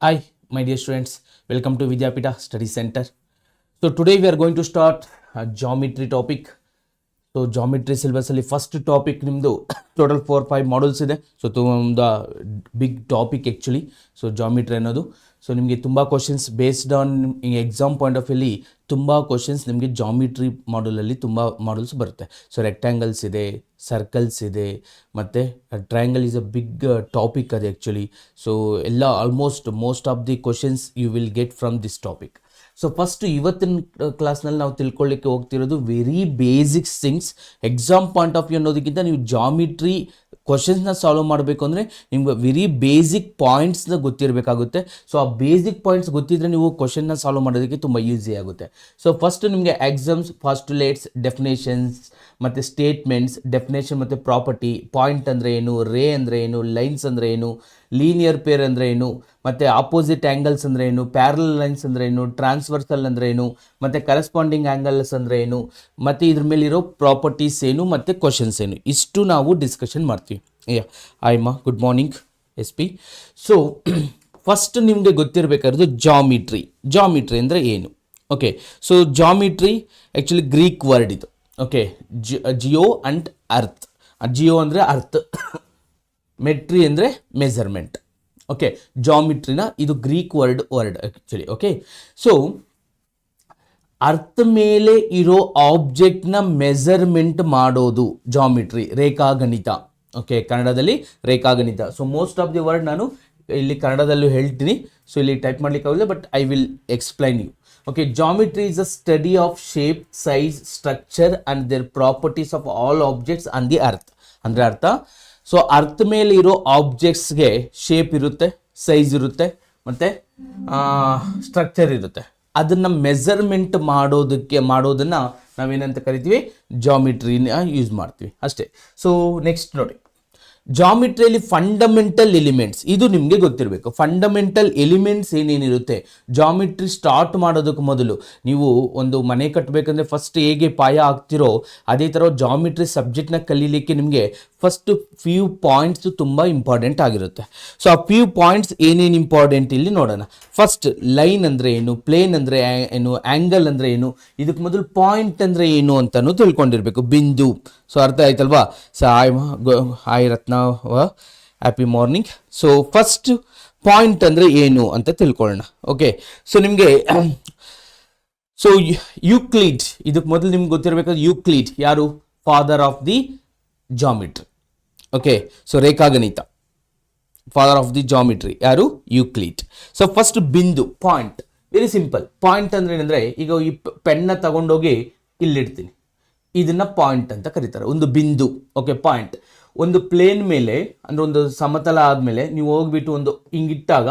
Hi, my dear students. Welcome to Vidyapita Study Center. So today we are going to start a geometry topic. So geometry syllabus ಅಲ್ಲಿ first topic ನಿಮ್ಮದು total 4-5 models ಇದೆ. So ತುಂಬ big topic actually. So geometry ಅನ್ನೋದು. So ನಿಮಗೆ ತುಂಬ questions based on exam point of ವ್ಯೂಲಿ ತುಂಬ questions ನಿಮಗೆ ಜಾಮಿಟ್ರಿ ಮಾಡಲಲ್ಲಿ ತುಂಬ ಮಾಡಲ್ಸ್ ಬರುತ್ತೆ. ಸೊ ರೆಕ್ಟ್ಯಾಂಗಲ್ಸ್ ಇದೆ, ಸರ್ಕಲ್ಸ್ ಇದೆ, ಮತ್ತು triangle is a big topic ಅದು ಆ್ಯಕ್ಚುಲಿ. ಸೊ ಎಲ್ಲ almost most of the questions you will get from this topic. So first ಇವತ್ತಿನ ಕ್ಲಾಸ್ನಲ್ಲಿ ನಾವು ತಿಳ್ಕೊಳ್ಳಿಕ್ಕೆ ಹೋಗ್ತಿರೋದು very basics things. Exam point of view ಅನ್ನೋದಕ್ಕಿಂತ ನೀವು ಜಾಮಿಟ್ರಿ ಕ್ವಶನ್ಸ್ನ ಸಾಲ್ವ್ ಮಾಡಬೇಕು ಅಂದರೆ ನಿಮ್ಗೆ ವೆರಿ ಬೇಸಿಕ್ ಪಾಯಿಂಟ್ಸ್ನ ಗೊತ್ತಿರಬೇಕಾಗುತ್ತೆ. ಸೊ ಆ ಬೇಸಿಕ್ ಪಾಯಿಂಟ್ಸ್ ಗೊತ್ತಿದ್ದರೆ ನೀವು ಕ್ವಶನ್ನ ಸಾಲ್ವ್ ಮಾಡೋದಕ್ಕೆ ತುಂಬ ಈಸಿ ಆಗುತ್ತೆ. ಸೊ ಫಸ್ಟ್ ನಿಮಗೆ ಎಕ್ಸಾಮ್ಸ್ ಪಾಸ್ಟುಲೇಟ್ಸ್, ಡೆಫಿನೇಷನ್ಸ್ ಮತ್ತು ಸ್ಟೇಟ್ಮೆಂಟ್ಸ್, ಡೆಫಿನೇಷನ್ ಮತ್ತು ಪ್ರಾಪರ್ಟಿ, ಪಾಯಿಂಟ್ ಅಂದರೆ ಏನು, ರೇ ಅಂದರೆ ಏನು, ಲೈನ್ಸ್ ಅಂದರೆ ಏನು, ಲೀನಿಯರ್ ಪೇರ್ ಅಂದರೆ ಏನು, ಮತ್ತು ಆಪೋಸಿಟ್ ಆ್ಯಂಗಲ್ಸ್ ಅಂದರೆ ಏನು, ಪ್ಯಾರಲ್ ಲೈನ್ಸ್ ಅಂದರೆ ಏನು, ಟ್ರಾನ್ಸ್ವರ್ಸಲ್ ಅಂದರೆ ಏನು, ಮತ್ತು ಕರೆಸ್ಪಾಂಡಿಂಗ್ ಆ್ಯಂಗಲ್ಸ್ ಅಂದರೆ ಏನು, ಮತ್ತು ಇದ್ರ ಮೇಲಿರೋ ಪ್ರಾಪರ್ಟೀಸ್ ಏನು ಮತ್ತು ಕ್ವಶನ್ಸ್ ಏನು, ಇಷ್ಟು ನಾವು ಡಿಸ್ಕಷನ್ ಮಾಡ್ತೀವಿ. ಆಯ್ಮಾ, good morning S P. So first ನಿಮಗೆ ಗೊತ್ತಿರಬೇಕಾದ್ರೂ ಜಾಮಿಟ್ರಿ. ಜಾಮಿಟ್ರಿ ಅಂದರೆ ಏನು? Okay, so geometry actually Greek word ಇದು. Okay, geo and earth. Geo ಅಂದರೆ ಅರ್ತ್, ಮೆಟ್ರಿ ಅಂದರೆ ಮೆಜರ್ಮೆಂಟ್. ಓಕೆ, ಜಾಮಿಟ್ರಿನ ಇದು Greek word actually. Okay, so earth ಮೇಲೆ ಇರೋ ಆಬ್ಜೆಕ್ಟ್ನ ಮೆಜರ್ಮೆಂಟ್ ಮಾಡೋದು ಜಾಮಿಟ್ರಿ, ರೇಖಾಗಣಿತ. ಓಕೆ, ಕನ್ನಡದಲ್ಲಿ ರೇಖಾಗಣಿತ. So most of the word ನಾನು ಇಲ್ಲಿ ಕನ್ನಡದಲ್ಲೂ ಹೇಳ್ತೀನಿ. ಸೊ ಇಲ್ಲಿ ಟೈಪ್ ಮಾಡ್ಲಿಕ್ಕೆ ಆಗೋಲ್ಲ, but I will explain you. Okay, geometry is a study of shape, size, structure and their properties of all objects on the earth. ಅಂದರೆ ಅರ್ಥ, ಸೊ ಅರ್ತ್ ಮೇಲೆ ಇರೋ ಆಬ್ಜೆಕ್ಟ್ಸ್ಗೆ ಶೇಪ್ ಇರುತ್ತೆ, ಸೈಜ್ ಇರುತ್ತೆ, ಮತ್ತು ಸ್ಟ್ರಕ್ಚರ್ ಇರುತ್ತೆ. ಅದನ್ನು ಮೆಜರ್ಮೆಂಟ್ ಮಾಡೋದನ್ನು ನಾವೇನಂತ ಕರಿತೀವಿ, ಜಾಮಿಟ್ರಿನ ಯೂಸ್ ಮಾಡ್ತೀವಿ ಅಷ್ಟೇ. ಸೊ ನೆಕ್ಸ್ಟ್ ನೋಡಿ, ಜಾಮಿಟ್ರಿಯಲ್ಲಿ ಫಂಡಮೆಂಟಲ್ ಎಲಿಮೆಂಟ್ಸ್, ಇದು ನಿಮಗೆ ಗೊತ್ತಿರಬೇಕು. ಫಂಡಮೆಂಟಲ್ ಎಲಿಮೆಂಟ್ಸ್ ಏನೇನಿರುತ್ತೆ, ಜಾಮಿಟ್ರಿ ಸ್ಟಾರ್ಟ್ ಮಾಡೋದಕ್ಕೆ ಮೊದಲು ನೀವು ಒಂದು ಮನೆ ಕಟ್ಟಬೇಕಂದ್ರೆ ಫಸ್ಟ್ ಹೇಗೆ ಪಾಯ ಹಾಕ್ತಿರೋ ಅದೇ ಥರ ಜಾಮಿಟ್ರಿ ಸಬ್ಜೆಕ್ಟ್ನ ಕಲೀಲಿಕ್ಕೆ ನಿಮಗೆ ಫಸ್ಟ್ ಫ್ಯೂ ಪಾಯಿಂಟ್ಸ್ ತುಂಬ ಇಂಪಾರ್ಟೆಂಟ್ ಆಗಿರುತ್ತೆ. ಸೊ ಆ ಫ್ಯೂ ಪಾಯಿಂಟ್ಸ್ ಏನೇನು ಇಂಪಾರ್ಟೆಂಟ್ ಇಲ್ಲಿ ನೋಡೋಣ. ಫಸ್ಟ್ ಲೈನ್ ಅಂದರೆ ಏನು, ಪ್ಲೇನ್ ಅಂದರೆ ಏನು, ಆ್ಯಂಗಲ್ ಅಂದರೆ ಏನು, ಇದಕ್ಕೆ ಮೊದಲು ಪಾಯಿಂಟ್ ಅಂದರೆ ಏನು ಅಂತಲೂ ತಿಳ್ಕೊಂಡಿರಬೇಕು. ಬಿಂದು. ಸೊ ಅರ್ಥ ಆಯ್ತಲ್ವಾ? So hi Ratna, happy morning. So first point ಅಂದರೆ ಏನು ಅಂತ ತಿಳ್ಕೊಳ್ಳೋಣ. ಓಕೆ, ಸೊ ನಿಮಗೆ ಸೊ ಯೂಕ್ಲಿಡ್, ಇದಕ್ಕೆ ಮೊದಲು ನಿಮ್ಗೆ ಗೊತ್ತಿರಬೇಕಾದ್ರೆ ಯೂಕ್ಲಿಡ್ ಯಾರು? Father of the geometry. Okay, so ರೇಖಾಗಣಿತ, ಫಾದರ್ ಆಫ್ ದಿ ಜಾಮಿಟ್ರಿ ಯಾರು? ಯೂಕ್ಲಿಡ್. ಸೊ ಫಸ್ಟ್ ಬಿಂದು, ಪಾಯಿಂಟ್. Very simple. ಪಾಯಿಂಟ್ ಅಂದರೆ ಏನಂದರೆ, ಈಗ ಈ ಪೆನ್ನ ತಗೊಂಡೋಗಿ ಇಲ್ಲಿಡ್ತೀನಿ, ಇದನ್ನು ಪಾಯಿಂಟ್ ಅಂತ ಕರೀತಾರೆ, ಒಂದು ಬಿಂದು. Okay, point. ಒಂದು ಪ್ಲೇನ್ ಮೇಲೆ ಅಂದರೆ ಒಂದು ಸಮತಲ ಆದಮೇಲೆ ನೀವು ಹೋಗ್ಬಿಟ್ಟು ಒಂದು ಹಿಂಗಿಟ್ಟಾಗ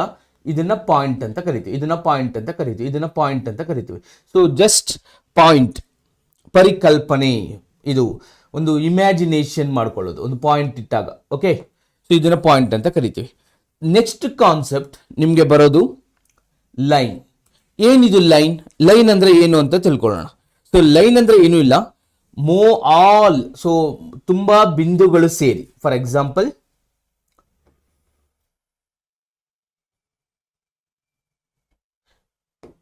ಇದನ್ನು ಪಾಯಿಂಟ್ ಅಂತ ಕರಿತೀವಿ, ಇದನ್ನು ಪಾಯಿಂಟ್ ಅಂತ ಕರಿತೀವಿ, ಇದನ್ನು ಪಾಯಿಂಟ್ ಅಂತ ಕರಿತೀವಿ. ಸೊ ಜಸ್ಟ್ ಪಾಯಿಂಟ್, ಪರಿಕಲ್ಪನೆ, ಇದು ಒಂದು ಇಮ್ಯಾಜಿನೇಷನ್ ಮಾಡ್ಕೊಳ್ಳೋದು ಒಂದು ಪಾಯಿಂಟ್ ಇಟ್ಟಾಗ. ಓಕೆ, ಸೊ ಇದನ್ನು ಪಾಯಿಂಟ್ ಅಂತ ಕರಿತೀವಿ. ನೆಕ್ಸ್ಟ್ ಕಾನ್ಸೆಪ್ಟ್ ನಿಮಗೆ ಬರೋದು ಲೈನ್. ಏನಿದು ಲೈನ್? ಲೈನ್ ಅಂದರೆ ಏನು ಅಂತ ತಿಳ್ಕೊಳ್ಳೋಣ. ಸೊ ಲೈನ್ ಅಂದರೆ ಏನೂ ಇಲ್ಲ, ಆಲ್. ಸೊ ತುಂಬ ಬಿಂದುಗಳು ಸೇರಿ, ಫಾರ್ ಎಕ್ಸಾಂಪಲ್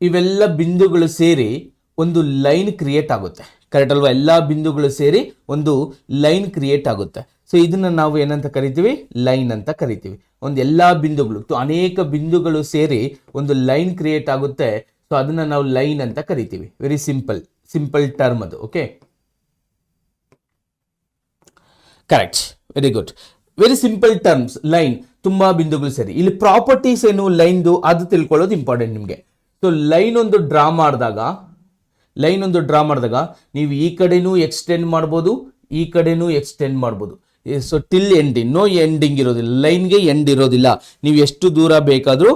ಇವೆಲ್ಲ ಬಿಂದುಗಳು ಸೇರಿ ಒಂದು ಲೈನ್ ಕ್ರಿಯೇಟ್ ಆಗುತ್ತೆ. ಕರೆಕ್ಟ್ ಅಲ್ವಾ? ಎಲ್ಲ ಬಿಂದುಗಳು ಸೇರಿ ಒಂದು ಲೈನ್ ಕ್ರಿಯೇಟ್ ಆಗುತ್ತೆ. ಸೊ ಇದನ್ನು ನಾವು ಏನಂತ ಕರಿತೀವಿ? ಲೈನ್ ಅಂತ ಕರಿತೀವಿ. ಒಂದು ಎಲ್ಲ ಬಿಂದುಗಳು, ಅನೇಕ ಬಿಂದುಗಳು ಸೇರಿ ಒಂದು ಲೈನ್ ಕ್ರಿಯೇಟ್ ಆಗುತ್ತೆ. ಸೊ ಅದನ್ನು ನಾವು ಲೈನ್ ಅಂತ ಕರಿತೀವಿ. ವೆರಿ ಸಿಂಪಲ್ ಟರ್ಮ್ ಅದು. Okay, correct, very good. Very simple terms, line, ತುಂಬ ಬಿಂದುಗಳು ಸೇರಿ. ಇಲ್ಲಿ ಪ್ರಾಪರ್ಟೀಸ್ ಏನು ಲೈನ್ದು ಅದು ತಿಳ್ಕೊಳ್ಳೋದು ಇಂಪಾರ್ಟೆಂಟ್ ನಿಮಗೆ. ಸೊ ಲೈನ್ ಒಂದು ಡ್ರಾ ಮಾಡಿದಾಗ ನೀವು ಈ ಕಡೆನೂ ಎಕ್ಸ್ಟೆಂಡ್ ಮಾಡ್ಬೋದು, ಈ ಕಡೆನೂ ಎಕ್ಸ್ಟೆಂಡ್ ಮಾಡ್ಬೋದು. So till ending, no ending ಇರೋದಿಲ್ಲ, ಲೈನ್ಗೆ ಎಂಡ್ ಇರೋದಿಲ್ಲ. ನೀವು ಎಷ್ಟು ದೂರ ಬೇಕಾದರೂ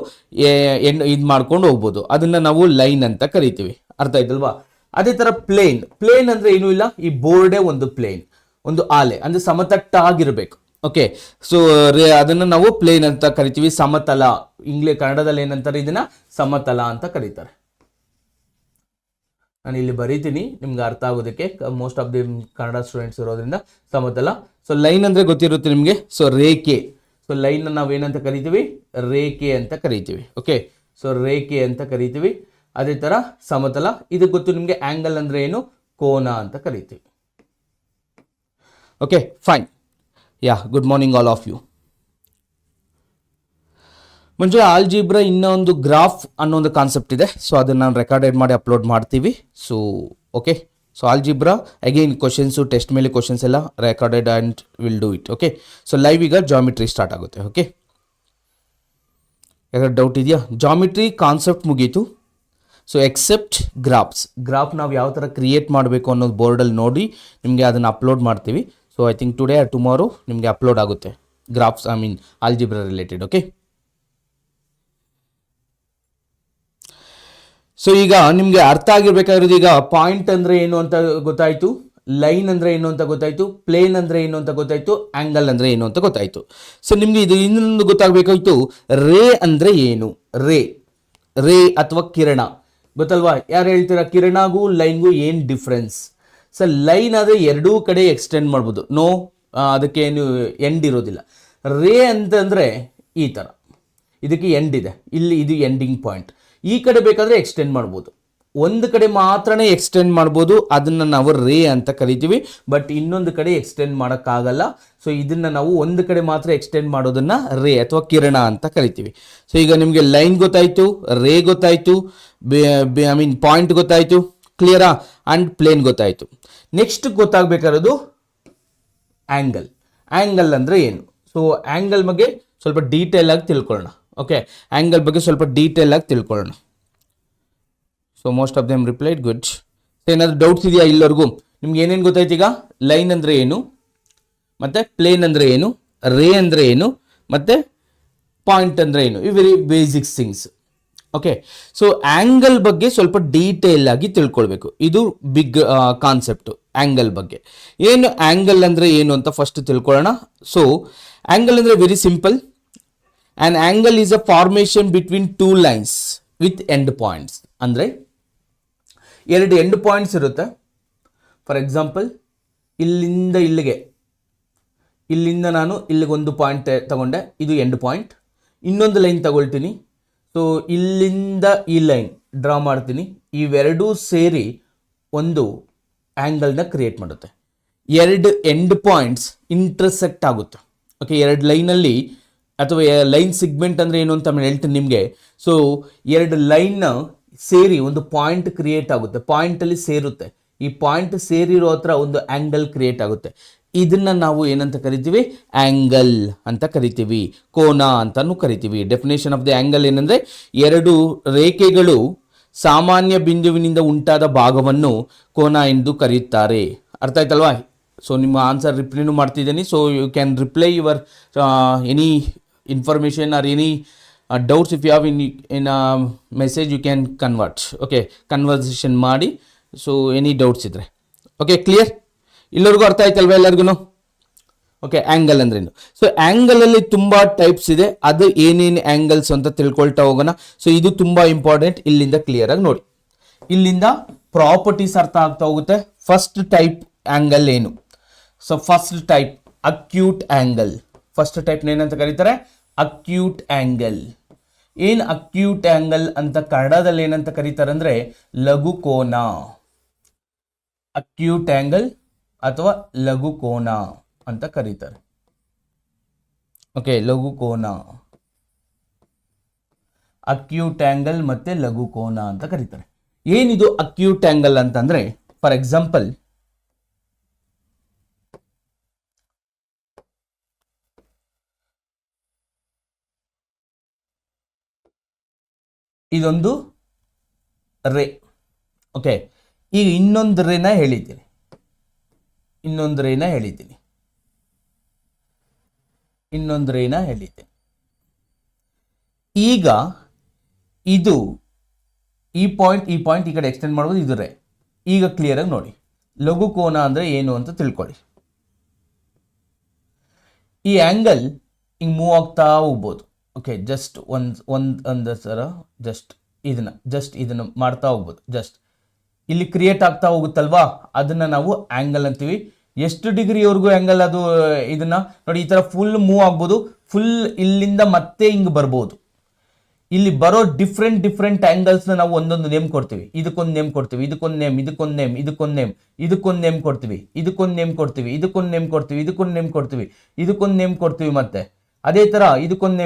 ಇದು ಮಾಡ್ಕೊಂಡು ಹೋಗ್ಬೋದು. ಅದನ್ನು ನಾವು ಲೈನ್ ಅಂತ ಕರಿತೀವಿ. ಅರ್ಥ ಆಯ್ತಲ್ವಾ? ಅದೇ ಥರ ಪ್ಲೇನ್ ಅಂದರೆ ಏನೂ ಇಲ್ಲ, ಈ ಬೋರ್ಡೇ ಒಂದು ಪ್ಲೇನ್, ಒಂದು ಆಲೆ ಅಂದರೆ ಸಮತಟ್ಟಾಗಿರಬೇಕು. ಓಕೆ, ಸೊ ಅದನ್ನು ನಾವು ಪ್ಲೇನ್ ಅಂತ ಕರಿತೀವಿ. ಸಮತಲ, ಕನ್ನಡದಲ್ಲಿ ಏನಂತಾರೆ ಇದನ್ನ? ಸಮತಲ ಅಂತ ಕರೀತಾರೆ. ನಾನು ಇಲ್ಲಿ ಬರೀತೀನಿ ನಿಮ್ಗೆ ಅರ್ಥ ಆಗೋದಕ್ಕೆ, most of the Kannada students ಇರೋದ್ರಿಂದ. ಸಮತಲ. ಸೊ ಲೈನ್ ಅಂದರೆ ಗೊತ್ತಿರುತ್ತೆ ನಿಮಗೆ. ಸೊ ರೇಖೆ. ಸೊ ಸೊ ಲೈನ್ ನಾವೇನಂತ ಕರಿತೀವಿ, ರೇಖೆ ಅಂತ ಕರಿತೀವಿ. ಓಕೆ, ಸೊ ರೇಖೆ ಅಂತ ಕರಿತೀವಿ. ಅದೇ ತರ ಸಮತಲ, ಇದು ಗೊತ್ತು ನಿಮಗೆ. ಆಂಗಲ್ ಅಂದ್ರೆ ಏನು, ಕೋನ ಅಂತ ಕರಿತೀವಿ. Okay fine. Yeah, good morning all of you. ಮುಂಚೆ ಆಲ್ಜಿಬ್ರಾ ಇನ್ನೊಂದು ಗ್ರಾಫ್ ಅನ್ನೋ ಒಂದು ಕಾನ್ಸೆಪ್ಟ್ ಇದೆ. ಸೊ ಅದನ್ನು ನಾನು ರೆಕಾರ್ಡೆಡ್ ಮಾಡಿ ಅಪ್ಲೋಡ್ ಮಾಡ್ತೀವಿ. So okay, so algebra again questions, test ಮೇಲೆ ಕ್ವಶನ್ಸ್ ಎಲ್ಲ recorded and will do it. Okay, so live ಈಗ ಜಾಮಿಟ್ರಿ ಸ್ಟಾರ್ಟ್ ಆಗುತ್ತೆ. ಓಕೆ, ಯಾವ್ದಾದ್ರು ಡೌಟ್ ಇದೆಯಾ? ಜಾಮಿಟ್ರಿ ಕಾನ್ಸೆಪ್ಟ್ ಮುಗೀತು. ಸೊ ಎಕ್ಸೆಪ್ಟ್ ಗ್ರಾಫ್ ನಾವು ಯಾವ ಥರ ಕ್ರಿಯೇಟ್ ಮಾಡಬೇಕು ಅನ್ನೋದು ಬೋರ್ಡಲ್ಲಿ ನೋಡಿ ನಿಮಗೆ ಅದನ್ನು ಅಪ್ಲೋಡ್ ಮಾಡ್ತೀವಿ. So I think today or tomorrow ನಿಮಗೆ ಅಪ್ಲೋಡ್ ಆಗುತ್ತೆ graphs, I mean algebra related. Okay, so ಈಗ ನಿಮಗೆ ಅರ್ಥ ಆಗಿರ್ಬೇಕಾಗಿರೋದು, ಈಗ ಪಾಯಿಂಟ್ ಅಂದರೆ ಏನು ಅಂತ ಗೊತ್ತಾಯಿತು, ಲೈನ್ ಅಂದರೆ ಏನು ಅಂತ ಗೊತ್ತಾಯಿತು, ಪ್ಲೇನ್ ಅಂದರೆ ಏನು ಅಂತ ಗೊತ್ತಾಯಿತು, ಆ್ಯಂಗಲ್ ಅಂದರೆ ಏನು ಅಂತ ಗೊತ್ತಾಯಿತು. ಸೊ ನಿಮಗೆ ಇದು ಇನ್ನೊಂದು ಗೊತ್ತಾಗಬೇಕಾಯಿತು, ರೇ ಅಂದರೆ ಏನು. ರೇ ಅಥವಾ ಕಿರಣ ಗೊತ್ತಲ್ವಾ? ಯಾರು ಹೇಳ್ತೀರಾ ಕಿರಣಗೂ ಲೈನ್ಗೂ ಏನು ಡಿಫ್ರೆನ್ಸ್? ಸೊ ಲೈನ್ ಆದರೆ ಎರಡೂ ಕಡೆ ಎಕ್ಸ್ಟೆಂಡ್ ಮಾಡ್ಬೋದು, ನೋ ಅದಕ್ಕೆ ಏನು ಎಂಡ್ ಇರೋದಿಲ್ಲ. ರೇ ಅಂತಂದರೆ ಈ ಥರ, ಇದಕ್ಕೆ ಎಂಡ್ ಇದೆ, ಇಲ್ಲಿ ಇದು ಎಂಡಿಂಗ್ ಪಾಯಿಂಟ್. ಈ ಕಡೆ ಬೇಕಾದರೆ ಎಕ್ಸ್ಟೆಂಡ್ ಮಾಡ್ಬೋದು, ಒಂದು ಕಡೆ ಮಾತ್ರನೇ ಎಕ್ಸ್ಟೆಂಡ್ ಮಾಡ್ಬೋದು, ಅದನ್ನು ನಾವು ರೇ ಅಂತ ಕರಿತೀವಿ. ಬಟ್ ಇನ್ನೊಂದು ಕಡೆ ಎಕ್ಸ್ಟೆಂಡ್ ಮಾಡೋಕ್ಕಾಗಲ್ಲ. ಸೊ ಇದನ್ನು ನಾವು ಒಂದು ಕಡೆ ಮಾತ್ರ ಎಕ್ಸ್ಟೆಂಡ್ ಮಾಡೋದನ್ನು ರೇ ಅಥವಾ ಕಿರಣ ಅಂತ ಕರಿತೀವಿ. ಸೊ ಈಗ ನಿಮಗೆ ಲೈನ್ ಗೊತ್ತಾಯಿತು, ರೇ ಗೊತ್ತಾಯಿತು, ಐ ಮೀನ್ ಪಾಯಿಂಟ್ ಗೊತ್ತಾಯಿತು, ಕ್ಲಿಯರಾ? ಆ್ಯಂಡ್ ಪ್ಲೇನ್ ಗೊತ್ತಾಯಿತು. ನೆಕ್ಸ್ಟ್ ಗೊತ್ತಾಗಬೇಕಾಗಿರೋದು ಆ್ಯಂಗಲ್ ಅಂದರೆ ಏನು. ಸೊ ಆ್ಯಂಗಲ್ ಬಗ್ಗೆ ಸ್ವಲ್ಪ ಡೀಟೇಲ್ ಆಗಿ ತಿಳ್ಕೊಳ್ಳೋಣ. ಓಕೆ, ಆ್ಯಂಗಲ್ ಬಗ್ಗೆ ಸ್ವಲ್ಪ ಡೀಟೇಲ್ ಆಗಿ ತಿಳ್ಕೊಳ್ಳೋಣ. So most of them replied good. ಏನಾದರೂ ಡೌಟ್ಸ್ ಇದೆಯಾ ಇಲ್ಲವರೆಗೂ? ನಿಮ್ಗೆ ಏನೇನು ಗೊತ್ತಾಯ್ತು ಈಗ? ಲೈನ್ ಅಂದರೆ ಏನು, ಮತ್ತು ಪ್ಲೇನ್ ಅಂದರೆ ಏನು, ರೇ ಅಂದರೆ ಏನು, ಮತ್ತು ಪಾಯಿಂಟ್ ಅಂದರೆ ಏನು, ಈ very basics things. Okay, so angle ಬಗ್ಗೆ ಸ್ವಲ್ಪ ಡೀಟೇಲ್ ಆಗಿ ತಿಳ್ಕೊಳ್ಬೇಕು. ಇದು ಬಿಗ್ ಕಾನ್ಸೆಪ್ಟು ಆ್ಯಂಗಲ್ ಬಗ್ಗೆ. ಏನು ಆ್ಯಂಗಲ್ ಅಂದರೆ ಏನು ಅಂತ ಫಸ್ಟ್ ತಿಳ್ಕೊಳ್ಳೋಣ. ಸೊ ಆ್ಯಂಗಲ್ ಅಂದರೆ very simple. An angle is a formation between two lines with end points. ಅಂದರೆ ಎರಡು ಎಂಡ್ ಪಾಯಿಂಟ್ಸ್ ಇರುತ್ತೆ. ಫಾರ್ ಎಕ್ಸಾಂಪಲ್, ಇಲ್ಲಿಂದ ಇಲ್ಲಿಗೆ, ಇಲ್ಲಿಂದ ನಾನು ಇಲ್ಲಿಗೊಂದು ಪಾಯಿಂಟ್ ತಗೊಂಡೆ, ಇದು ಎಂಡ್ ಪಾಯಿಂಟ್. ಇನ್ನೊಂದು ಲೈನ್ ತಗೊಳ್ತೀನಿ. ಸೊ ಇಲ್ಲಿಂದ ಈ ಲೈನ್ ಡ್ರಾ ಮಾಡ್ತೀನಿ. ಇವೆರಡೂ ಸೇರಿ ಒಂದು ಆ್ಯಂಗಲ್ನ ಕ್ರಿಯೇಟ್ ಮಾಡುತ್ತೆ. ಎರಡು ಎಂಡ್ ಪಾಯಿಂಟ್ಸ್ ಇಂಟರ್ಸೆಕ್ಟ್ ಆಗುತ್ತೆ. ಓಕೆ, ಎರಡು ಲೈನಲ್ಲಿ ಅಥವಾ ಲೈನ್ ಸಿಗ್ಮೆಂಟ್ ಅಂದರೆ ಏನು ಅಂತ ಹೇಳ್ತೀನಿ ನಿಮಗೆ. ಸೊ ಎರಡು ಲೈನ್ನ ಸೇರಿ ಒಂದು ಪಾಯಿಂಟ್ ಕ್ರಿಯೇಟ್ ಆಗುತ್ತೆ, ಪಾಯಿಂಟಲ್ಲಿ ಸೇರುತ್ತೆ. ಈ ಪಾಯಿಂಟ್ ಸೇರಿರೋ ಹತ್ರ ಒಂದು ಆ್ಯಂಗಲ್ ಕ್ರಿಯೇಟ್ ಆಗುತ್ತೆ. ಇದನ್ನು ನಾವು ಏನಂತ ಕರಿತೀವಿ? ಆ್ಯಂಗಲ್ ಅಂತ ಕರಿತೀವಿ, ಕೋನ ಅಂತಲೂ ಕರಿತೀವಿ. ಡೆಫಿನೇಷನ್ ಆಫ್ ದಿ ಆ್ಯಂಗಲ್ ಏನಂದರೆ, ಎರಡು ರೇಖೆಗಳು ಸಾಮಾನ್ಯ ಬಿಂದುವಿನಿಂದ ಉಂಟಾದ ಭಾಗವನ್ನು ಕೋನ ಎಂದು ಕರೆಯುತ್ತಾರೆ. ಅರ್ಥ ಆಯ್ತಲ್ವಾ? ಸೊ ನಿಮ್ಮ ಆನ್ಸರ್ ರಿಪ್ಲೈನೂ ಮಾಡ್ತಿದ್ದೀನಿ. So you can reply your any information or any doubts if you have in message you can convert. Okay, conversation ಮಾಡಿ. ಸೊ ಎನಿ ಡೌಟ್ಸ್ ಇದ್ದರೆ. Okay, clear? ಇಲ್ಲರಿಗೂ ಅರ್ಥ ಆಯ್ತಲ್ವ ಎಲ್ಲರಿಗೂ? ಓಕೆ, ಆ್ಯಂಗಲ್ ಅಂದ್ರೇನು? ಸೊ ಆ್ಯಂಗಲಲ್ಲಿ ತುಂಬ ಟೈಪ್ಸ್ ಇದೆ. ಅದು ಏನೇನು ಆ್ಯಂಗಲ್ಸ್ ಅಂತ ತಿಳ್ಕೊಳ್ತಾ ಹೋಗೋಣ. ಸೊ ಇದು ತುಂಬ ಇಂಪಾರ್ಟೆಂಟ್. ಇಲ್ಲಿಂದ ಕ್ಲಿಯರಾಗಿ ನೋಡಿ. ಇಲ್ಲಿಂದ ಪ್ರಾಪರ್ಟೀಸ್ ಅರ್ಥ ಆಗ್ತಾ ಹೋಗುತ್ತೆ. ಫಸ್ಟ್ ಟೈಪ್ ಆ್ಯಂಗಲ್ ಏನು? So first type acute angle. First type ಏನಂತ ಕರೀತಾರೆ? Acute angle. ಏನು ಅಕ್ಯೂಟ್ ಆ್ಯಂಗಲ್ ಅಂತ ಕನ್ನಡದಲ್ಲಿ ಏನಂತ ಕರೀತಾರೆ ಅಂದರೆ ಲಘು ಕೋನ. ಅಕ್ಯೂಟ್ ಆ್ಯಂಗಲ್ ಅಥವಾ ಲಘು ಕೋನ ಅಂತ ಕರೀತಾರೆ. ಓಕೆ, ಲಘು ಕೋನ, ಅಕ್ಯೂಟ್ ಆ್ಯಂಗಲ್ ಮತ್ತೆ ಲಘು ಕೋನ ಅಂತ ಕರೀತಾರೆ. ಏನಿದು ಅಕ್ಯೂಟ್ ಆ್ಯಂಗಲ್ ಅಂತಂದ್ರೆ, ಫಾರ್ ಎಕ್ಸಾಂಪಲ್, ಇದೊಂದು ರೇ. ಓಕೆ, ಈಗ ಇನ್ನೊಂದು ರೇನ ಹೇಳಿದ್ದೀನಿ. ಈಗ ಇದು ಈ ಪಾಯಿಂಟ್ ಈ ಕಡೆ ಎಕ್ಸ್ಟೆಂಡ್ ಮಾಡ್ಬೋದು. ಇದು ರೇ. ಈಗ ಕ್ಲಿಯರ್ ಆಗಿ ನೋಡಿ, ಲಘು ಕೋನ ಅಂದ್ರೆ ಏನು ಅಂತ ತಿಳ್ಕೊಳ್ಳಿ. ಈ ಆಂಗಲ್ ಹಿಂಗೆ ಮೂವ್ ಆಗ್ತಾ ಹೋಗ್ಬೋದು. ಓಕೆ, ಜಸ್ಟ್ ಒಂದು ಸರ ಜಸ್ಟ್ ಇದನ್ನ ಮಾಡ್ತಾ ಹೋಗ್ಬೋದು. ಜಸ್ಟ್ ಇಲ್ಲಿ ಕ್ರಿಯೇಟ್ ಆಗ್ತಾ ಹೋಗುತ್ತಲ್ವಾ, ಅದನ್ನ ನಾವು ಆಂಗಲ್ ಅಂತೀವಿ. ಎಷ್ಟು ಡಿಗ್ರಿವರೆಗೂ ಆಂಗಲ್ ಅದು? ಇದನ್ನ ನೋಡಿ, ಈ ತರ ಫುಲ್ ಮೂವ್ ಆಗ್ಬೋದು. ಫುಲ್ ಇಲ್ಲಿಂದ ಮತ್ತೆ ಹಿಂಗೆ ಬರ್ಬೋದು. ಇಲ್ಲಿ ಬರೋ ಡಿಫ್ರೆಂಟ್ ಆಂಗಲ್ಸ್ನ ನಾವು ಒಂದೊಂದು ನೇಮ್ ಕೊಡ್ತೀವಿ. ಇದಕ್ಕೊಂದು ನೇಮ್ ಕೊಡ್ತೀವಿ, ಇದಕ್ಕೊಂದು ನೇಮ್, ಇದಕ್ಕೊಂದು ನೇಮ್, ಇದಕ್ಕೊಂದು ನೇಮ್, ಇದಕ್ಕೊಂದು ನೇಮ್ ಕೊಡ್ತೀವಿ, ಇದಕ್ಕೊಂದು ನೇಮ್ ಕೊಡ್ತೀವಿ, ಇದಕ್ಕೊಂದು ನೇಮ್ ಕೊಡ್ತೀವಿ, ಇದಕ್ಕೊಂದು ನೇಮ್ ಕೊಡ್ತೀವಿ, ಇದಕ್ಕೊಂದು ನೇಮ್ ಕೊಡ್ತೀವಿ. ಮತ್ತೆ ಅದೇ ತರ ಇದಕ್ಕೊಂದು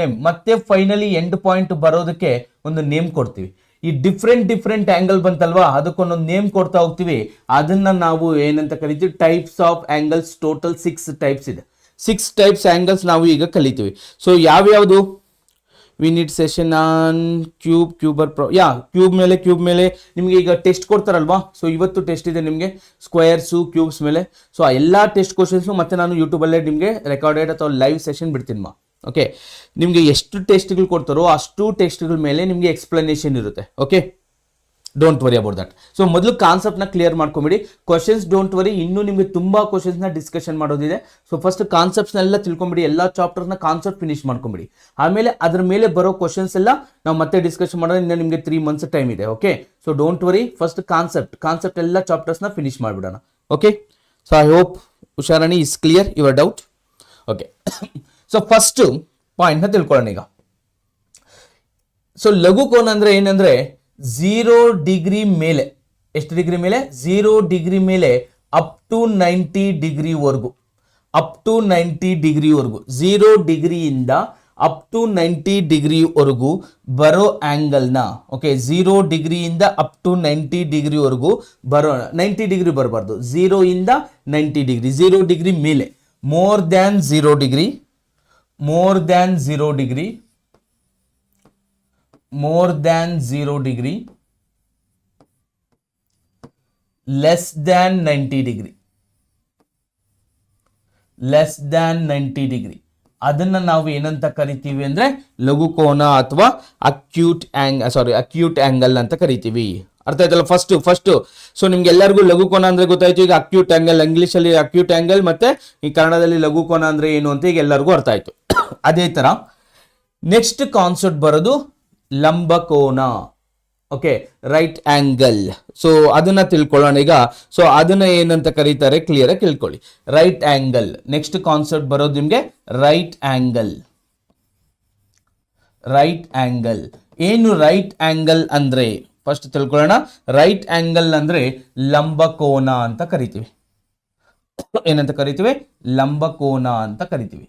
ನೇಮ್, ಮತ್ತೆ ಫೈನಲಿ ಎಂಡ್ ಪಾಯಿಂಟ್ ಬರೋದಕ್ಕೆ ಒಂದು ನೇಮ್ ಕೊಡ್ತೀವಿ. ಈ ಡಿಫ್ರೆಂಟ್ ಆಂಗಲ್ ಬಂತಲ್ವಾ, ಅದಕ್ಕೊಂದೊಂದು ನೇಮ್ ಕೊಡ್ತಾ ಹೋಗ್ತೀವಿ. ಅದನ್ನ ನಾವು ಏನಂತ ಕರಿತೀವಿ, types of angles. Total 6 types ಇದೆ. 6 ಟೈಪ್ಸ್ ಆಂಗಲ್ಸ್ ನಾವು ಈಗ ಕಲಿತೀವಿ. ಸೊ ಯಾವ್ಯಾವುದು? ವಿ ನೀಡ್ ಸೆಷನ್ ಆನ್ ಕ್ಯೂಬರ್ ಕ್ಯೂಬ್ ಮೇಲೆ ನಿಮಗೆ ಈಗ ಟೆಸ್ಟ್ ಕೊಡ್ತಾರಲ್ವಾ. ಸೊ ಇವತ್ತು ಟೆಸ್ಟ್ ಇದೆ ನಿಮಗೆ ಸ್ಕ್ವೇರ್ಸು ಕ್ಯೂಬ್ಸ್ ಮೇಲೆ. ಸೊ ಆ ಎಲ್ಲ ಟೆಸ್ಟ್ ಕ್ವಶನ್ಸು ಮತ್ತೆ ನಾನು ಯೂಟ್ಯೂಬಲ್ಲೇ ನಿಮಗೆ ರೆಕಾರ್ಡೆಡ್ ಅಥವಾ ಲೈವ್ ಸೆಷನ್ ಬಿಡ್ತೀನಿ ಓಕೆ. ನಿಮಗೆ ಎಷ್ಟು ಟೆಸ್ಟ್ಗಳು ಕೊಡ್ತಾರೋ ಅಷ್ಟು ಟೆಸ್ಟ್ಗಳ ಮೇಲೆ ನಿಮಗೆ ಎಕ್ಸ್ಪ್ಲನೇಷನ್ ಇರುತ್ತೆ. Okay, don't worry about that. So ಮೊದಲು ಕಾನ್ಸೆಪ್ಟ್ನ ಕ್ಲಿಯರ್ ಮಾಡ್ಕೊಂಬಿಡಿ. ಕ್ವಶನ್ಸ್ ಡೋಂಟ್ ವರಿ, ಇನ್ನೂ ನಿಮಗೆ ತುಂಬ ಕ್ವಶನ್ಸ್ನ ಡಿಸ್ಕಷನ್ ಮಾಡೋದಿದೆ. ಸೊ ಫಸ್ಟ್ ಕಾನ್ಸೆಪ್ಟ್ಸ್ನೆಲ್ಲ ತಿಳ್ಕೊಂಬಿಡಿ, ಎಲ್ಲ ಚಾಪ್ಟರ್ನ ಕಾನ್ಸೆಪ್ಟ್ ಫಿನಿಶ್ ಮಾಡ್ಕೊಂಬಿಡಿ. ಆಮೇಲೆ ಅದ್ರ ಮೇಲೆ ಬರೋ ಕ್ವಶನ್ಸ್ ಎಲ್ಲ ನಾವು ಮತ್ತೆ ಡಿಸ್ಕಷನ್ ಮಾಡೋದು. ಇನ್ನು ನಿಮಗೆ 3 ಮಂತ್ಸ್ ಟೈಮ್ ಇದೆ. Okay, so don't worry, first concept ಎಲ್ಲ ಚಾಪ್ಟರ್ಸ್ನ ಫಿನಿಶ್ ಮಾಡಿಬಿಡೋಣ. Okay, so I hope Usharani is clear your doubt. Okay, so first ಪಾಯಿಂಟ್ನ ತಿಳ್ಕೊಳ್ಳೋಣ ಈಗ. ಸೊ ಲಘು ಕೋನ ಅಂದ್ರೆ ಏನಂದ್ರೆ 0 ಡಿಗ್ರಿ ಮೇಲೆ, ಎಷ್ಟು ಡಿಗ್ರಿ ಮೇಲೆ? 0 ಡಿಗ್ರಿ ಮೇಲೆ ಅಪ್ ಟು 90 ಡಿಗ್ರಿವರೆಗೂ, 0 ಡಿಗ್ರಿಯಿಂದ ಅಪ್ ಟು 90 ಡಿಗ್ರಿವರೆಗೂ ಬರೋ ಆಂಗಲ್ನ, ಓಕೆ, 0 ಡಿಗ್ರಿಯಿಂದ ಅಪ್ ಟು 90 ಡಿಗ್ರಿವರೆಗೂ ಬರೋ, 90 ಡಿಗ್ರಿ ಬರಬಾರ್ದು, 0 ಇಂದ 90 ಡಿಗ್ರಿ, 0 ಡಿಗ್ರಿ ಮೇಲೆ, more than 0 degree, more than 0 degree, less than 90 degree, ಅದನ್ನ ನಾವು ಏನಂತ ಕರಿತೀವಿ ಅಂದ್ರೆ ಲಘು ಕೋನ ಅಥವಾ ಅಕ್ಯೂಟ್ ಆಂಗಲ್ ಅಂತ ಕರಿತೀವಿ. ಅರ್ಥ ಆಯ್ತಲ್ಲ? ಫಸ್ಟ್ ಸೊ ನಿಮ್ಗೆ ಎಲ್ಲರಿಗೂ ಲಘು ಕೋನ ಅಂದ್ರೆ ಗೊತ್ತಾಯ್ತು. ಈಗ ಅಕ್ಯೂಟ್ ಆಂಗಲ್, ಇಂಗ್ಲಿಷ್ ಅಲ್ಲಿ ಅಕ್ಯೂಟ್ ಆಂಗಲ್, ಮತ್ತೆ ಈ ಕನ್ನಡದಲ್ಲಿ ಲಘು ಕೋನ ಅಂದ್ರೆ ಏನು ಅಂತ ಈಗ ಎಲ್ಲರಿಗೂ ಅರ್ಥ ಆಯ್ತು. ಅದೇ ತರ ನೆಕ್ಸ್ಟ್ ಕಾನ್ಸೆಪ್ಟ್ ಬರೋದು ಲಂಬಕೋನ. Okay, right angle. ಸೊ ಅದನ್ನ ತಿಳ್ಕೊಳ್ಳೋಣ ಈಗ. ಸೊ ಅದನ್ನ ಏನಂತ ಕರೀತಾರೆ ಕ್ಲಿಯರ್ ಆಗಿ ತಿಳ್ಕೊಳ್ಳಿ. ರೈಟ್ ಆಂಗಲ್, ನೆಕ್ಸ್ಟ್ ಕಾನ್ಸೆಪ್ಟ್ ಬರೋದು ನಿಮ್ಗೆ ರೈಟ್ ಆಂಗಲ್. ಏನು ರೈಟ್ ಆಂಗಲ್ ಅಂದ್ರೆ ಫಸ್ಟ್ ತಿಳ್ಕೊಳ್ಳೋಣ. ರೈಟ್ ಆಂಗಲ್ ಅಂದ್ರೆ ಲಂಬಕೋನ ಅಂತ ಕರಿತೀವಿ. ಏನಂತ ಕರಿತೀವಿ? ಲಂಬಕೋನ ಅಂತ ಕರಿತೀವಿ.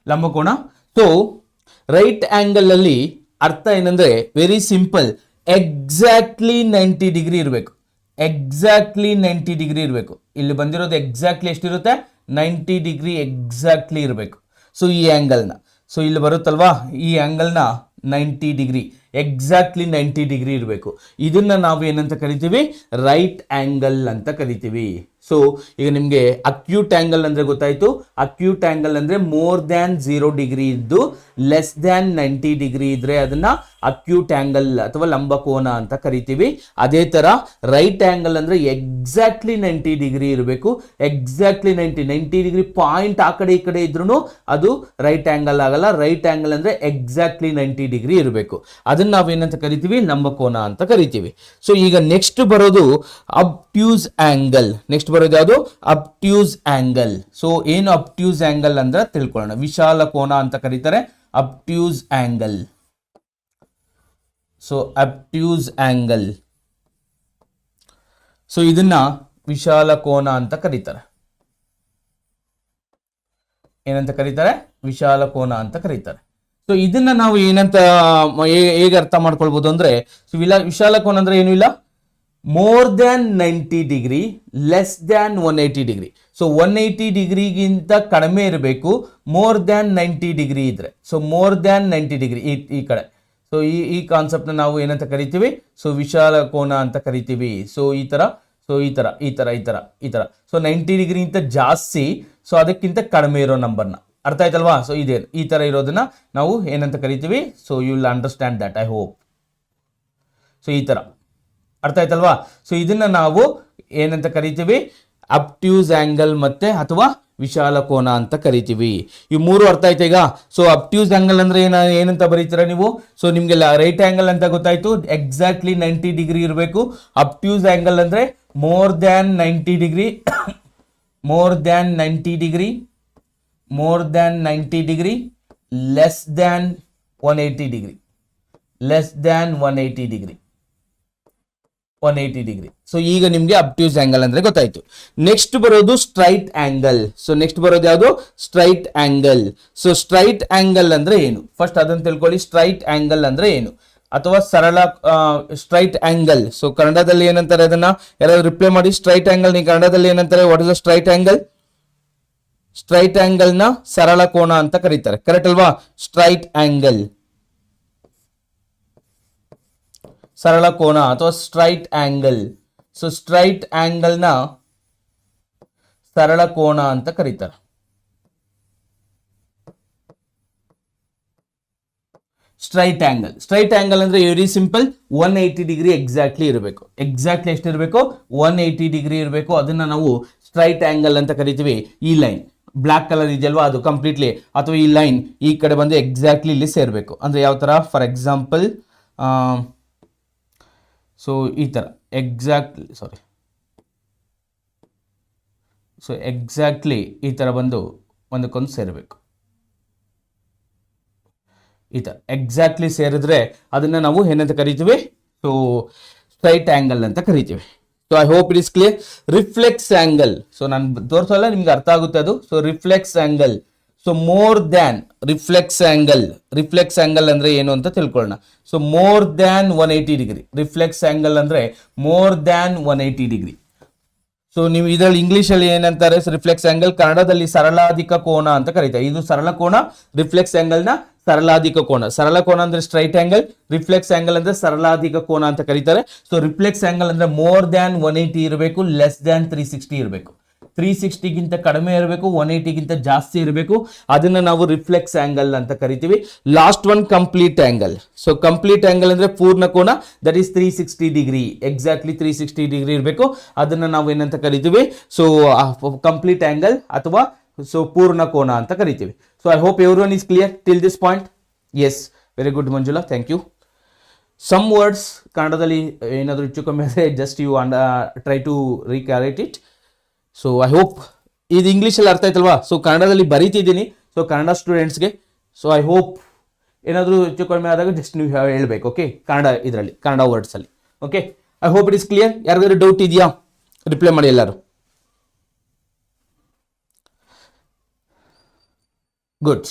ಲಂಬಕೋನ. ಸೊ ರೈಟ್ ಆಂಗಲ್ ಅಲ್ಲಿ ಅರ್ಥ ಏನಂದ್ರೆ ವೆರಿ ಸಿಂಪಲ್, ಎಕ್ಸಾಕ್ಟ್ಲಿ 90 ಡಿಗ್ರಿ ಇರಬೇಕು. ಇಲ್ಲಿ ಬಂದಿರೋದು ಎಕ್ಸಾಕ್ಟ್ಲಿ ಎಷ್ಟಿರುತ್ತೆ? 90 ಡಿಗ್ರಿ ಎಕ್ಸಾಕ್ಟ್ಲಿ ಇರಬೇಕು. ಸೊ ಈ ಆಂಗಲ್ನ, ಸೊ ಇಲ್ಲಿ ಬರುತ್ತಲ್ವಾ, ಈ ಆಂಗಲ್ನ 90 ಡಿಗ್ರಿ, ಎಕ್ಸಾಕ್ಟ್ಲಿ 90 ಡಿಗ್ರಿ ಇರಬೇಕು. ಇದನ್ನ ನಾವು ಏನಂತ ಕರಿತೀವಿ? ರೈಟ್ ಆಂಗಲ್ ಅಂತ ಕರಿತೀವಿ. ಸೊ ಈಗ ನಿಮಗೆ ಅಕ್ಯೂಟ್ ಆಂಗಲ್ ಅಂದ್ರೆ ಗೊತ್ತಾಯ್ತು. ಅಕ್ಯೂಟ್ ಆಂಗಲ್ ಅಂದ್ರೆ ಮೋರ್ ದ್ಯಾನ್ 0 ಡಿಗ್ರಿ ಇದ್ದು ಲೆಸ್ ದ್ಯಾನ್ 90 ಡಿಗ್ರಿ ಇದ್ರೆ ಅದನ್ನ ಅಕ್ಯೂಟ್ ಆಂಗಲ್ ಅಥವಾ ಲಂಬಕೋನ ಅಂತ ಕರಿತೀವಿ. ಅದೇ ತರ ರೈಟ್ ಆಂಗಲ್ ಅಂದ್ರೆ ಎಕ್ಸಾಕ್ಟ್ಲಿ 90 ಡಿಗ್ರಿ ಇರಬೇಕು. ಎಕ್ಸಾಕ್ಟ್ಲಿ 90 ಡಿಗ್ರಿ ಪಾಯಿಂಟ್ ಆ ಕಡೆ ಈ ಕಡೆ ಇದ್ರೂ ಅದು ರೈಟ್ ಆಂಗಲ್ ಆಗಲ್ಲ. ರೈಟ್ ಆಂಗಲ್ ಅಂದ್ರೆ ಎಕ್ಸಾಕ್ಟ್ಲಿ 90 ಡಿಗ್ರಿ ಇರಬೇಕು. ಅದನ್ನ ನಾವೇನಂತ ಕರಿತೀವಿ? ಲಂಬಕೋನ ಅಂತ ಕರಿತೀವಿ. ಸೊ ಈಗ ನೆಕ್ಸ್ಟ್ ಬರೋದು ಅಬ್ಟ್ಯೂಸ್ ಆಂಗಲ್. ನೆಕ್ಸ್ಟ್ ಬರೋದು ಯಾವುದು? ಅಬ್ಟ್ಯೂಸ್ ಆಂಗಲ್. ಸೊ ಏನು ಅಬ್ಟ್ಯೂಸ್ ಆಂಗಲ್ ಅಂದ್ರೆ ತಿಳ್ಕೊಳ್ಳೋಣ. ವಿಶಾಲ ಕೋನ ಅಂತ ಕರೀತಾರೆ ಅಬ್ಟ್ಯೂಸ್ ಆಂಗಲ್. ಸೊ ಅಬ್ಟ್ಯೂಸ್ ಆಂಗಲ್, ಸೊ ಇದನ್ನ ವಿಶಾಲ ಕೋನ ಅಂತ ಕರೀತಾರೆ. ಏನಂತ ಕರೀತಾರೆ? ವಿಶಾಲ ಕೋನ ಅಂತ ಕರೀತಾರೆ. ಸೊ ಇದನ್ನ ನಾವು ಏನಂತ ಹೇಗೆ ಅರ್ಥ ಮಾಡ್ಕೊಳ್ಬಹುದು ಅಂದ್ರೆ, ವಿಶಾಲ ಕೋನ ಅಂದ್ರೆ ಏನು ಇಲ್ಲ, more than 90 degree less than 180 degree. So 180 ಡಿಗ್ರಿಗಿಂತ ಕಡಿಮೆ ಇರಬೇಕು, ಮೋರ್ ದ್ಯಾನ್ 90 ಡಿಗ್ರಿ ಇದ್ರೆ. ಸೊ ಮೋರ್ ದ್ಯಾನ್ 90 ಡಿಗ್ರಿ ಈ ಕಡೆ. ಸೊ ಈ ಕಾನ್ಸೆಪ್ಟ್ನ ನಾವು ಏನಂತ ಕರಿತೀವಿ? ಸೊ ವಿಶಾಲ ಕೋನ ಅಂತ ಕರಿತೀವಿ. ಸೊ ಈ ತರ ಸೊ 90 ಡಿಗ್ರಿಗಿಂತ ಜಾಸ್ತಿ, ಸೊ ಅದಕ್ಕಿಂತ ಕಡಿಮೆ ಇರೋ ನಂಬರ್ನ. ಅರ್ಥ ಆಯ್ತಲ್ವಾ? ಸೊ ಈ ತರ ಇರೋದನ್ನ ನಾವು ಏನಂತ ಕರಿತೀವಿ? So you will understand that, I hope. So ಈ ತರ ಅರ್ಥ ಆಯ್ತಲ್ವಾ? ಸೊ ಇದನ್ನ ನಾವು ಏನಂತ ಕರಿತೀವಿ? ಅಬ್ಟ್ಯೂಸ್ ಆಂಗಲ್ ಮತ್ತೆ ಅಥವಾ ವಿಶಾಲ ಕೋನ ಅಂತ ಕರಿತೀವಿ. ಈ ಮೂರು ಅರ್ಥ ಆಯ್ತಾ ಈಗ? ಸೊ ಅಬ್ಟ್ಯೂಸ್ ಆಂಗಲ್ ಅಂದ್ರೆ ಏನಂತ ಬರೀತೀರಾ ನೀವು? ಸೊ ನಿಮ್ಗೆಲ್ಲ ರೈಟ್ ಆಂಗಲ್ ಅಂತ ಗೊತ್ತಾಯ್ತು, ಎಕ್ಸಾಕ್ಟ್ಲಿ 90 ಡಿಗ್ರಿ ಇರಬೇಕು. ಅಬ್ಟ್ಯೂಸ್ ಆಂಗಲ್ ಅಂದ್ರೆ more than 90 degree, more than 90 degree, more than 90 degree, less than 180 degree, less than 180 degree, 180 degree. So ಈಗ ನಿಮ್ಗೆ ಅಬ್ಟ್ಯೂಸ್ ಆಂಗಲ್ ಅಂದ್ರೆ ಗೊತ್ತಾಯ್ತು. ನೆಕ್ಸ್ಟ್ ಬರೋದು ಸ್ಟ್ರೈಟ್ ಆಂಗಲ್. ಸೊ ನೆಕ್ಸ್ಟ್ ಬರೋದು ಯಾವುದು? Straight angle. So straight angle ಅಂದ್ರೆ ಏನು? ಫಸ್ಟ್ ಅದನ್ನ ತಿಳ್ಕೊಳ್ಳಿ. ಸ್ಟ್ರೈಟ್ ಆಂಗಲ್ ಅಂದ್ರೆ ಏನು, ಅಥವಾ ಸರಳ ಸ್ಟ್ರೈಟ್ ಆಂಗಲ್. ಸೊ ಕನ್ನಡದಲ್ಲಿ ಏನಂತಾರೆ ಅದನ್ನ ಯಾರಾದ್ರೂ ರಿಪ್ಲೈ ಮಾಡಿ. ಸ್ಟ್ರೈಟ್ ಆಂಗಲ್ ನೀವು ಕನ್ನಡದಲ್ಲಿ ಏನಂತಾರೆ? What is the straight angle? Straight angle ನ ಸರಳ ಕೋನ ಅಂತ ಕರೀತಾರೆ, ಕರೆಕ್ಟ್ ಅಲ್ವಾ? ಸ್ಟ್ರೈಟ್ ಆಂಗಲ್, ಸರಳ ಕೋನ ಅಥವಾ straight angle. So straight angle ನ ಸರಳ ಕೋನ ಅಂತ ಕರೀತಾರೆ. ಸ್ಟ್ರೈಟ್ ಆಂಗಲ್, ಸ್ಟ್ರೈಟ್ ಆಂಗಲ್ ಅಂದ್ರೆ ವೆರಿ ಸಿಂಪಲ್, 180 ಡಿಗ್ರಿ ಎಕ್ಸಾಕ್ಟ್ಲಿ ಇರಬೇಕು. ಎಕ್ಸಾಕ್ಟ್ಲಿ ಎಷ್ಟಿರಬೇಕು? 180 ಡಿಗ್ರಿ ಇರಬೇಕು. ಅದನ್ನ ನಾವು ಸ್ಟ್ರೈಟ್ ಆಂಗಲ್ ಅಂತ ಕರಿತೀವಿ. ಈ ಲೈನ್ ಬ್ಲಾಕ್ ಕಲರ್ ಇದೆಯಲ್ವಾ, ಅದು ಕಂಪ್ಲೀಟ್ಲಿ, ಅಥವಾ ಈ ಲೈನ್ ಈ ಕಡೆ ಬಂದು ಎಕ್ಸಾಕ್ಟ್ಲಿ ಇಲ್ಲಿ ಸೇರ್ಬೇಕು. ಅಂದ್ರೆ ಯಾವ ತರ? ಫಾರ್ ಎಕ್ಸಾಂಪಲ್, ಸೊ ಈ ತರ ಎಕ್ಸಾಕ್ಟ್ಲಿ, ಸೊ ಎಕ್ಸಾಕ್ಟ್ಲಿ ಈ ತರ ಬಂದು ಒಂದಕ್ಕೊಂದು ಸೇರಬೇಕು. ಈ ತರ ಎಕ್ಸಾಕ್ಟ್ಲಿ ಸೇರಿದ್ರೆ ಅದನ್ನ ನಾವು ಏನಂತ ಕರಿತೀವಿ? ಸೊ ಸ್ಟ್ರೈಟ್ ಆಂಗಲ್ ಅಂತ ಕರಿತೀವಿ. So I hope it is clear. Reflex angle, so ನಾನು ತೋರಿಸೋಲ್ಲ, ನಿಮ್ಗೆ ಅರ್ಥ ಆಗುತ್ತೆ ಅದು. So reflex angle, so more than reflex angle. Reflex angle ಅಂದ್ರೆ ಏನು ಅಂತ ತಿಳ್ಕೊಳ್ಳೋಣ. So more than 180 degree. Reflex angle ಅಂದ್ರೆ ಮೋರ್ ದ್ಯಾನ್ 180 ಡಿಗ್ರಿ. ಸೊ ನೀವು ಇದರಲ್ಲಿ ಇಂಗ್ಲಿಷ್ ಅಲ್ಲಿ ಏನಂತಾರೆ? Reflex angle. ಕನ್ನಡದಲ್ಲಿ ಸರಳಾಧಿಕ ಕೋನ ಅಂತ ಕರೀತಾರೆ. ಇದು ಸರಳ ಕೋನ, ರಿಫ್ಲೆಕ್ಸ್ ಆಂಗಲ್ ನ ಸರಳಾಧಿಕ ಕೋನ. ಸರಳ ಕೋನ ಅಂದ್ರೆ ಸ್ಟ್ರೈಟ್ ಆಂಗಲ್, ರಿಫ್ಲೆಕ್ಸ್ ಆಂಗಲ್ ಅಂದ್ರೆ ಸರಳಾಧಿಕ ಕೋನ ಅಂತ ಕರೀತಾರೆ. ಸೊ ರಿಫ್ಲೆಕ್ಸ್ ಆಂಗಲ್ ಅಂದ್ರೆ ಮೋರ್ ದ್ಯಾನ್ 180 ಇರಬೇಕು, ಲೆಸ್ ದ್ಯಾನ್ 360 ಇರಬೇಕು. 360 ಗಿಂತ ಕಡಿಮೆ ಇರಬೇಕು, 180 ಗಿಂತ ಜಾಸ್ತಿ ಇರಬೇಕು. ಅದನ್ನ ನಾವು ರಿಫ್ಲೆಕ್ಸ್ ಆಂಗಲ್ ಅಂತ ಕರಿತೀವಿ. Last one complete angle. So complete angle ಅಂದ್ರೆ ಪೂರ್ಣ ಕೋನ, that is 360 degree. Exactly 360 degree ಇರಬೇಕು. ಅದನ್ನ ನಾವು ಏನಂತ ಕರಿತೀವಿ? ಸೊ ಕಂಪ್ಲೀಟ್ ಆಂಗಲ್ ಅಥವಾ ಸೊ ಪೂರ್ಣ ಕೋನ ಅಂತ ಕರಿತೀವಿ. So I hope everyone is clear till this point. Yes, very good Manjula, thank you. Some words ಕನ್ನಡದಲ್ಲಿ ಏನಾದರೂ ಹೆಚ್ಚು ಕಮ್ಮಿ ಆದರೆ just you try to reiterate it. So I hope ಇದು ಇಂಗ್ಲೀಷಲ್ಲಿ ಅರ್ಥ ಆಯ್ತಲ್ವಾ? ಸೊ ಕನ್ನಡದಲ್ಲಿ ಬರೀತಿದ್ದೀನಿ, ಸೊ ಕನ್ನಡ ಸ್ಟೂಡೆಂಟ್ಸ್ಗೆ. ಸೊ ಐ ಹೋಪ್ ಏನಾದರೂ ಹೆಚ್ಚು ಕಡಿಮೆ ಆದಾಗ ಜಸ್ಟ್ ನೀವು ಹೇಳಬೇಕು, ಓಕೆ? ಕನ್ನಡ ಇದರಲ್ಲಿ, ಕನ್ನಡ ವರ್ಡ್ಸಲ್ಲಿ. Okay, I hope it is clear. ಯಾರಿಗಾದ್ರೂ ಡೌಟ್ ಇದೆಯಾ? ರಿಪ್ಲೈ ಮಾಡಿ ಎಲ್ಲರೂ. ಗುಡ್.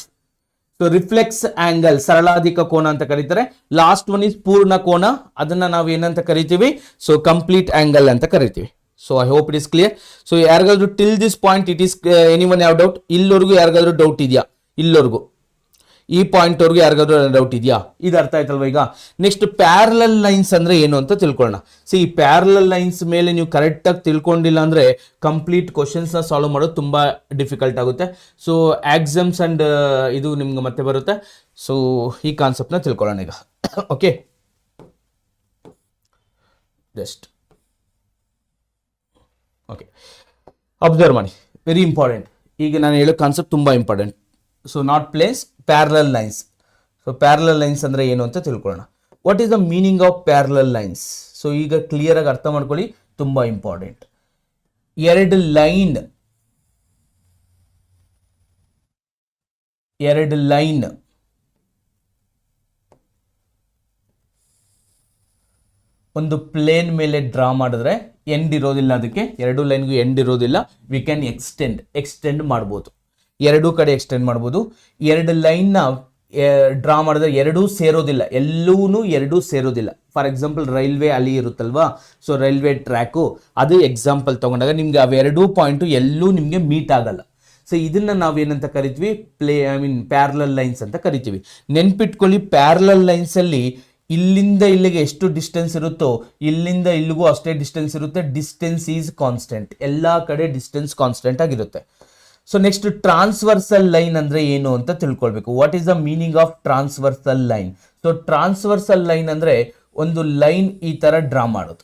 ಸೊ ರಿಫ್ಲೆಕ್ಸ್ ಆಂಗಲ್ ಸರಳಾಧಿಕ ಕೋನ ಅಂತ ಕರೀತಾರೆ. ಲಾಸ್ಟ್ ಒನ್ ಇಸ್ ಪೂರ್ಣ ಕೋನ, ಅದನ್ನ ನಾವು ಏನಂತ ಕರಿತೀವಿ? ಸೊ ಕಂಪ್ಲೀಟ್ ಆಂಗಲ್ ಅಂತ ಕರಿತೀವಿ. So I hope it is clear. So ಯಾರಿಗಾದ್ರೂ till this point it is anyone ಯಾವ ಡೌಟ್? ಇಲ್ಲವರೆಗೂ ಯಾರಿಗಾದ್ರೂ ಡೌಟ್ ಇದೆಯಾ? ಇಲ್ಲವರೆಗೂ ಈ ಪಾಯಿಂಟ್ ಅವ್ರಿಗೆ ಯಾರಿಗಾದ್ರೂ ಡೌಟ್ ಇದೆಯಾ? ಇದು ಅರ್ಥ ಆಯ್ತಲ್ವ? ಈಗ ನೆಕ್ಸ್ಟ್ ಪ್ಯಾರಲಲ್ ಲೈನ್ಸ್ ಅಂದ್ರೆ ಏನು ಅಂತ ತಿಳ್ಕೊಳ್ಳೋಣ. ಸೊ ಈ ಪ್ಯಾರಲಲ್ ಲೈನ್ಸ್ ಮೇಲೆ ನೀವು ಕರೆಕ್ಟಾಗಿ ತಿಳ್ಕೊಂಡಿಲ್ಲ ಅಂದ್ರೆ ಕಂಪ್ಲೀಟ್ ಕ್ವಶನ್ಸ್ನ ಸಾಲ್ವ್ ಮಾಡೋದು ತುಂಬಾ ಡಿಫಿಕಲ್ಟ್ ಆಗುತ್ತೆ. ಸೊ ಎಕ್ಸಾಮ್ಸ್ ಅಂಡ್ ಇದು ನಿಮ್ಗೆ ಮತ್ತೆ ಬರುತ್ತೆ. ಸೊ ಈ ಕಾನ್ಸೆಪ್ಟ್ನ ತಿಳ್ಕೊಳ್ಳೋಣ ಈಗ. ಓಕೆ, ಜಸ್ಟ್ ಓಕೆ, ಅಬ್ಸರ್ವ್ ಮಾಡಿ, ವೆರಿ ಇಂಪಾರ್ಟೆಂಟ್. ಈಗ ನಾನು ಹೇಳೋ ಕಾನ್ಸೆಪ್ಟ್ ತುಂಬ important. So not place, parallel lines. So parallel lines ಅಂದರೆ ಏನು ಅಂತ ತಿಳ್ಕೊಳ್ಳೋಣ. What is the meaning of parallel lines? So ಈಗ ಕ್ಲಿಯರ್ ಆಗಿ ಅರ್ಥ ಮಾಡ್ಕೊಳ್ಳಿ, ತುಂಬ ಇಂಪಾರ್ಟೆಂಟ್. ಎರಡು ಲೈನ್ ಒಂದು ಪ್ಲೇನ್ ಮೇಲೆ ಡ್ರಾ ಮಾಡಿದ್ರೆ ಎಂಡ್ ಇರೋದಿಲ್ಲ, ಅದಕ್ಕೆ ಎರಡು ಲೈನ್ಗೂ ಎಂಡ್ ಇರೋದಿಲ್ಲ. ವಿ ಕ್ಯಾನ್ ಎಕ್ಸ್ಟೆಂಡ್ ಮಾಡ್ಬೋದು, ಎರಡೂ ಕಡೆ ಎಕ್ಸ್ಟೆಂಡ್ ಮಾಡ್ಬೋದು. ಎರಡು ಲೈನ್ನ ಡ್ರಾ ಮಾಡಿದ್ರೆ ಎರಡೂ ಸೇರೋದಿಲ್ಲ, ಎರಡೂ ಸೇರೋದಿಲ್ಲ. ಫಾರ್ ಎಕ್ಸಾಂಪಲ್ ರೈಲ್ವೆ ಅಲ್ಲಿ ಇರುತ್ತಲ್ವಾ, ಸೊ ರೈಲ್ವೆ ಟ್ರ್ಯಾಕು, ಅದು ಎಕ್ಸಾಂಪಲ್ ತಗೊಂಡಾಗ ನಿಮ್ಗೆ ಅವೆರಡೂ ಪಾಯಿಂಟು ಎಲ್ಲೂ ನಿಮಗೆ ಮೀಟ್ ಆಗಲ್ಲ. ಸೊ ಇದನ್ನ ನಾವೇನಂತ ಕರಿತೀವಿ? ಪ್ಯಾರಲಲ್ ಲೈನ್ಸ್ ಅಂತ ಕರಿತೀವಿ. ನೆನ್ಪಿಟ್ಕೊಳ್ಳಿ, ಪ್ಯಾರಲಲ್ ಲೈನ್ಸಲ್ಲಿ ಇಲ್ಲಿಂದ ಇಲ್ಲಿಗೆ ಎಷ್ಟು ಡಿಸ್ಟೆನ್ಸ್ ಇರುತ್ತೋ ಇಲ್ಲಿಂದ ಇಲ್ಲಿಗೂ ಅಷ್ಟೇ ಡಿಸ್ಟೆನ್ಸ್ ಇರುತ್ತೆ. ಡಿಸ್ಟೆನ್ಸ್ ಈಸ್ ಕಾನ್ಸ್ಟೆಂಟ್, ಎಲ್ಲ ಕಡೆ ಡಿಸ್ಟೆನ್ಸ್ ಕಾನ್ಸ್ಟೆಂಟ್ ಆಗಿರುತ್ತೆ. ಸೊ ನೆಕ್ಸ್ಟ್ ಟ್ರಾನ್ಸ್ವರ್ಸಲ್ ಲೈನ್ ಅಂದ್ರೆ ಏನು ಅಂತ ತಿಳ್ಕೊಳ್ಬೇಕು. What is the meaning of transversal line? So transversal line ಅಂದ್ರೆ ಒಂದು ಲೈನ್ ಈ ತರ ಡ್ರಾ ಮಾಡೋದು.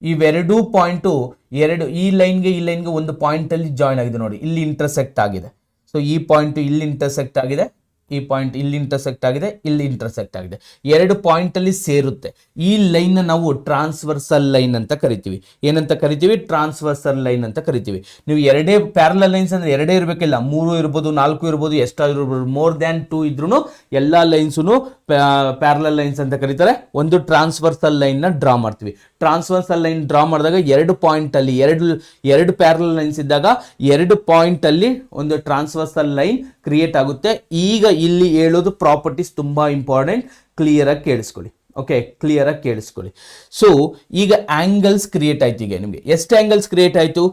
ಇವೆರಡೂ ಪಾಯಿಂಟು ಈ ಲೈನ್ಗೆ ಒಂದು ಪಾಯಿಂಟ್ ಅಲ್ಲಿ ಜಾಯಿನ್ ಆಗಿದೆ ನೋಡಿ, ಇಲ್ಲಿ ಇಂಟರ್ಸೆಕ್ಟ್ ಆಗಿದೆ. ಸೊ ಈ ಪಾಯಿಂಟ್ ಇಲ್ಲಿ ಇಂಟರ್ಸೆಕ್ಟ್ ಆಗಿದೆ, ಈ ಪಾಯಿಂಟ್ ಇಲ್ಲಿ ಇಂಟರ್ಸೆಕ್ಟ್ ಆಗಿದೆ, ಇಲ್ಲಿ ಇಂಟರ್ಸೆಕ್ಟ್ ಆಗಿದೆ, ಎರಡು ಪಾಯಿಂಟ್ ಅಲ್ಲಿ ಸೇರುತ್ತೆ. ಈ ಲೈನ್ ನಾವು ಟ್ರಾನ್ಸ್ವರ್ಸಲ್ ಲೈನ್ ಅಂತ ಕರಿತೀವಿ. ಏನಂತ ಕರಿತೀವಿ? ಟ್ರಾನ್ಸ್ವರ್ಸಲ್ ಲೈನ್ ಅಂತ ಕರಿತೀವಿ. ನೀವು ಎರಡೇ ಪ್ಯಾರಲಲ್ ಲೈನ್ಸ್ ಅಂದ್ರೆ ಎರಡೇ ಇರಬೇಕಿಲ್ಲ, 3 ಇರ್ಬೋದು, 4 ಇರ್ಬೋದು, ಎಷ್ಟಾದ್ರೂ ಇರ್ಬೋದು. ಮೋರ್ ದ್ಯಾನ್ 2 ಇದ್ರೂ ಎಲ್ಲಾ ಲೈನ್ಸು ಪ್ಯಾರಲಲ್ ಲೈನ್ಸ್ ಅಂತ ಕರೀತಾರೆ. ಒಂದು ಟ್ರಾನ್ಸ್ವರ್ಸಲ್ ಲೈನ್ ನ ಡ್ರಾ ಮಾಡ್ತೀವಿ. ಟ್ರಾನ್ಸ್ವರ್ಸಲ್ ಲೈನ್ ಡ್ರಾ ಮಾಡಿದಾಗ ಎರಡು ಪಾಯಿಂಟ್ ಅಲ್ಲಿ ಎರಡು ಪ್ಯಾರಲಲ್ ಲೈನ್ಸ್ ಇದ್ದಾಗ ಎರಡು ಪಾಯಿಂಟ್ ಅಲ್ಲಿ ಒಂದು ಟ್ರಾನ್ಸ್ವರ್ಸಲ್ ಲೈನ್ ಕ್ರಿಯೇಟ್ ಆಗುತ್ತೆ. ಈಗ ಇಲ್ಲಿ ಹೇಳೋದು ಪ್ರಾಪರ್ಟೀಸ್ ತುಂಬಾ ಇಂಪಾರ್ಟೆಂಟ್, ಕ್ಲಿಯರ್ ಆಗಿ ಕೇಳಿಸ್ಕೊಳ್ಳಿ. ಓಕೆ, ಕ್ಲಿಯರ್ ಆಗಿ ಕೇಳಿಸ್ಕೊಳ್ಳಿ. ಸೊ ಈಗ ಆಂಗಲ್ಸ್ ಕ್ರಿಯೇಟ್ ಆಯ್ತು. ಈಗ ನಿಮಗೆ ಎಷ್ಟು ಆಂಗಲ್ಸ್ ಕ್ರಿಯೇಟ್ ಆಯ್ತು?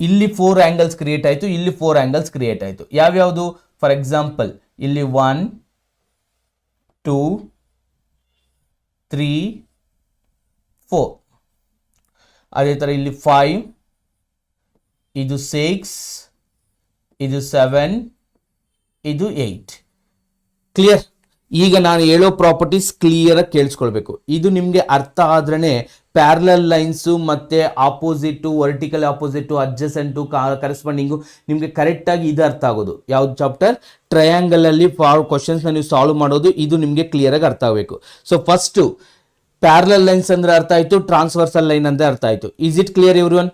ಇಲ್ಲಿ 4 ಆಂಗಲ್ಸ್ ಕ್ರಿಯೇಟ್ ಆಯ್ತು, ಇಲ್ಲಿ 4 ಆಂಗಲ್ಸ್ ಕ್ರಿಯೇಟ್ ಆಯ್ತು. ಯಾವ್ಯಾವುದು? ಫಾರ್ ಎಕ್ಸಾಂಪಲ್ ಇಲ್ಲಿ 1 2 3 4, ಅದೇ ತರ ಇಲ್ಲಿ 5, ಇದು 6, ಇದು 7, ಇದು 8. ಕ್ಲಿಯರ್? ಈಗ ನಾನು ಹೇಳೋ ಪ್ರಾಪರ್ಟೀಸ್ ಕ್ಲಿಯರ್ ಆಗಿ ಕೇಳಿಸ್ಕೊಳ್ಬೇಕು. ಇದು ನಿಮಗೆ ಅರ್ಥ ಆದ್ರೇನೆ ಪ್ಯಾರಲಲ್ ಲೈನ್ಸು ಮತ್ತೆ ಆಪೋಸಿಟ್, ವರ್ಟಿಕಲ್ ಆಪೋಸಿಟ್, ಅಡ್ಜಸೆಂಟು, ಕರೆಸ್ಪಾಂಡಿಂಗು ನಿಮಗೆ ಕರೆಕ್ಟ್ ಆಗಿ ಇದು ಅರ್ಥ ಆಗೋದು. ಯಾವ್ದು ಚಾಪ್ಟರ್? ಟ್ರಯಾಂಗಲ್ ಅಲ್ಲಿ ಕ್ವಶನ್ಸ್ ನೀವು ಸಾಲ್ವ್ ಮಾಡೋದು. ಇದು ನಿಮಗೆ ಕ್ಲಿಯರ್ ಆಗಿ ಅರ್ಥ ಆಗಬೇಕು. ಸೊ ಫಸ್ಟ್ ಪ್ಯಾರಲಲ್ ಲೈನ್ಸ್ ಅಂದ್ರೆ ಅರ್ಥ ಆಯ್ತು, ಟ್ರಾನ್ಸ್ವರ್ಸಲ್ ಲೈನ್ ಅಂತ ಅರ್ಥ ಆಯ್ತು. Is it clear everyone?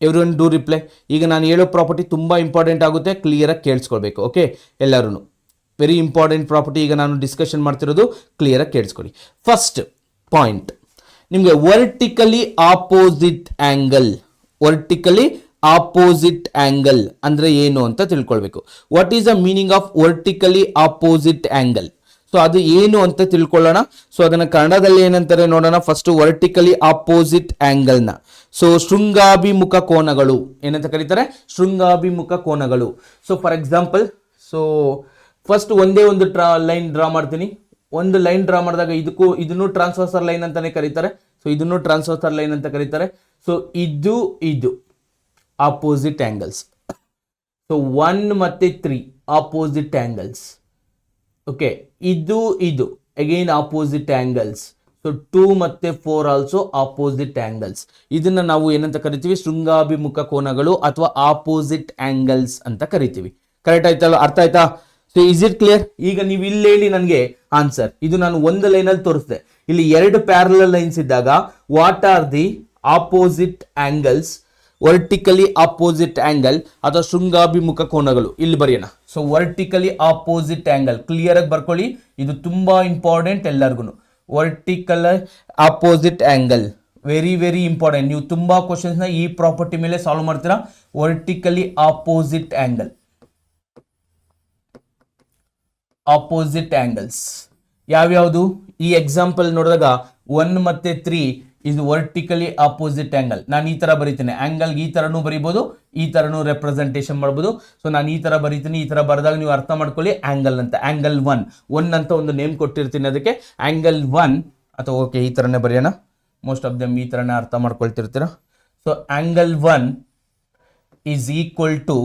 Everyone do reply. ಈಗ ನಾನು ಹೇಳೋ ಪ್ರಾಪರ್ಟಿ ತುಂಬಾ ಇಂಪಾರ್ಟೆಂಟ್ ಆಗುತ್ತೆ, ಕ್ಲಿಯರ್ ಆಗಿ ಕೇಳಿಸ್ಕೊಳ್ಬೇಕು. ಓಕೆ, ಎಲ್ಲರೂ ವೆರಿ ಇಂಪಾರ್ಟೆಂಟ್ ಪ್ರಾಪರ್ಟಿ ಈಗ ನಾನು ಡಿಸ್ಕಷನ್ ಮಾಡ್ತಿರೋದು, ಕ್ಲಿಯರ್ ಆಗಿ ಕೇಳಿಸ್ಕೊಳ್ಳಿ. ಫಸ್ಟ್ ಪಾಯಿಂಟ್ ನಿಮಗೆ vertically opposite angle. Vertically opposite angle ಅಂದ್ರೆ ಏನು ಅಂತ ತಿಳ್ಕೊಳ್ಬೇಕು. What is the meaning of vertically opposite angle? So ಅದು ಏನು ಅಂತ ತಿಳ್ಕೊಳ್ಳೋಣ. ಸೊ ಅದನ್ನ ಕನ್ನಡದಲ್ಲಿ ಏನಂತಾರೆ ನೋಡೋಣ. ಫಸ್ಟ್ ವರ್ಟಿಕಲಿ ಆಪೋಸಿಟ್ ಆಂಗಲ್ ನ ಸೊ ಶೃಂಗಾಭಿಮುಖ ಕೋನಗಳು ಏನಂತ ಕರೀತಾರೆ? ಶೃಂಗಾಭಿಮುಖ ಕೋನಗಳು. So for example, so first ಒಂದೇ ಒಂದು ಲೈನ್ ಡ್ರಾ ಮಾಡ್ತೀನಿ. ಒಂದು ಲೈನ್ ಡ್ರಾ ಮಾಡಿದಾಗ ಇದನ್ನು ಟ್ರಾನ್ಸ್ವರ್ಸಲ್ ಲೈನ್ ಅಂತಾನೆ ಕರೀತಾರೆ. ಸೊ ಇದನ್ನು ಟ್ರಾನ್ಸ್ವರ್ಸಲ್ ಲೈನ್ ಅಂತ ಕರೀತಾರೆ. ಸೊ ಇದು ಆಪೋಸಿಟ್ ಆಂಗಲ್ಸ್. ಸೊ 1 ಮತ್ತೆ 3 ಆಪೋಸಿಟ್ ಆಂಗಲ್ಸ್. ಓಕೆ, ಇದು ಅಗೈನ್ ಆಪೋಸಿಟ್ ಆಂಗಲ್ಸ್. ಸೊ 2 ಮತ್ತೆ 4 ಆಲ್ಸೋ ಆಪೋಸಿಟ್ ಆಂಗಲ್ಸ್. ಇದನ್ನ ನಾವು ಏನಂತ ಕರಿತೀವಿ? ಶೃಂಗಾಭಿಮುಖ ಕೋನಗಳು ಅಥವಾ ಆಪೋಸಿಟ್ ಆಂಗಲ್ಸ್ ಅಂತ ಕರಿತೀವಿ. ಕರೆಕ್ಟ್ ಆಯ್ತಲ್ಲ? ಅರ್ಥ ಆಯ್ತಾ? So is it clear? ಈಗ ನೀವು ಇಲ್ಲಿ ಹೇಳಿ ನನಗೆ ಆನ್ಸರ್. ಇದು ನಾನು ಒಂದು ಲೈನಲ್ಲಿ ತೋರಿಸಿದೆ. ಇಲ್ಲಿ ಎರಡು ಪ್ಯಾರಲಲ್ ಲೈನ್ಸ್ ಇದ್ದಾಗ what are the opposite angles? Vertically opposite angle ಅಥವಾ ಶೃಂಗಾಭಿಮುಖ ಕೋನಗಳು. ಇಲ್ಲಿ ಬರೆಯೋಣ. So vertically opposite angle clear ಆಗಿ ಬರ್ಕೊಳ್ಳಿ, ಇದು ತುಂಬಾ ಇಂಪಾರ್ಟೆಂಟ್ ಎಲ್ಲರಿಗೂ. Vertical opposite angle very very important. ನೀವು ತುಂಬಾ ಕ್ವಶನ್ಸ್ ನ ಈ ಪ್ರಾಪರ್ಟಿ ಮೇಲೆ ಸಾಲ್ವ್ ಮಾಡ್ತೀರಾ. Vertically opposite angle, opposite angles ಯಾವ್ಯಾವುದು? ಈ ಎಕ್ಸಾಂಪಲ್ ನೋಡಿದಾಗ 1 ಮತ್ತೆ 3 ಇದು ವರ್ಟಿಕಲಿ ಆಪೋಸಿಟ್ ಆಂಗಲ್. ನಾನು ಈ ತರ ಬರೀತೇನೆ. ಆಂಗಲ್ ಈ ತರನು ಬರೀಬಹುದು, ಈ ತರನು ರೆಪ್ರೆಸೆಂಟೇಷನ್ ಮಾಡಬಹುದು. ಸೊ ನಾನು ಈ ತರ ಬರೀತೀನಿ. ಈ ತರ ಬರೆದಾಗ ನೀವು ಅರ್ಥ ಮಾಡ್ಕೊಳ್ಳಿ ಆಂಗಲ್ ಅಂತ. ಆಂಗಲ್ 1 ಅಂತ ಒಂದು ನೇಮ್ ಕೊಟ್ಟಿರ್ತೀನಿ ಅದಕ್ಕೆ. ಆಂಗಲ್ 1 ಅಥವಾ ಓಕೆ ಈ ತರನೇ ಬರೆಯೋಣ. ಮೋಸ್ಟ್ ಆಫ್ ದಮ್ ಈ ತರನೇ ಅರ್ಥ ಮಾಡ್ಕೊಳ್ತಿರ್ತೀರಾ. So angle 1 is equal to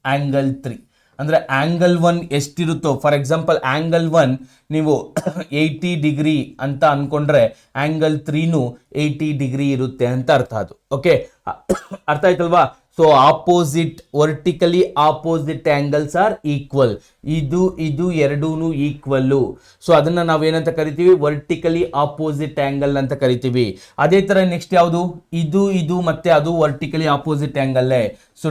angle 3. ಅಂದ್ರೆ ಆಂಗಲ್ 1 ಎಷ್ಟಿರುತ್ತೋ, ಫಾರ್ ಎಕ್ಸಾಂಪಲ್ ಆಂಗಲ್ 1 ನೀವು 80 ಡಿಗ್ರಿ ಅಂತ ಅನ್ಕೊಂಡ್ರೆ ಆಂಗಲ್ 3 80 ಡಿಗ್ರಿ ಇರುತ್ತೆ ಅಂತ ಅರ್ಥ. ಅದು ಓಕೆ, ಅರ್ಥ ಆಯ್ತಲ್ವಾ? So opposite, vertically opposite angles are equal. ಇದು ಎರಡೂನು ಈಕ್ವಲ್. ಸೊ ಅದನ್ನ ನಾವೇನಂತ ಕರಿತೀವಿ? ವರ್ಟಿಕಲಿ ಆಪೋಸಿಟ್ ಆಂಗಲ್ ಅಂತ ಕರಿತೀವಿ. ಅದೇ ತರ ನೆಕ್ಸ್ಟ್ ಯಾವುದು? ಇದು ಮತ್ತೆ ಅದು vertically opposite angle. So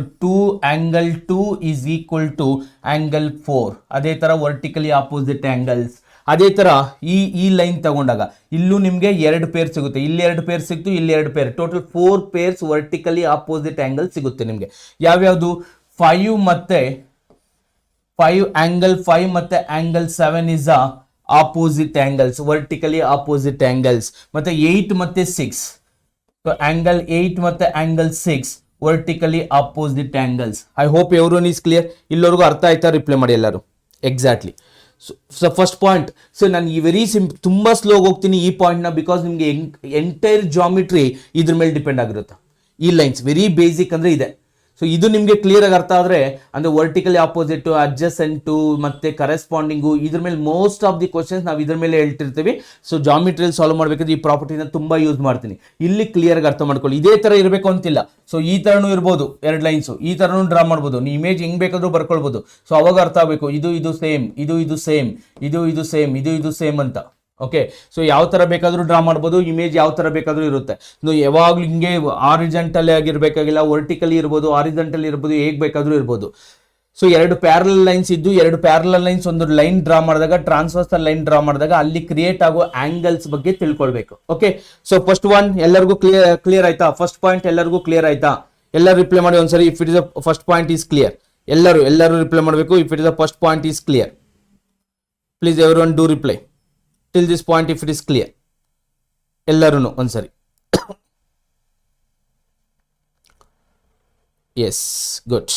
angle 2 is equal to angle 4. ಅದೇ ತರ ವರ್ಟಿಕಲಿ ಆಪೋಸಿಟ್ ಆಂಗಲ್ಸ್. ಅದೇ ತರ ಈ ಲೈನ್ ತಗೊಂಡಾಗ ಇಲ್ಲೂ ನಿಮ್ಗೆ 2 ಪೇರ್ ಸಿಗುತ್ತೆ. ಇಲ್ಲಿ 2 ಪೇರ್ ಸಿಕ್ತು, ಇಲ್ಲಿ 2 pair, total 4 pairs vertically opposite angle ಸಿಗುತ್ತೆ ನಿಮ್ಗೆ. ಯಾವ್ಯಾವುದು? 5 ಮತ್ತೆ 5 ಆಂಗಲ್ 5 ಮತ್ತೆ angle 7 is opposite angles, vertically opposite angles. ಮತ್ತೆ 8 ಮತ್ತೆ 6, ಸೊ ಆಂಗಲ್ 8 ಮತ್ತೆ angle 6 vertically opposite angles. I hope everyone is clear. ಇಲ್ಲವರೆಗೂ ಅರ್ಥ ಆಯ್ತಾ? ರಿಪ್ಲೈ ಮಾಡಿ ಎಲ್ಲರೂ. Exactly. So first point. So ನಾನು ಈ ವೆರಿ ತುಂಬಾ ಸ್ಲೋ ಹೋಗ್ತೀನಿ ಈ ಪಾಯಿಂಟ್ನ, ಬಿಕಾಸ್ ನಿಮಗೆ ಎಂಟೈರ್ ಜಾಮಿಟ್ರಿ ಇದ್ರ ಮೇಲೆ ಡಿಪೆಂಡ್ ಆಗಿರುತ್ತೆ. ಈ ಲೈನ್ಸ್ ವೆರಿ ಬೇಸಿಕ್ ಅಂದ್ರೆ ಇದೆ. ಸೊ ಸೊ ಇದು ನಿಮಗೆ ಕ್ಲಿಯರ್ ಆಗಿ ಅರ್ಥ ಆದ್ರೆ ಅಂದ್ರೆ ವರ್ಟಿಕಲಿ ಆಪೋಸಿಟ್, ಅಡ್ಜಸೆಂಟು ಮತ್ತೆ ಕರೆಸ್ಪಾಂಡಿಂಗು, ಇದ್ರ ಮೇಲೆ ಮೋಸ್ಟ್ ಆಫ್ ದಿ ಕ್ವಶನ್ಸ್ ನಾವು ಇದ್ರ ಮೇಲೆ ಹೇಳ್ತಿರ್ತೀವಿ. ಸೊ ಜಾಮಿಟ್ರಿಯಲ್ಲಿ ಸಾಲ್ವ್ ಮಾಡಬೇಕಾದ್ರೆ ಈ ಪ್ರಾಪರ್ಟಿನ ತುಂಬಾ ಯೂಸ್ ಮಾಡ್ತೀನಿ. ಇಲ್ಲಿ ಕ್ಲಿಯರ್ ಆಗಿ ಅರ್ಥ ಮಾಡ್ಕೊಳ್ಳಿ. ಇದೇ ತರ ಇರಬೇಕು ಅಂತಿಲ್ಲ. ಸೊ ಈ ತರನೂ ಇರ್ಬೋದು, 2 ಲೈನ್ಸ್ ಈ ತರನೂ ಡ್ರಾ ಮಾಡ್ಬೋದು, ನೀವು ಇಮೇಜ್ ಹೆಂಗ್ ಬೇಕಾದ್ರೂ ಬರ್ಕೊಳ್ಬೋದು. ಸೊ ಅವಾಗ ಅರ್ಥ ಆಗಬೇಕು ಇದು ಸೇಮ್, ಇದು ಸೇಮ್, ಇದು ಸೇಮ್, ಇದು ಸೇಮ್ ಅಂತ. ಓಕೆ, ಸೊ ಯಾವ ತರ ಬೇಕಾದ್ರೂ ಡ್ರಾ ಮಾಡ್ಬೋದು, ಇಮೇಜ್ ಯಾವ ತರ ಬೇಕಾದ್ರೂ ಇರುತ್ತೆ. ನೀವು ಯಾವಾಗ್ಲೂ ಹಿಂಗೆ ಆರಿಜೆಂಟಲಿ ಆಗಿರ್ಬೇಕಾಗಿಲ್ಲ, ವರ್ಟಿಕಲಿ ಇರ್ಬೋದು, ಆರಿಜೆಂಟಲಿ ಇರ್ಬೋದು, ಹೇಗ್ ಬೇಕಾದ್ರೂ ಇರ್ಬೋದು. ಸೊ 2 ಪ್ಯಾರಲಲ್ ಲೈನ್ಸ್ ಇದ್ದು 2 ಪ್ಯಾರಲಲ್ ಲೈನ್ಸ್ ಒಂದು ಲೈನ್ ಡ್ರಾ ಮಾಡಿದಾಗ, ಟ್ರಾನ್ಸ್ವರ್ಸಲ್ ಲೈನ್ ಡ್ರಾ ಮಾಡಿದಾಗ ಅಲ್ಲಿ ಕ್ರಿಯೇಟ್ ಆಗೋ ಆಂಗಲ್ಸ್ ಬಗ್ಗೆ ತಿಳ್ಕೊಳ್ಬೇಕು. ಓಕೆ, ಸೊ ಫಸ್ಟ್ ಒನ್ ಎಲ್ಲರಿಗೂ ಕ್ಲಿಯರ್ ಆಯ್ತಾ? ಫಸ್ಟ್ ಪಾಯಿಂಟ್ ಎಲ್ಲರಿಗೂ ಕ್ಲಿಯರ್ ಆಯ್ತಾ? ಎಲ್ಲರೂ ರಿಪ್ಲೈ ಮಾಡಿ ಒಂದ್ಸರಿ, if it is the first point is clear. ಎಲ್ಲರೂ ರಿಪ್ಲೈ ಮಾಡಬೇಕು. If it is the first point is clear, please everyone do reply till this point if it is clear. ಎಲ್ಲರೂ ಒಂದ್ಸರಿ. Yes, good.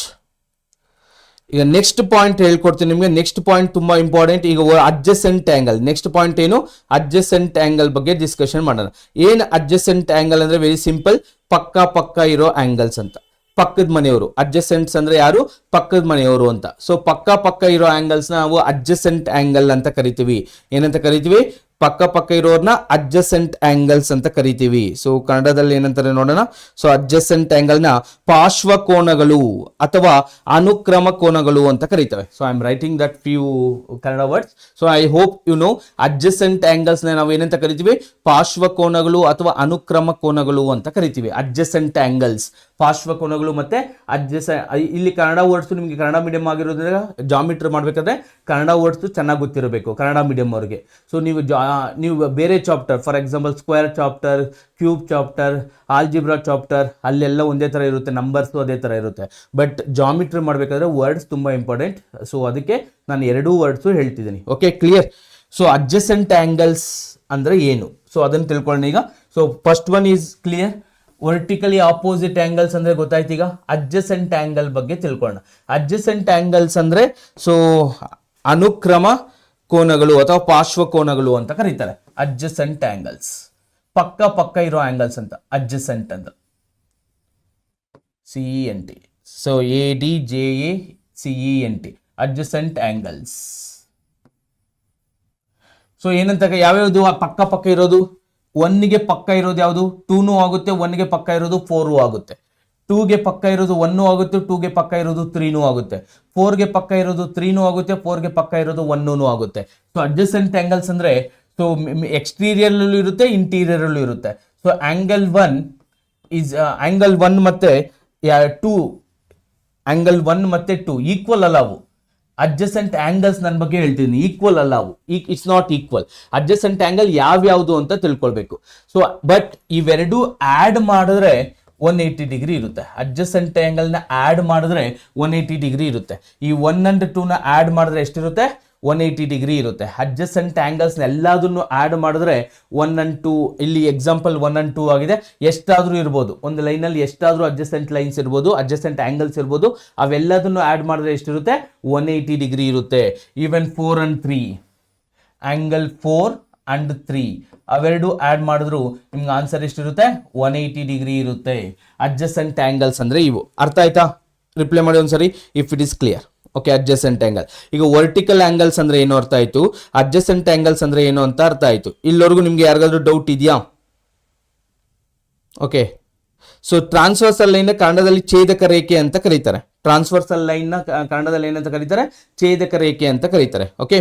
ಈಗ next point ಹೇಳ್ಕೊಡ್ತೀನಿ ನಿಮಗೆ. Next point ತುಂಬಾ important. ಈಗ adjacent angle, next point ಏನು? Adjacent angle ಬಗ್ಗೆ discussion ಮಾಡೋಣ. ಏನ್ ಅಡ್ಜಸೆಂಟ್ ಆಂಗಲ್ ಅಂದ್ರೆ ವೆರಿ ಸಿಂಪಲ್, ಪಕ್ಕ ಇರೋ ಆಂಗಲ್ಸ್ ಅಂತ. ಪಕ್ಕದ ಮನೆಯವರು, ಅಡ್ಜಸೆಂಟ್ಸ್ ಅಂದ್ರೆ ಯಾರು? ಪಕ್ಕದ ಮನೆಯವರು ಅಂತ. ಸೊ ಪಕ್ಕ ಇರೋ ಆಂಗಲ್ಸ್ ನಾವು ಅಡ್ಜಸೆಂಟ್ ಆಂಗಲ್ ಅಂತ ಕರಿತೀವಿ. ಏನಂತ ಕರಿತೀವಿ? ಪಕ್ಕ ಇರೋರ್ನ ಅಡ್ಜಸೆಂಟ್ ಆಂಗಲ್ಸ್ ಅಂತ ಕರಿತೀವಿ. ಸೊ ಕನ್ನಡದಲ್ಲಿ ಏನಂತಾರೆ ನೋಡೋಣ. ಸೊ ಅಡ್ಜಸೆಂಟ್ ಆಂಗಲ್ ನ ಪಾರ್ಶ್ವ ಕೋನಗಳು ಅಥವಾ ಅನುಕ್ರಮ ಕೋನಗಳು ಅಂತ ಕರೀತೇವೆ. So I am writing that few Kannada words. So I hope you know adjacent angles ನ ನಾವು ಏನಂತ ಕರಿತೀವಿ? ಪಾರ್ಶ್ವ ಕೋನಗಳು ಅಥವಾ ಅನುಕ್ರಮ ಕೋನಗಳು ಅಂತ ಕರಿತೀವಿ. ಅಡ್ಜಸೆಂಟ್ ಆಂಗಲ್ಸ್, ಪಾರ್ಶ್ವ ಕೋನಗಳು ಮತ್ತೆ ಇಲ್ಲಿ ಕನ್ನಡ ವರ್ಡ್ಸ್ ನಿಮಗೆ ಕನ್ನಡ ಮೀಡಿಯಂ ಆಗಿರೋದ್ರಿಂದ ಜಾಮಿಟ್ರಿ ಮಾಡ್ಬೇಕಾದ್ರೆ ಕನ್ನಡ ವರ್ಡ್ಸ್ ಚೆನ್ನಾಗಿ ಗೊತ್ತಿರಬೇಕು ಕನ್ನಡ ಮೀಡಿಯಂ ಅವ್ರಿಗೆ. ಸೊ ನೀವು ಬೇರೆ chapter, for example square chapter, cube chapter, algebra chapter, ಅಲ್ಲೆಲ್ಲ ಒಂದೇ ತರ ಇರುತ್ತೆ, ನಂಬರ್ಸ್ ಅದೇ ತರ ಇರುತ್ತೆ. ಬಟ್ ಜಾಮಿಟ್ರಿ ಮಾಡ್ಬೇಕಾದ್ರೆ ವರ್ಡ್ಸ್ ತುಂಬಾ ಇಂಪಾರ್ಟೆಂಟ್. ಸೊ ಅದಕ್ಕೆ ನಾನು 2 ವರ್ಡ್ಸ್ ಹೇಳ್ತಿದ್ದೀನಿ. Okay, clear? So adjacent angles ಅಂದ್ರೆ ಏನು? ಸೊ ಅದನ್ನು ತಿಳ್ಕೊಳ್ಳೋಣ ಈಗ. So first one is clear. Vertically opposite angles ಅಂದ್ರೆ ಗೊತ್ತಾಯ್ತು. ಈಗ ಅಡ್ಜಸೆಂಟ್ ಆಂಗಲ್ ಬಗ್ಗೆ ತಿಳ್ಕೊಳ್ಳೋಣ. ಅಡ್ಜಸೆಂಟ್ ಆಂಗಲ್ಸ್ ಅಂದ್ರೆ ಸೊ ಅನುಕ್ರಮ ಕೋನಗಳು ಅಥವಾ ಪಾರ್ಶ್ವ ಕೋನಗಳು ಅಂತ ಕರೀತಾರೆ. ಅಡ್ಜಸೆಂಟ್ ಆಂಗಲ್ಸ್, ಪಕ್ಕ ಇರೋ ಆಂಗಲ್ಸ್ ಅಂತ ಅಡ್ಜಸೆಂಟ್ ಅಂತ. CENT. So ADJACENT, adjacent angles. So ಏನಂತ, ಯಾವ್ಯಾವುದು ಪಕ್ಕ ಇರೋದು? 1ಗೆ ಪಕ್ಕ ಇರೋದು ಯಾವುದು? 2 ಆಗುತ್ತೆ. 1ಗೆ ಪಕ್ಕ ಇರೋದು 4 ಆಗುತ್ತೆ. 2ಗೆ ಪಕ್ಕ ಇರೋದು 1 ಆಗುತ್ತೆ. 2ಗೆ ಪಕ್ಕ ಇರೋದು 3 ಆಗುತ್ತೆ. 4ಗೆ ಪಕ್ಕ ಇರೋದು 3 ಆಗುತ್ತೆ. 4ಗೆ ಪಕ್ಕ ಇರೋದು 1 ಆಗುತ್ತೆ. ಸೊ ಅಡ್ಜಸೆಂಟ್ ಆಂಗಲ್ಸ್ ಅಂದ್ರೆ ಸೊ ಎಕ್ಸ್ಟೀರಿಯರ್ ಇರುತ್ತೆ, ಇಂಟೀರಿಯರ್ ಇರುತ್ತೆ. ಸೊ ಆಂಗಲ್ 1 ಮತ್ತೆ 2, ಆಂಗಲ್ 1 ಮತ್ತೆ 2 ಈಕ್ವಲ್ ಅಲ್ಲ ಅವು. ಅಡ್ಜಸೆಂಟ್ ಆಂಗಲ್ಸ್ ನನ್ನ ಬಗ್ಗೆ ಹೇಳ್ತೀನಿ, ಈಕ್ವಲ್ ಅಲ್ಲ ಅವು. It's not equal. Adjacent angle ಯಾವ್ಯಾವುದು ಅಂತ ತಿಳ್ಕೊಳ್ಬೇಕು. ಸೊ ಬಟ್ ಇವೆರಡು ಆಡ್ ಮಾಡಿದ್ರೆ 180 ಡಿಗ್ರಿ ಇರುತ್ತೆ. ಅಡ್ಜಸೆಂಟ್ ಆಂಗಲ್ ನ ಆಡ್ ಮಾಡಿದ್ರೆ 180 ಡಿಗ್ರಿ ಇರುತ್ತೆ. ಈ 1 and 2 ನ ಆಡ್ ಮಾಡಿದ್ರೆ ಎಷ್ಟಿರುತ್ತೆ? 180 ಡಿಗ್ರಿ ಇರುತ್ತೆ. ಅಡ್ಜಸೆಂಟ್ ಆಂಗಲ್ಸ್ ಎಲ್ಲದನ್ನು ಆಡ್ ಮಾಡಿದ್ರೆ 1 and 2, ಇಲ್ಲಿ ಎಕ್ಸಾಂಪಲ್ 1 and 2 ಆಗಿದೆ. ಎಷ್ಟಾದ್ರೂ ಇರ್ಬೋದು, ಒಂದು ಲೈನಲ್ಲಿ ಎಷ್ಟಾದ್ರೂ ಅಡ್ಜಸೆಂಟ್ ಲೈನ್ಸ್ ಇರ್ಬೋದು, ಅಡ್ಜಸೆಂಟ್ ಆಂಗಲ್ಸ್ ಇರ್ಬೋದು. ಅವೆಲ್ಲದನ್ನು ಆಡ್ ಮಾಡಿದ್ರೆ ಎಷ್ಟಿರುತ್ತೆ? 180 ಡಿಗ್ರಿ ಇರುತ್ತೆ. ಈವನ್ 4 and 3, ಆಂಗಲ್ 4 and 3 ಅವೆರಡು ಆಡ್ ಮಾಡಿದ್ರು ನಿಮ್ಗೆ ಆನ್ಸರ್ ಎಷ್ಟಿರುತ್ತೆ? 180 ಡಿಗ್ರಿ ಇರುತ್ತೆ. ಅಡ್ಜಸೆಂಟ್ ಆಂಗಲ್ಸ್ ಅಂದ್ರೆ ಇವು. ಅರ್ಥ ಆಯ್ತಾ? ರಿಪ್ಲೈ ಮಾಡಿ ಒಂದ್ಸರಿ if it is clear. Okay, adjacent angle. ಈಗ ವರ್ಟಿಕಲ್ ಆಂಗಲ್ಸ್ ಅಂದ್ರೆ ಏನು ಅರ್ಥ ಆಯ್ತು, ಅಡ್ಜಸೆಂಟ್ ಆಂಗಲ್ಸ್ ಅಂದ್ರೆ ಏನು ಅಂತ ಅರ್ಥ ಆಯ್ತು. ಇಲ್ಲಿವರೆಗೂ ನಿಮ್ಗೆ ಯಾರಿಗಾದ್ರೂ ಡೌಟ್ ಇದೆಯಾ? ಓಕೆ, ಸೊ ಟ್ರಾನ್ಸ್ವರ್ಸಲ್ ಲೈನ್ ಕನ್ನಡದಲ್ಲಿ ಛೇದಕ ರೇಖೆ ಅಂತ ಕರೀತಾರೆ. ಟ್ರಾನ್ಸ್ವರ್ಸಲ್ ಲೈನ್ ನ ಕನ್ನಡದಲ್ಲಿ ಏನಂತ ಕರೀತಾರೆ? ಛೇದಕ ರೇಖೆ ಅಂತ ಕರೀತಾರೆ. ಓಕೆ,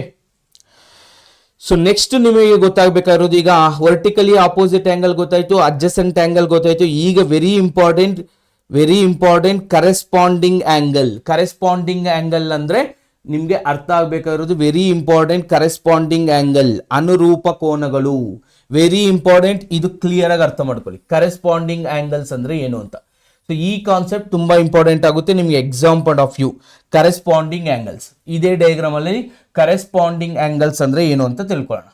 ಸೊ ನೆಕ್ಸ್ಟ್ ನಿಮಗೆ ಗೊತ್ತಾಗಬೇಕಾಗಿರೋದು, ಈಗ ವರ್ಟಿಕಲಿ ಆಪೋಸಿಟ್ ಆಂಗಲ್ ಗೊತ್ತಾಯ್ತು, ಅಡ್ಜಸೆಂಟ್ ಆಂಗಲ್ ಗೊತ್ತಾಯ್ತು. ಈಗ very important corresponding angle. Corresponding angle ಅಂದ್ರೆ ನಿಮ್ಗೆ ಅರ್ಥ ಆಗ್ಬೇಕಾಗಿರೋದು ವೆರಿ ಇಂಪಾರ್ಟೆಂಟ್. ಕರೆಸ್ಪಾಂಡಿಂಗ್ ಆಂಗಲ್, ಅನುರೂಪ ಕೋನಗಳು, ವೆರಿ ಇಂಪಾರ್ಟೆಂಟ್. ಇದು ಕ್ಲಿಯರ್ ಆಗಿ ಅರ್ಥ ಮಾಡ್ಕೊಳ್ಳಿ. ಕರೆಸ್ಪಾಂಡಿಂಗ್ ಆಂಗಲ್ಸ್ ಅಂದ್ರೆ ಏನು ಅಂತ. ಸೊ ಈ ಕಾನ್ಸೆಪ್ಟ್ ತುಂಬಾ ಇಂಪಾರ್ಟೆಂಟ್ ಆಗುತ್ತೆ ನಿಮ್ಗೆ exam point of view. Corresponding angles, ಇದೇ ಡಯಾಗ್ರಾಮ್ ಅಲ್ಲಿ ಕರೆಸ್ಪಾಂಡಿಂಗ್ ಆಂಗಲ್ಸ್ ಅಂದ್ರೆ ಏನು ಅಂತ ತಿಳ್ಕೊಳ್ಳೋಣ.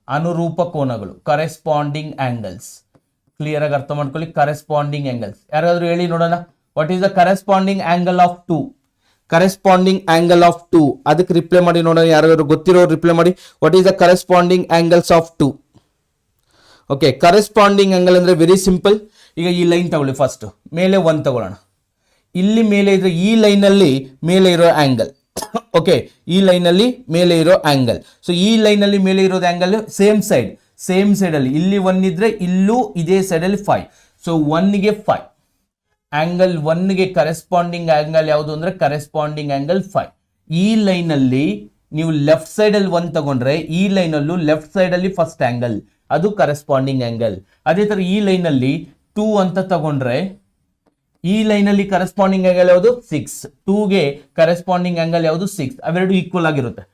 ಅನುರೂಪ ಕೋನಗಳು, ಕರೆಸ್ಪಾಂಡಿಂಗ್ ಆಂಗಲ್ಸ್. ಕ್ಲಿಯರ್ ಆಗಿ ಅರ್ಥ ಮಾಡ್ಕೊಳ್ಳಿ. ಕರೆಸ್ಪಾಂಡಿಂಗ್ ಆಂಗಲ್ಸ್ ಯಾರಾದ್ರೂ ಹೇಳಿ ನೋಡೋಣ. What is the corresponding angle of 2? Corresponding angle of 2, ಅದಕ್ಕೆ ರಿಪ್ಲೈ ಮಾಡಿ ನೋಡೋಣ. ಯಾರಾದ್ರೂ ಗೊತ್ತಿರೋರು ರಿಪ್ಲೈ ಮಾಡಿ. What is the corresponding angles of 2? Okay, corresponding angle ಅಂದ್ರೆ ವೆರಿ ಸಿಂಪಲ್. ಈಗ ಈ ಲೈನ್ ತಗೊಳ್ಳಿ, ಫಸ್ಟ್ ಮೇಲೆ 1 ತಗೊಳ್ಳೋಣ. ಇಲ್ಲಿ ಮೇಲೆ ಇದ್ರೆ ಈ ಲೈನಲ್ಲಿ ಮೇಲೆ ಇರೋ ಆಂಗಲ್. ಓಕೆ, ಈ ಲೈನಲ್ಲಿ ಮೇಲೆ ಇರೋ ಆಂಗಲ್. ಸೊ ಈ ಲೈನಲ್ಲಿ ಮೇಲೆ ಇರೋದು ಆಂಗಲ್ ಸೇಮ್ ಸೈಡ್ ಅಲ್ಲಿ ಇಲ್ಲಿ 1 ಇದ್ರೆ ಇಲ್ಲೂ ಇದೇ ಸೈಡ್ ಅಲ್ಲಿ 5. ಸೊ 1ಗೆ 5 ಆಂಗಲ್ 1ಗೆ ಕರೆಸ್ಪಾಂಡಿಂಗ್ ಆಂಗಲ್ ಯಾವುದು ಅಂದ್ರೆ ಕರೆಸ್ಪಾಂಡಿಂಗ್ ಆಂಗಲ್ 5. ಈ ಲೈನಲ್ಲಿ ನೀವು ಲೆಫ್ಟ್ ಸೈಡ್ ಅಲ್ಲಿ 1 ತಗೊಂಡ್ರೆ ಈ ಲೈನಲ್ಲೂ ಲೆಫ್ಟ್ ಸೈಡ್ ಅಲ್ಲಿ ಫಸ್ಟ್ ಆಂಗಲ್, ಅದು ಕರೆಸ್ಪಾಂಡಿಂಗ್ ಆಂಗಲ್. ಅದೇ ತರ ಈ ಲೈನಲ್ಲಿ 2 ಅಂತ ತಗೊಂಡ್ರೆ ಈ ಲೈನಲ್ಲಿ ಕರೆಸ್ಪಾಂಡಿಂಗ್ ಆಂಗಲ್ ಯಾವುದು 6. 2ಗೆ ಕರೆಸ್ಪಾಂಡಿಂಗ್ ಆಂಗಲ್ ಯಾವುದು 6. ಅವೆರಡು ಈಕ್ವಲ್ ಆಗಿರುತ್ತೆ.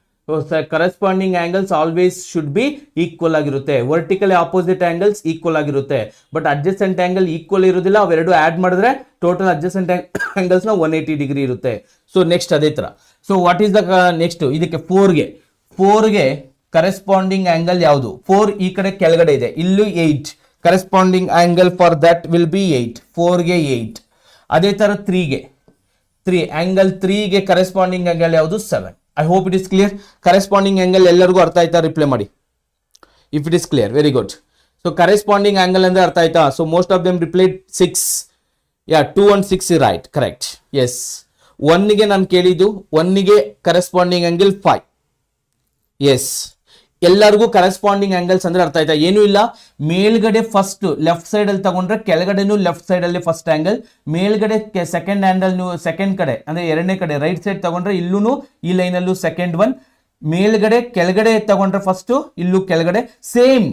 Corresponding angles always should be equal ಆಗಿರುತ್ತೆ. ವರ್ಟಿಕಲಿ ಆಪೋಸಿಟ್ ಆಂಗಲ್ಸ್ ಈಕ್ವಲ್ ಆಗಿರುತ್ತೆ, ಬಟ್ ಅಡ್ಜಸೆಂಟ್ ಆಂಗಲ್ ಈಕ್ವಲ್ ಇರೋದಿಲ್ಲ. ಅವೆರಡು ಆಡ್ ಮಾಡಿದ್ರೆ ಟೋಟಲ್ ಅಡ್ಜಸೆಂಟ್ ಆಂಗಲ್ಸ್ ನ 180 ಡಿಗ್ರಿ ಇರುತ್ತೆ. ಸೊ ನೆಕ್ಸ್ಟ್ ಅದೇ ತರ. So what is the next ಇದಕ್ಕೆ 4ಗೆ ಕರೆಸ್ಪಾಂಡಿಂಗ್ ಆಂಗಲ್ ಯಾವುದು? 4 ಈ ಕಡೆ ಕೆಳಗಡೆ ಇದೆ, ಇಲ್ಲೂ 8. Corresponding angle for that will be 8. 4ಗೆ 8. ಅದೇ ತರ 3 ಆಂಗಲ್ 3ಗೆ ಕರೆಸ್ಪಾಂಡಿಂಗ್ ಆಂಗಲ್ ಯಾವುದು? 7. I hope it is clear. Corresponding angle ಎಲ್ಲರಿಗೂ ಅರ್ಥ ಆಯ್ತಾ? ರಿಪ್ಲೈ ಮಾಡಿ if it is clear. Very good. So corresponding angle ಅಂದ್ರೆ ಅರ್ಥ ಆಯ್ತಾ? So most of them replied 6. 2 and 6 right, correct. Yes, 1ಗೆ ನಾನು ಕೇಳಿದ್ದು 1ಗೆ ಕರೆಸ್ಪಾಂಡಿಂಗ್ ಆಂಗಲ್ 5. ಎಸ್, ಎಲ್ಲರಿಗೂ ಕರೆಸ್ಪಾಂಡಿಂಗ್ ಆಂಗಲ್ಸ್ ಅಂದ್ರೆ ಅರ್ಥ ಆಯ್ತಾ? ಏನೂ ಇಲ್ಲ. ಮೇಲ್ಗಡೆ ಫಸ್ಟ್ ಲೆಫ್ಟ್ ಸೈಡ್ ಅಲ್ಲಿ ತಗೊಂಡ್ರೆ ಕೆಳಗಡೆನೂ ಲೆಫ್ಟ್ ಸೈಡ್ ಅಲ್ಲಿ ಫಸ್ಟ್ ಆಂಗಲ್, ಮೇಲ್ಗಡೆ ಸೆಕೆಂಡ್ ಆಂಗಲ್ ನೀವು ಸೆಕೆಂಡ್ ಕಡೆ ಅಂದ್ರೆ ಎರಡನೇ ಕಡೆ ರೈಟ್ ಸೈಡ್ ತಗೊಂಡ್ರೆ ಇಲ್ಲೂ ಈ ಲೈನಲ್ಲೂ ಸೆಕೆಂಡ್ ಒನ್, ಮೇಲ್ಗಡೆ ಕೆಳಗಡೆ ತಗೊಂಡ್ರೆ ಫಸ್ಟ್ ಇಲ್ಲೂ ಕೆಳಗಡೆ ಸೇಮ್.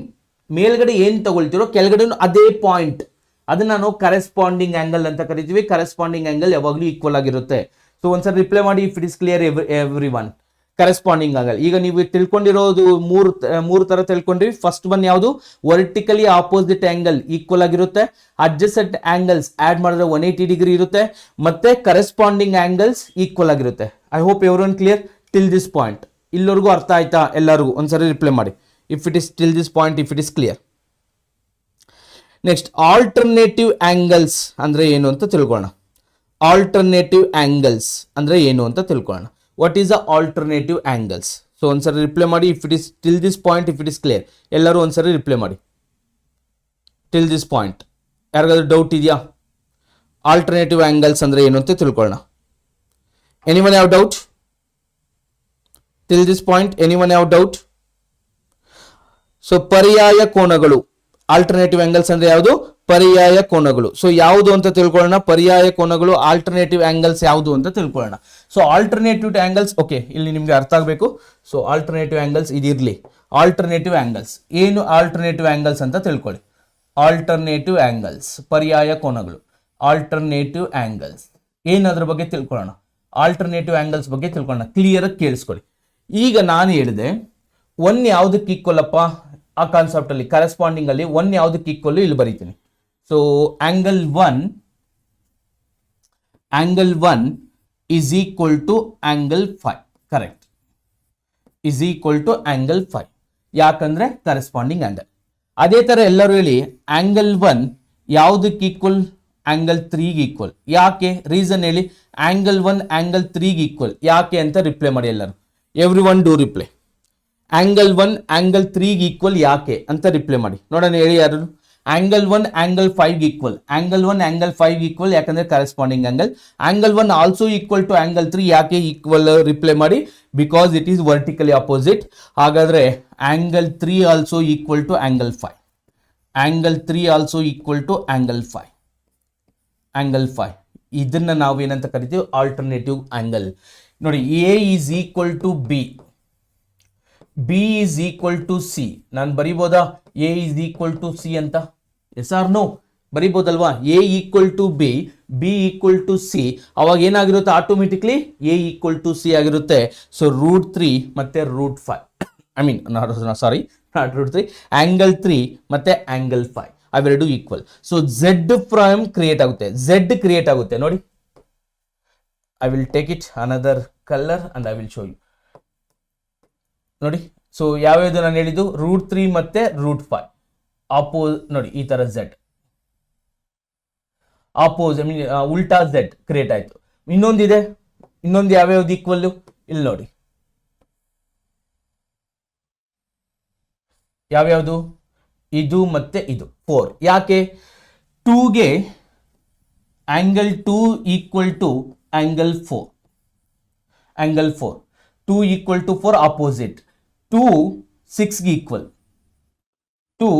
ಮೇಲ್ಗಡೆ ಏನ್ ತಗೊಳ್ತಿರೋ ಕೆಳಗಡೆನೂ ಅದೇ ಪಾಯಿಂಟ್, ಅದನ್ನ ನಾವು ಕರೆಸ್ಪಾಂಡಿಂಗ್ ಆಂಗಲ್ ಅಂತ ಕರಿತೀವಿ. ಕರೆಸ್ಪಾಂಡಿಂಗ್ ಆಂಗಲ್ ಯಾವಾಗಲೂ ಈಕ್ವಲ್ ಆಗಿರುತ್ತೆ. ಸೊ ಒಂದ್ಸರಿ ರಿಪ್ಲೈ ಮಾಡಿ if it is clear everyone. Corresponding angle ಈಗ ನೀವು ತಿಳ್ಕೊಂಡಿರೋದು ಮೂರು ತರ ತಿಳ್ಕೊಂಡ್ರಿ. ಫಸ್ಟ್ ಒನ್ ಯಾವುದು? ವರ್ಟಿಕಲಿ ಆಪೋಸಿಟ್ ಆಂಗಲ್ ಈಕ್ವಲ್ ಆಗಿರುತ್ತೆ. ಅಡ್ಜಸೆಂಟ್ ಆಂಗಲ್ಸ್ ಆಡ್ ಮಾಡಿದ್ರೆ 180 ಡಿಗ್ರಿ ಇರುತ್ತೆ. ಮತ್ತೆ ಕರೆಸ್ಪಾಂಡಿಂಗ್ ಆಂಗಲ್ಸ್ ಈಕ್ವಲ್ ಆಗಿರುತ್ತೆ. I hope everyone clear till this point. ಇಲ್ಲವರೆಗೂ ಅರ್ಥ ಆಯ್ತಾ ಎಲ್ಲರಿಗೂ? ಒಂದ್ಸರಿ ರಿಪ್ಲೈ ಮಾಡಿ if it is till this point, if it is clear. Next alternative angles ಅಂದ್ರೆ ಏನು ಅಂತ ತಿಳ್ಕೊಳ್ಳೋಣ. ಆಲ್ಟರ್ನೇಟಿವ್ ಆಂಗಲ್ಸ್ ಅಂದ್ರೆ ಏನು ಅಂತ ತಿಳ್ಕೊಳ್ಳೋಣ. What is the alternative angles? So ಒಂದ್ಸರಿ ರಿಪ್ಲೈ ಮಾಡಿ if it is till this point, if it is clear. ಎಲ್ಲರೂ ಒಂದ್ಸರಿ ರಿಪ್ಲೈ ಮಾಡಿ ಟಿಲ್ ದಿಸ್ ಪಾಯಿಂಟ್. ಯಾರಿಗಾದ್ರೂ ಡೌಟ್ ಇದೆಯಾ? ಆಲ್ಟರ್ನೇಟಿವ್ ಆಂಗಲ್ಸ್ ಅಂದ್ರೆ ಏನು ಅಂತ ತಿಳ್ಕೊಳ್ಳೋಣ. Anyone have doubt till this point? Anyone have doubt? So ಪರ್ಯಾಯ ಕೋನಗಳು. ಆಲ್ಟರ್ನೇಟಿವ್ ಆಂಗಲ್ಸ್ ಅಂದ್ರೆ ಯಾವುದು? ಪರ್ಯಾಯ ಕೋನಗಳು. ಸೊ ಯಾವುದು ಅಂತ ತಿಳ್ಕೊಳ್ಳೋಣ. ಪರ್ಯಾಯ ಕೋನಗಳು ಆಲ್ಟರ್ನೇಟಿವ್ ಆಂಗಲ್ಸ್ ಯಾವುದು ಅಂತ ತಿಳ್ಕೊಳ್ಳೋಣ. ಸೊ ಆಲ್ಟರ್ನೇಟಿವ್ ಆಂಗಲ್ಸ್, ಓಕೆ, ಇಲ್ಲಿ ನಿಮ್ಗೆ ಅರ್ಥ ಆಗಬೇಕು. ಸೊ ಆಲ್ಟರ್ನೇಟಿವ್ ಆಂಗಲ್ಸ್ ಇದಿರಲಿ. ಆಲ್ಟರ್ನೇಟಿವ್ ಆಂಗಲ್ಸ್ ಏನು? ಆಲ್ಟರ್ನೇಟಿವ್ ಆಂಗಲ್ಸ್ ಅಂತ ತಿಳ್ಕೊಳ್ಳಿ. ಆಲ್ಟರ್ನೇಟಿವ್ ಆಂಗಲ್ಸ್ ಪರ್ಯಾಯ ಕೋನಗಳು. ಆಲ್ಟರ್ನೇಟಿವ್ ಆಂಗಲ್ಸ್ ಏನದ್ರ ಬಗ್ಗೆ ತಿಳ್ಕೊಳ್ಳೋಣ. ಆಲ್ಟರ್ನೇಟಿವ್ ಆಂಗಲ್ಸ್ ಬಗ್ಗೆ ತಿಳ್ಕೊಳ್ಳೋಣ. ಕ್ಲಿಯರ್ ಆಗಿ ಕೇಳಿಸ್ಕೊಳ್ಳಿ. ಈಗ ನಾನು ಹೇಳಿದೆ 1 ಯಾವುದಕ್ಕೆ ಈಕ್ವಲ್ ಅಪ್ಪ? ಆ ಕಾನ್ಸೆಪ್ಟ್ ಅಲ್ಲಿ ಕರೆಸ್ಪಾಂಡಿಂಗ್ ಅಲ್ಲಿ 1 ಯಾವುದಕ್ಕೆ ಈಕ್ವಲ್ ಇಲ್ಲಿ ಬರೀತೀನಿ. So angle 1 is equal to angle 5. Correct, is equal to angle 5. ಯಾಕಂದ್ರೆ ಕರೆಸ್ಪಾಂಡಿಂಗ್ ಆಂಗಲ್. ಅದೇ ತರ ಎಲ್ಲರೂ ಹೇಳಿ ಆಂಗಲ್ 1 ಯಾವುದಕ್ಕೆ ಈಕ್ವಲ್? ಆಂಗಲ್ 3ಗೆ ಈಕ್ವಲ್. ಯಾಕೆ? ರೀಸನ್ ಹೇಳಿ. ಆಂಗಲ್ 1 ಆಂಗಲ್ 3ಗೆ ಈಕ್ವಲ್ ಯಾಕೆ ಅಂತ ರಿಪ್ಲೈ ಮಾಡಿ ಎಲ್ಲರೂ. Everyone do reply. Angle 1 angle 3ಗೆ ಈಕ್ವಲ್ ಯಾಕೆ ಅಂತ ರಿಪ್ಲೈ ಮಾಡಿ ನೋಡೋಣ. ಹೇಳಿ ಯಾರು? ಆಂಗಲ್ 1 ಆಂಗಲ್ 5ಗೆ ಈಕ್ವಲ್. ಆಂಗಲ್ 1 ಆಂಗಲ್ 5ಗೆ ಈಕ್ವಲ್ ಯಾಕಂದ್ರೆ corresponding angle. Angle 1 also equal to angle 3 ಯಾಕೆ ಈಕ್ವಲ್? ರಿಪ್ಲೈ ಮಾಡಿ. Because it is vertically opposite. ಹಾಗಾದ್ರೆ angle 3 also equal to angle 5. Angle 3 also equal to angle 5. Angle 5 ಇದನ್ನ ನಾವು ಏನಂತ ಕರಿತೀವಿ? Alternative angle. ನೋಡಿ, A is equal to B, B is equal to C. ನಾನು ಬರಿಬೋದಾ A is equal to C ಅಂತ? Yes or no? ಬರಿಬೋದಲ್ವಾ? A equal to B, B equal to C. ಅವಾಗ ಏನಾಗಿರುತ್ತೆ? Automatically A equal to C ಆಗಿರುತ್ತೆ. So √3 ಮತ್ತೆ √5, I mean sorry not √3, angle 3 ಮತ್ತೆ angle 5 ಅವೆರಡು ಈಕ್ವಲ್. ಸೊ ಝೆಡ್ ಪ್ರೈಮ್ ಕ್ರಿಯೇಟ್ ಆಗುತ್ತೆ. ಝೆಡ್ ಕ್ರಿಯೇಟ್ ಆಗುತ್ತೆ ನೋಡಿ. I will take it another colour and I will show you. ನೋಡಿ, ಸೊ ಯಾವ್ಯಾವುದು ನಾನು ಹೇಳಿದ್ದು? √3 ಮತ್ತೆ √5 ಆಪೋಸ್. ನೋಡಿ ಈ ತರ ಝೆಡ್ ಆಪೋಸ್, ಐ ಮೀನ್ ಉಲ್ಟಾ ಝೆಡ್ ಕ್ರಿಯೇಟ್ ಆಯ್ತು. ಇನ್ನೊಂದಿದೆ, ಇನ್ನೊಂದು ಯಾವ್ಯಾವ್ದು ಈಕ್ವಲ್? ಇಲ್ಲಿ ನೋಡಿ ಯಾವ್ಯಾವುದು? ಇದು ಮತ್ತೆ ಇದು 4. ಯಾಕೆ? 2ಗೆ angle 2 equal to angle 4. Angle 4. 2 equal to 4 opposite. 2 6 ಗೆ equal. 2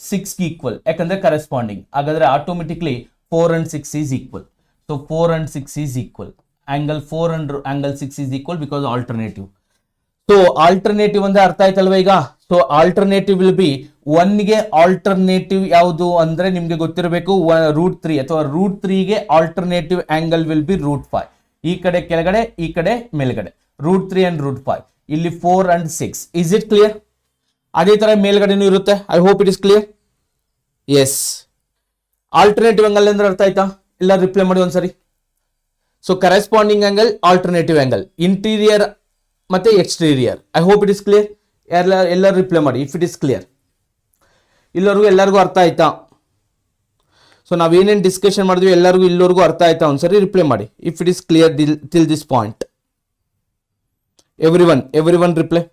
6 ಗೆ equal. ಯಾಕಂದ್ರೆ ಕರೆಸ್ಪಾಂಡಿಂಗ್. ಹಾಗಾದ್ರೆ automatically 4 and 6 is equal. So 4 and 6 is equal. Angle 4 and angle 6 is equal because alternative. So alternative ಅಂದ್ರೆ ಅರ್ಥ ಆಯ್ತಲ್ವಾ ಈಗ? ಸೊ ಆಲ್ಟರ್ನೇಟಿವ್ ವಿಲ್ ಬಿ 1 ಗೆ alternative ಯಾವುದು ಅಂದ್ರೆ ನಿಮ್ಗೆ ಗೊತ್ತಿರಬೇಕು √3 ಅಥವಾ √3 ಗೆ ಆಲ್ಟರ್ನೇಟಿವ್ ಆಂಗಲ್ ವಿಲ್ ಬಿ √5. ಈ ಕಡೆ ಕೆಳಗಡೆ, ಈ ಕಡೆ ಮೇಲ್ಗಡೆ. √3 and √5. ಇಲ್ಲಿ 4 and 6. Is it clear? ಅದೇ ತರ ಮೇಲ್ಗಡೆನೂ ಇರುತ್ತೆ. I hope it is clear. Yes. Alternative angle ಅಂದ್ರೆ ಅರ್ಥ ಆಯ್ತಾ? ಇಲ್ಲ ರಿಪ್ಲೈ ಮಾಡಿ ಒಂದ್ಸರಿ. So corresponding angle, alternative angle, interior ಮತ್ತೆ exterior. I hope it is clear. ಎಲ್ಲರೂ ರಿಪ್ಲೈ ಮಾಡಿ ಇಫ್ ಇಟ್ ಇಸ್ ಕ್ಲಿಯರ್. ಎಲ್ಲರಿಗೂ ಅರ್ಥ ಆಯ್ತಾ? ಸೊ ನಾವೇನೇನು ಡಿಸ್ಕಷನ್ ಮಾಡಿದ್ವಿ ಇಲ್ಲರಿಗೂ ಅರ್ಥ ಆಯ್ತಾ? ಒಂದ್ಸರಿ ರಿಪ್ಲೈ ಮಾಡಿ if it is clear till this point. Every one reply.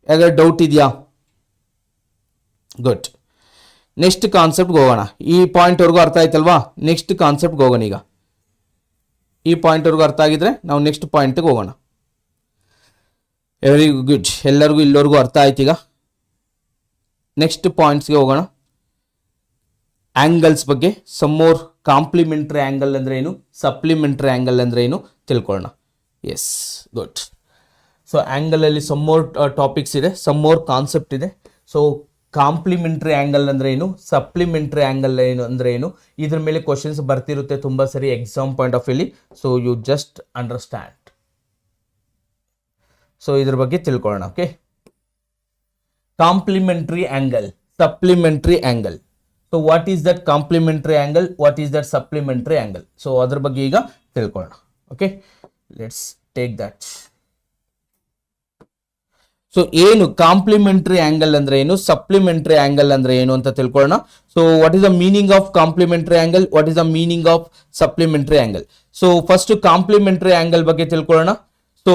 ಯಾವ್ದಾದ್ರು ಡೌಟ್ ಇದೆಯಾ? ಗುಡ್. ನೆಕ್ಸ್ಟ್ ಕಾನ್ಸೆಪ್ಟ್ಗೆ ಹೋಗೋಣ. ಈ ಪಾಯಿಂಟ್ವರೆಗೂ ಅರ್ಥ ಆಯ್ತಲ್ವಾ? ನೆಕ್ಸ್ಟ್ ಕಾನ್ಸೆಪ್ಟ್ಗೆ ಹೋಗೋಣ. ಈಗ ಈ ಪಾಯಿಂಟ್ವರೆಗೂ ಅರ್ಥ ಆಗಿದ್ರೆ ನಾವು ನೆಕ್ಸ್ಟ್ ಪಾಯಿಂಟ್ಗೆ ಹೋಗೋಣ. Very good. ಇಲ್ಲರಿಗೂ ಅರ್ಥ ಆಯ್ತು. ಈಗ ನೆಕ್ಸ್ಟ್ ಪಾಯಿಂಟ್ಸ್ಗೆ ಹೋಗೋಣ. ಆಂಗಲ್ಸ್ ಬಗ್ಗೆ ಸಮ್ ಮೋರ್. ಕಾಂಪ್ಲಿಮೆಂಟ್ರಿ ಆಂಗಲ್ ಅಂದ್ರೆ ಏನು, ಸಪ್ಲಿಮೆಂಟ್ರಿ ಆಂಗಲ್ ಅಂದ್ರೆ ಏನು ತಿಳ್ಕೊಳ್ಳೋಣ. Yes, good. ಸೊ ಆಂಗಲ್ ಅಲ್ಲಿ ಸಮ್ ಮೋರ್ ಟಾಪಿಕ್ಸ್ ಇದೆ, ಸಮ್ ಮೋರ್ ಕಾನ್ಸೆಪ್ಟ್ ಇದೆ. ಸೊ ಕಾಂಪ್ಲಿಮೆಂಟ್ರಿ ಆಂಗಲ್ ಅಂದ್ರೆ ಏನು, ಸಪ್ಲಿಮೆಂಟ್ರಿ ಆಂಗಲ್ ಏನು ಅಂದ್ರೆ ಏನು, ಇದ್ರ ಮೇಲೆ ಕ್ವಶನ್ಸ್ ಬರ್ತಿರುತ್ತೆ ತುಂಬಾ ಸರಿ ಎಕ್ಸಾಮ್ ಪಾಯಿಂಟ್ ಆಫ್ ವ್ಯೂಲಿ. So you just understand. So ಇದ್ರ ಬಗ್ಗೆ ತಿಳ್ಕೊಳ್ಳೋಣ. Okay, complementary angle, supplementary angle. So what is that complementary angle, what is that supplementary angle? So ಅದ್ರ ಬಗ್ಗೆ ಈಗ ತಿಳ್ಕೊಳ್ಳೋಣ. Okay, let's take that. So ಏನು ಕಾಂಪ್ಲಿಮೆಂಟ್ರಿ ಆಂಗಲ್ ಅಂದ್ರೆ ಏನು, ಸಪ್ಲಿಮೆಂಟ್ರಿ ಆಂಗಲ್ ಅಂದ್ರೆ ಏನು ಅಂತ ತಿಳ್ಕೊಳ್ಳೋಣ. So what is the meaning of complementary angle, what is the meaning of supplementary angle? So first complimentary angle ಬಗ್ಗೆ ತಿಳ್ಕೊಳ್ಳೋಣ. ಸೊ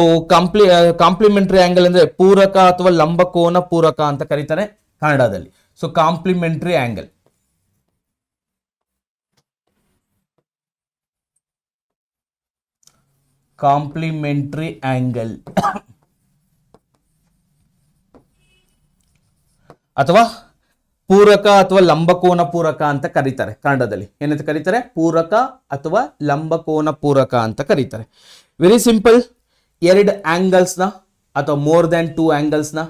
ಕಾಂಪ್ಲಿಮೆಂಟ್ರಿ ಆಂಗಲ್ ಅಂದ್ರೆ ಪೂರಕ ಅಥವಾ ಲಂಬಕೋನ ಪೂರಕ ಅಂತ ಕರೀತಾರೆ ಕನ್ನಡದಲ್ಲಿ. So complementary angle, complementary angle ಅಥವಾ ಪೂರಕ ಅಥವಾ ಲಂಬಕೋನ ಪೂರಕ ಅಂತ ಕರೀತಾರೆ ಕನ್ನಡದಲ್ಲಿ. ಏನಂತ ಕರೀತಾರೆ? ಪೂರಕ ಅಥವಾ ಲಂಬಕೋನ ಪೂರಕ ಅಂತ ಕರೀತಾರೆ. Very simple. ಎರಡು ಆಂಗಲ್ಸ್ನ ಅಥವಾ ಮೋರ್ ದ್ಯಾನ್ 2 ಆಂಗಲ್ಸ್ನ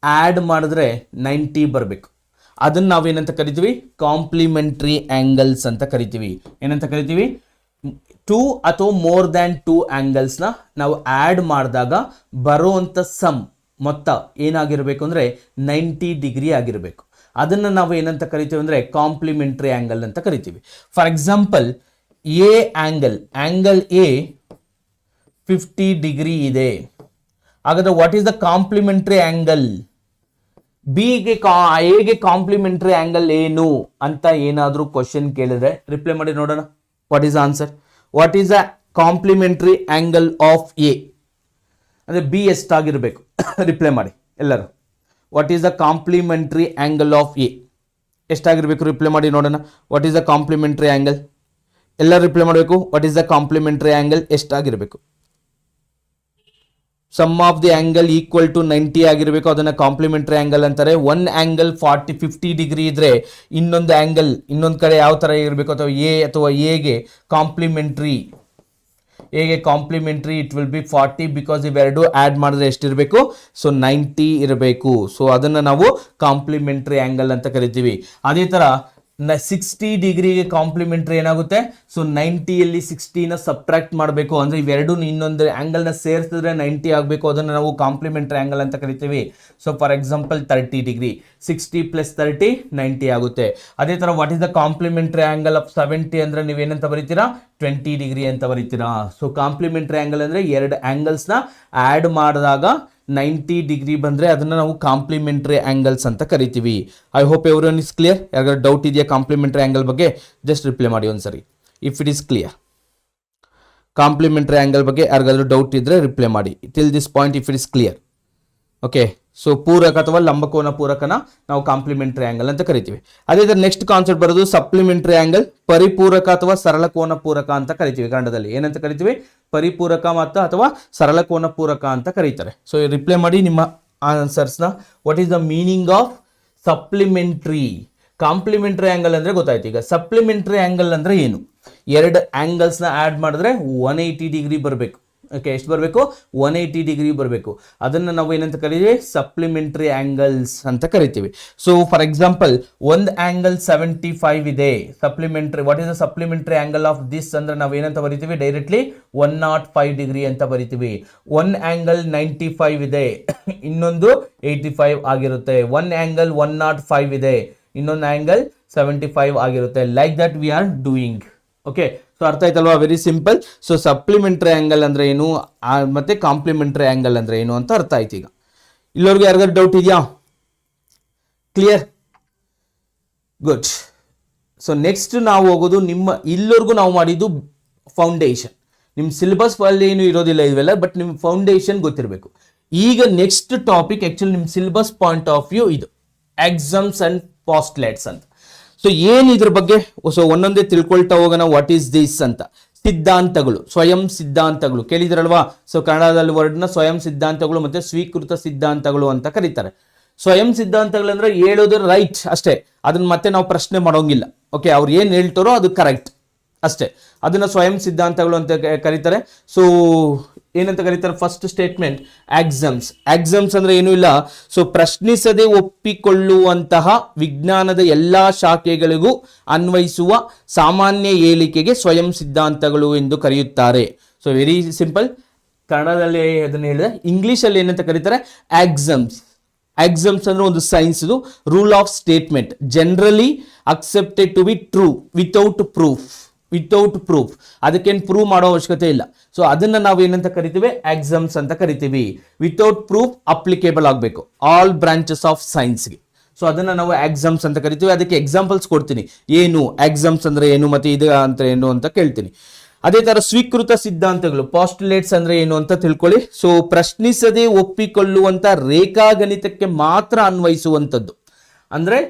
ಆ್ಯಡ್ ಮಾಡಿದ್ರೆ 90 ಬರಬೇಕು. ಅದನ್ನ ನಾವೇನಂತ ಕರಿತೀವಿ? ಕಾಂಪ್ಲಿಮೆಂಟ್ರಿ ಆಂಗಲ್ಸ್ ಅಂತ ಕರಿತೀವಿ. ಏನಂತ ಕರಿತೀವಿ? 2 ಅಥವಾ ಮೋರ್ ದ್ಯಾನ್ 2 ಆಂಗಲ್ಸ್ನ ನಾವು ಆ್ಯಡ್ ಮಾಡಿದಾಗ ಬರುವಂಥ ಸಮ್ ಮೊತ್ತ ಏನಾಗಿರಬೇಕು ಅಂದರೆ 90 ಡಿಗ್ರಿ ಆಗಿರಬೇಕು. ಅದನ್ನು ನಾವು ಏನಂತ ಕರಿತೀವಿ ಅಂದರೆ ಕಾಂಪ್ಲಿಮೆಂಟ್ರಿ ಆಂಗಲ್ ಅಂತ ಕರಿತೀವಿ. For example, A angle A 50 degree ಇದೆ. ಹಾಗಾದ್ರೆ what is the complementary angle? ಎಗೆ ಕಾಂಪ್ಲಿಮೆಂಟ್ರಿ ಆಂಗಲ್ ಏನು ಅಂತ ಏನಾದರೂ ಕ್ವಶನ್ ಕೇಳಿದ್ರೆ ರಿಪ್ಲೈ ಮಾಡಿ ನೋಡೋಣ. What is answer? What is the complementary angle of A ಅಂದರೆ ಬಿ ಎಷ್ಟಾಗಿರಬೇಕು? ರಿಪ್ಲೈ ಮಾಡಿ ಎಲ್ಲರೂ. What is the complementary angle of A ಎಷ್ಟಾಗಿರಬೇಕು? ರಿಪ್ಲೈ ಮಾಡಿ ನೋಡೋಣ. What is the complementary angle? ಎಲ್ಲರೂ ರಿಪ್ಲೈ ಮಾಡಬೇಕು. What is the complementary angle ಎಷ್ಟಾಗಿರಬೇಕು? Some of the angle equal to 90 ಆಗಿರಬೇಕು. ಅದನ್ನ ಕಾಂಪ್ಲಿಮೆಂಟ್ರಿ ಆಂಗಲ್ ಅಂತಾರೆ. ಒನ್ ಆಂಗಲ್ 50 ಡಿಗ್ರಿ ಇದ್ರೆ ಇನ್ನೊಂದು ಆಂಗಲ್ ಇನ್ನೊಂದು ಕಡೆ ಯಾವ ತರ ಇರಬೇಕು? ಅಥವಾ ಎಗೆ complementary it will be 40 because ಇವೆರಡು ಆಡ್ ಮಾಡಿದ್ರೆ ಎಷ್ಟಿರಬೇಕು? ಸೊ 90 ಇರಬೇಕು. ಸೊ ಅದನ್ನ ನಾವು ಕಾಂಪ್ಲಿಮೆಂಟ್ರಿ ಆಂಗಲ್ ಅಂತ ಕರಿತೀವಿ. ಅದೇ ತರ 60 ಡಿಗ್ರಿಗೆ ಕಾಂಪ್ಲಿಮೆಂಟ್ರಿ ಏನಾಗುತ್ತೆ? ಸೊ 90ಯಲ್ಲಿ 60ನ ಸಬ್ಟ್ರಾಕ್ಟ್ ಮಾಡಬೇಕು. ಅಂದರೆ ಇವೆರಡು ಇನ್ನೊಂದು ಆ್ಯಂಗಲ್ನ ಸೇರಿಸಿದ್ರೆ 90 ಆಗಬೇಕು. ಅದನ್ನು ನಾವು ಕಾಂಪ್ಲಿಮೆಂಟ್ರಿ ಆ್ಯಂಗಲ್ ಅಂತ ಕರಿತೀವಿ. ಸೊ ಫಾರ್ ಎಕ್ಸಾಂಪಲ್ 30 ಡಿಗ್ರಿ, 60 + 30 90 ಆಗುತ್ತೆ. ಅದೇ ಥರ what is the complementary angle of 70 ಅಂದರೆ ನೀವೇನಂತ ಬರೀತೀರಾ? 20 ಡಿಗ್ರಿ ಅಂತ ಬರೀತೀರಾ. ಸೊ ಕಾಂಪ್ಲಿಮೆಂಟ್ರಿ ಆ್ಯಂಗಲ್ ಅಂದರೆ ಎರಡು ಆ್ಯಂಗಲ್ಸ್ನ ಆ್ಯಡ್ ಮಾಡಿದಾಗ 90 ಡಿಗ್ರಿ ಬಂದರೆ ಅದನ್ನು ನಾವು ಕಾಂಪ್ಲಿಮೆಂಟ್ರಿ ಆ್ಯಂಗಲ್ಸ್ ಅಂತ ಕರಿತೀವಿ. I hope everyone is clear. ಯಾರಿಗಾದ್ರು ಡೌಟ್ ಇದೆಯಾ ಕಾಂಪ್ಲಿಮೆಂಟ್ರಿ ಆ್ಯಂಗಲ್ ಬಗ್ಗೆ? ಜಸ್ಟ್ ರಿಪ್ಲೈ ಮಾಡಿ ಒಂದ್ಸರಿ if it is clear. Complementary angle ಬಗ್ಗೆ ಯಾರಿಗಾದ್ರೂ ಡೌಟ್ ಇದ್ದರೆ ರಿಪ್ಲೈ ಮಾಡಿ till this point if it is clear. Okay. So ಪೂರಕ ಅಥವಾ ಲಂಬಕೋನ ಪೂರಕನ ನಾವು ಕಾಂಪ್ಲಿಮೆಂಟರಿ ಆಂಗಲ್ ಅಂತ ಕರಿತೀವಿ. ಅದೇ ತರ ನೆಕ್ಸ್ಟ್ ಕಾನ್ಸೆಪ್ಟ್ ಬರೋದು ಸಪ್ಲಿಮೆಂಟರಿ ಆಂಗಲ್, ಪರಿಪೂರಕ ಅಥವಾ ಸರಳ ಕೋನ ಪೂರಕ ಅಂತ ಕರಿತೀವಿ. ಕನ್ನಡದಲ್ಲಿ ಏನಂತ ಕರಿತೀವಿ? ಪರಿಪೂರಕ ಅಥವಾ ಸರಳ ಕೋನ ಪೂರಕ ಅಂತ ಕರೀತಾರೆ. ಸೊ ರಿಪ್ಲೈ ಮಾಡಿ ನಿಮ್ಮ ಆನ್ಸರ್ಸ್ನ. What is the meaning of supplementary? Complementary angle ಅಂದ್ರೆ ಗೊತ್ತಾಯ್ತು. ಈಗ ಸಪ್ಲಿಮೆಂಟರಿ ಆಂಗಲ್ ಅಂದ್ರೆ ಏನು? ಎರಡು ಆಂಗಲ್ಸ್ನ ಆ್ಯಡ್ ಮಾಡಿದ್ರೆ 180 ಡಿಗ್ರಿ ಬರಬೇಕು. ಓಕೆ, ಎಷ್ಟು ಬರಬೇಕು? 180 ಡಿಗ್ರಿ ಬರಬೇಕು. ಅದನ್ನು ನಾವು ಏನಂತ ಕರಿತೀವಿ? ಸಪ್ಲಿಮೆಂಟರಿ ಆಂಗಲ್ಸ್ ಅಂತ ಕರಿತೀವಿ. ಸೊ ಫಾರ್ ಎಕ್ಸಾಂಪಲ್, ಒಂದು ಆಂಗಲ್ 75 ಇದೆ, supplementary. What is the supplementary angle of this ಅಂದ್ರೆ ನಾವು ಏನಂತ ಬರಿತೀವಿ? ಡೈರೆಕ್ಟ್ಲಿ 105 ಡಿಗ್ರಿ ಅಂತ ಬರಿತೀವಿ. ಒನ್ ಆಂಗಲ್ 95 ಇದೆ, ಇನ್ನೊಂದು 85 ಆಗಿರುತ್ತೆ. ಒನ್ ಆಂಗಲ್ 105 ಇದೆ, ಇನ್ನೊಂದು ಆಂಗಲ್ 75 ಆಗಿರುತ್ತೆ. Like that we are doing. Okay, so ಅರ್ಥ ಆಯ್ತಲ್ವಾ? Very simple. So supplementary angle ಅಂದ್ರೆ ಏನು ಮತ್ತೆ ಕಾಂಪ್ಲಿಮೆಂಟರಿ ಆಂಗಲ್ ಅಂದ್ರೆ ಏನು ಅಂತ ಅರ್ಥ ಆಯ್ತು. ಈಗ ಇಲ್ಲವರೆಗೂ ಯಾರಿಗಾರು ಡೌಟ್ ಇದೆಯಾ? ಕ್ಲಿಯರ್? ಗುಡ್. ಸೊ ನೆಕ್ಸ್ಟ್ ನಾವು ಹೋಗೋದು ಇಲ್ಲವರೆಗೂ ನಾವು ಮಾಡಿದ್ದು ಫೌಂಡೇಶನ್. ನಿಮ್ಮ ಸಿಲೆಬಸ್ ಅಲ್ಲಿ ಏನು ಇರೋದಿಲ್ಲ ಇವೆಲ್ಲ, ಬಟ್ ನಿಮ್ಮ ಫೌಂಡೇಶನ್ ಗೊತ್ತಿರಬೇಕು. ಈಗ ನೆಕ್ಸ್ಟ್ ಟಾಪಿಕ್ ಆಕ್ಚುಲಿ ನಿಮ್ಮ ಸಿಲೆಬಸ್ ಪಾಯಿಂಟ್ ಆಫ್ ವ್ಯೂ ಇದು ಎಕ್ಸಾಮ್ಸ್ ಅಂಡ್ ಪಾಸ್ಟ್ಲೆಟ್ಸ್ ಅಂತ. ಸೊ ಏನು ಇದ್ರ ಬಗ್ಗೆ ಸೊ ಒಂದೊಂದೇ ತಿಳ್ಕೊಳ್ತಾ ಹೋಗೋಣ. ವಾಟ್ ಈಸ್ ದಿಸ್ ಅಂತ. ಸಿದ್ಧಾಂತಗಳು, ಸ್ವಯಂ ಸಿದ್ಧಾಂತಗಳು ಕೇಳಿದ್ರಲ್ವಾ? ಸೊ ಕನ್ನಡದಲ್ಲಿ ವರ್ಡ್ನ ಸ್ವಯಂ ಸಿದ್ಧಾಂತಗಳು ಮತ್ತೆ ಸ್ವೀಕೃತ ಸಿದ್ಧಾಂತಗಳು ಅಂತ ಕರೀತಾರೆ. ಸ್ವಯಂ ಸಿದ್ಧಾಂತಗಳು ಅಂದ್ರೆ ಹೇಳೋದು ರೈಟ್ ಅಷ್ಟೇ, ಅದನ್ನ ಮತ್ತೆ ನಾವು ಪ್ರಶ್ನೆ ಮಾಡೋಂಗಿಲ್ಲ. ಓಕೆ, ಅವ್ರು ಏನು ಹೇಳ್ತಾರೋ ಅದು ಕರೆಕ್ಟ್ ಅಷ್ಟೇ, ಅದನ್ನ ಸ್ವಯಂ ಸಿದ್ಧಾಂತಗಳು ಅಂತ ಕರೀತಾರೆ. ಸೊ ಏನಂತ ಕರೀತಾರೆ? First statement ಆಕ್ಸಮ್ಸ್. ಆಕ್ಸಮ್ಸ್ ಅಂದ್ರೆ ಏನೂ ಇಲ್ಲ. ಸೊ ಪ್ರಶ್ನಿಸದೆ ಒಪ್ಪಿಕೊಳ್ಳುವಂತಹ ವಿಜ್ಞಾನದ ಎಲ್ಲಾ ಶಾಖೆಗಳಿಗೂ ಅನ್ವಯಿಸುವ ಸಾಮಾನ್ಯ ಹೇಳಿಕೆಗೆ ಸ್ವಯಂ ಸಿದ್ಧಾಂತಗಳು ಎಂದು ಕರೆಯುತ್ತಾರೆ. So very simple. ಕನ್ನಡದಲ್ಲಿ ಅದನ್ನು ಹೇಳಿದ್ರೆ, ಇಂಗ್ಲಿಷಲ್ಲಿ ಏನಂತ ಕರೀತಾರೆ? ಆಕ್ಸಮ್ಸ್. ಆಕ್ಸಮ್ಸ್ ಅಂದ್ರೆ ಒಂದು ಸೈನ್ಸ್, ಇದು rule of statement generally accepted to be true without proof. Without proof, ಅದಕ್ಕೇನು ಪ್ರೂವ್ ಮಾಡೋ ಅವಶ್ಯಕತೆ ಇಲ್ಲ. ಸೊ ಅದನ್ನ ನಾವು ಏನಂತ ಕರಿತೀವಿ? ಆಕ್ಸಮ್ಸ್ ಅಂತ ಕರಿತೀವಿ. ವಿತೌಟ್ ಪ್ರೂಫ್ ಅಪ್ಲಿಕೇಬಲ್ ಆಗಬೇಕು ಆಲ್ ಬ್ರಾಂಚಸ್ ಆಫ್ ಸೈನ್ಸ್ಗೆ. ಸೊ ಅದನ್ನ ನಾವು ಆಕ್ಸಮ್ಸ್ ಅಂತ ಕರಿತೀವಿ. ಅದಕ್ಕೆ ಎಕ್ಸಾಂಪಲ್ಸ್ ಕೊಡ್ತೀನಿ, ಏನು ಆಕ್ಸಮ್ಸ್ ಅಂದ್ರೆ ಏನು ಮತ್ತೆ ಇದು ಅಂತ ಏನು ಅಂತ ಕೇಳ್ತೀನಿ. ಅದೇ ತರ ಸ್ವೀಕೃತ ಸಿದ್ಧಾಂತಗಳು, ಪಾಸ್ಟುಲೇಟ್ಸ್ ಅಂದ್ರೆ ಏನು ಅಂತ ತಿಳ್ಕೊಳ್ಳಿ. ಸೊ ಪ್ರಶ್ನಿಸದೆ ಒಪ್ಪಿಕೊಳ್ಳುವಂತ ರೇಖಾಗಣಿತಕ್ಕೆ ಮಾತ್ರ ಅನ್ವಯಿಸುವಂಥದ್ದು, ಅಂದ್ರೆ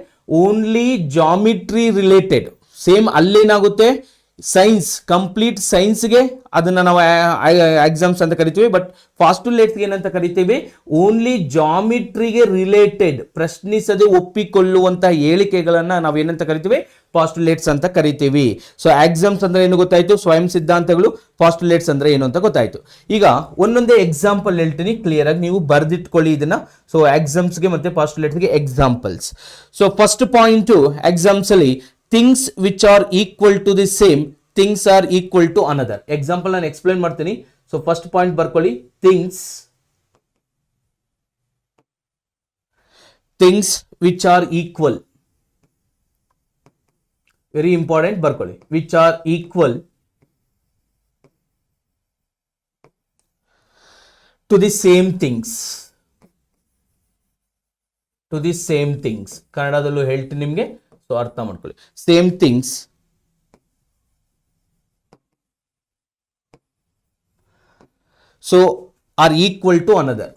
ಓನ್ಲಿ ಜಾಮಿಟ್ರಿ ರಿಲೇಟೆಡ್. ಸೇಮ್ ಅಲ್ಲೇನಾಗುತ್ತೆ? ಸೈನ್ಸ್, ಕಂಪ್ಲೀಟ್ ಸೈನ್ಸ್ಗೆ ಅದನ್ನ ನಾವು ಎಕ್ಸಾಮ್ಸ್ ಅಂತ ಕರಿತೀವಿ. ಬಟ್ ಪಾಸ್ಟುಲೇಟ್ಸ್ಗೆ ಏನಂತ ಕರಿತೀವಿ? ಓನ್ಲಿ ಜಾಮಿಟ್ರಿಗೆ ರಿಲೇಟೆಡ್, ಪ್ರಶ್ನಿಸದೆ ಒಪ್ಪಿಕೊಳ್ಳುವಂತಹ ಹೇಳಿಕೆಗಳನ್ನ ನಾವು ಏನಂತ ಕರಿತೀವಿ? ಪಾಸ್ಟುಲೇಟ್ಸ್ ಅಂತ ಕರಿತೀವಿ. ಸೊ ಎಕ್ಸಾಮ್ಸ್ ಅಂದ್ರೆ ಏನು ಗೊತ್ತಾಯ್ತು, ಸ್ವಯಂ ಸಿದ್ಧಾಂತಗಳು. ಪಾಸ್ಟುಲೇಟ್ಸ್ ಅಂದ್ರೆ ಏನು ಅಂತ ಗೊತ್ತಾಯ್ತು. ಈಗ ಒಂದೊಂದೇ ಎಕ್ಸಾಂಪಲ್ ಹೇಳ್ತೀನಿ, ಕ್ಲಿಯರ್ ಆಗಿ ನೀವು ಬರ್ದಿಟ್ಕೊಳ್ಳಿ ಇದನ್ನ. ಸೊ ಎಕ್ಸಾಮ್ಸ್ಗೆ ಮತ್ತೆ ಪಾಸ್ಟುಲೇಟ್ಸ್ಗೆ examples. So first point axioms ಅಲ್ಲಿ, things which are equal to the same, things are equal to another. Example ನಾನು ಎಕ್ಸ್ಪ್ಲೇನ್ ಮಾಡ್ತೀನಿ. ಸೊ ಫಸ್ಟ್ ಪಾಯಿಂಟ್ ಬರ್ಕೊಳ್ಳಿ, things which are equal. Very important, ಬರ್ಕೊಳ್ಳಿ. Which are equal to the same things. To the same things ಕನ್ನಡದಲ್ಲೂ ಹೇಳ್ತೀನಿ ನಿಮ್ಗೆ, so ಅರ್ಥ ಮಾಡ್ಕೊಳ್ಳಿ. Same things so are equal to another.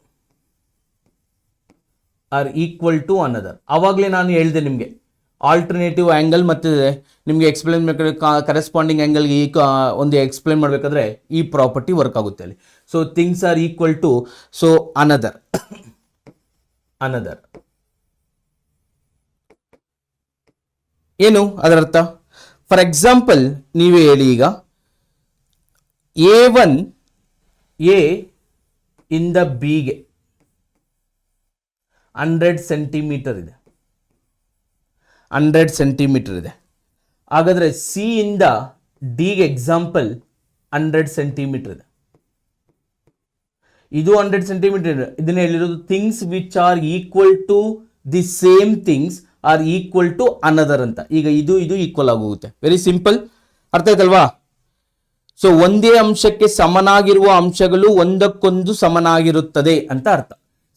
Are equal to another. ಅವಾಗಲೇ ನಾನು ಹೇಳಿದೆ ನಿಮಗೆ ಆಲ್ಟರ್ನೇಟಿವ್ ಆಂಗಲ್ ಮತ್ತೆ ನಿಮಗೆ ಎಕ್ಸ್ಪ್ಲೇನ್ ಬೇಕಾದ್ರೆ ಕರೆಸ್ಪಾಂಡಿಂಗ್ ಆಂಗಲ್ಗೆ ಒಂದು ಎಕ್ಸ್ಪ್ಲೇನ್ ಮಾಡಬೇಕಾದ್ರೆ ಈ ಪ್ರಾಪರ್ಟಿ ವರ್ಕ್ ಆಗುತ್ತೆ ಅಲ್ಲಿ. So things are equal to so another. Another ಏನು ಅದರ ಅರ್ಥ? ಫಾರ್ ಎಕ್ಸಾಂಪಲ್ ನೀವೇ ಹೇಳಿ, ಈಗ A1 A ಇಂದ ಬಿಗೆ 100 ಸೆಂಟಿಮೀಟರ್ ಇದೆ, 100 ಸೆಂಟಿಮೀಟರ್ ಇದೆ. ಹಾಗಾದ್ರೆ ಸಿ ಇಂದ ಡಿಗೆ ಎಕ್ಸಾಂಪಲ್ 100 ಸೆಂಟಿಮೀಟರ್ ಇದೆ. ಇದು 100 ಸೆಂಟಿಮೀಟರ್. ಇದನ್ನ ಹೇಳಿರೋದು things which are equal to the same things are equal to another ಅಂತ. ಈಗ ಇದು ಈಕ್ವಲ್ ಆಗೋಗುತ್ತೆ. ವೆರಿ ಸಿಂಪಲ್, ಅರ್ಥ ಆಯ್ತಲ್ವಾ? ಸೊ ಒಂದೇ ಅಂಶಕ್ಕೆ ಸಮನಾಗಿರುವ ಅಂಶಗಳು ಒಂದಕ್ಕೊಂದು ಸಮನಾಗಿರುತ್ತದೆ ಅಂತ ಅರ್ಥ.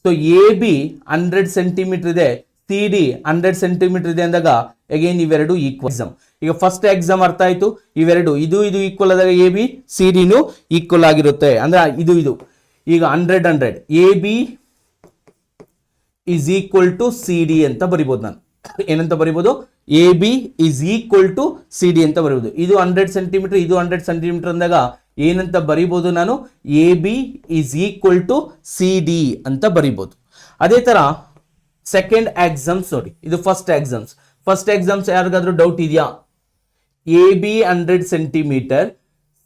ಸೊ ಎ ಬಿ 100 ಸೆಂಟಿಮೀಟರ್ ಇದೆ, ಸಿ ಡಿ 100 ಸೆಂಟಿಮೀಟರ್ ಇದೆ ಅಂದಾಗ ಅಗೇನ್ ಇವೆರಡು ಈಕ್ವಲ್. ಈಗ ಫಸ್ಟ್ ಎಕ್ಸಾಮ್ ಅರ್ಥ ಆಯ್ತು. ಇವೆರಡು ಇದು ಈಕ್ವಲ್ ಆದಾಗ ಎ ಬಿ ಸಿ ಡಿನೂ ಈಕ್ವಲ್ ಆಗಿರುತ್ತೆ, ಅಂದ್ರೆ ಇದು ಈಗ 100 A B is equal to C D ಅಂತ ಬರಿಬೋದು. ನಾನು ಏನಂತ ಬರಿಬೋದು, A B is equal to C D ಅಂತ ಬರಿಬೋದು. ಇದು 100 ಸೆಂಟಿಮೀಟರ್, ಇದು 100 ಸೆಂಟಿಮೀಟರ್ ಅಂದಾಗ ಏನಂತ ಬರಿಬೋದು ನಾನು, A B is equal to C D ಅಂತ ಬರಿಬೋದು. ಅದೇ ತರ ಸೆಕೆಂಡ್ ಎಕ್ಸಾಮ್ಸ್ ನೋಡಿ, ಇದು ಫಸ್ಟ್ ಎಕ್ಸಾಮ್ಸ್ ಯಾರಿಗಾದ್ರೂ ಡೌಟ್ ಇದೆಯಾ? A B 100 centimetre,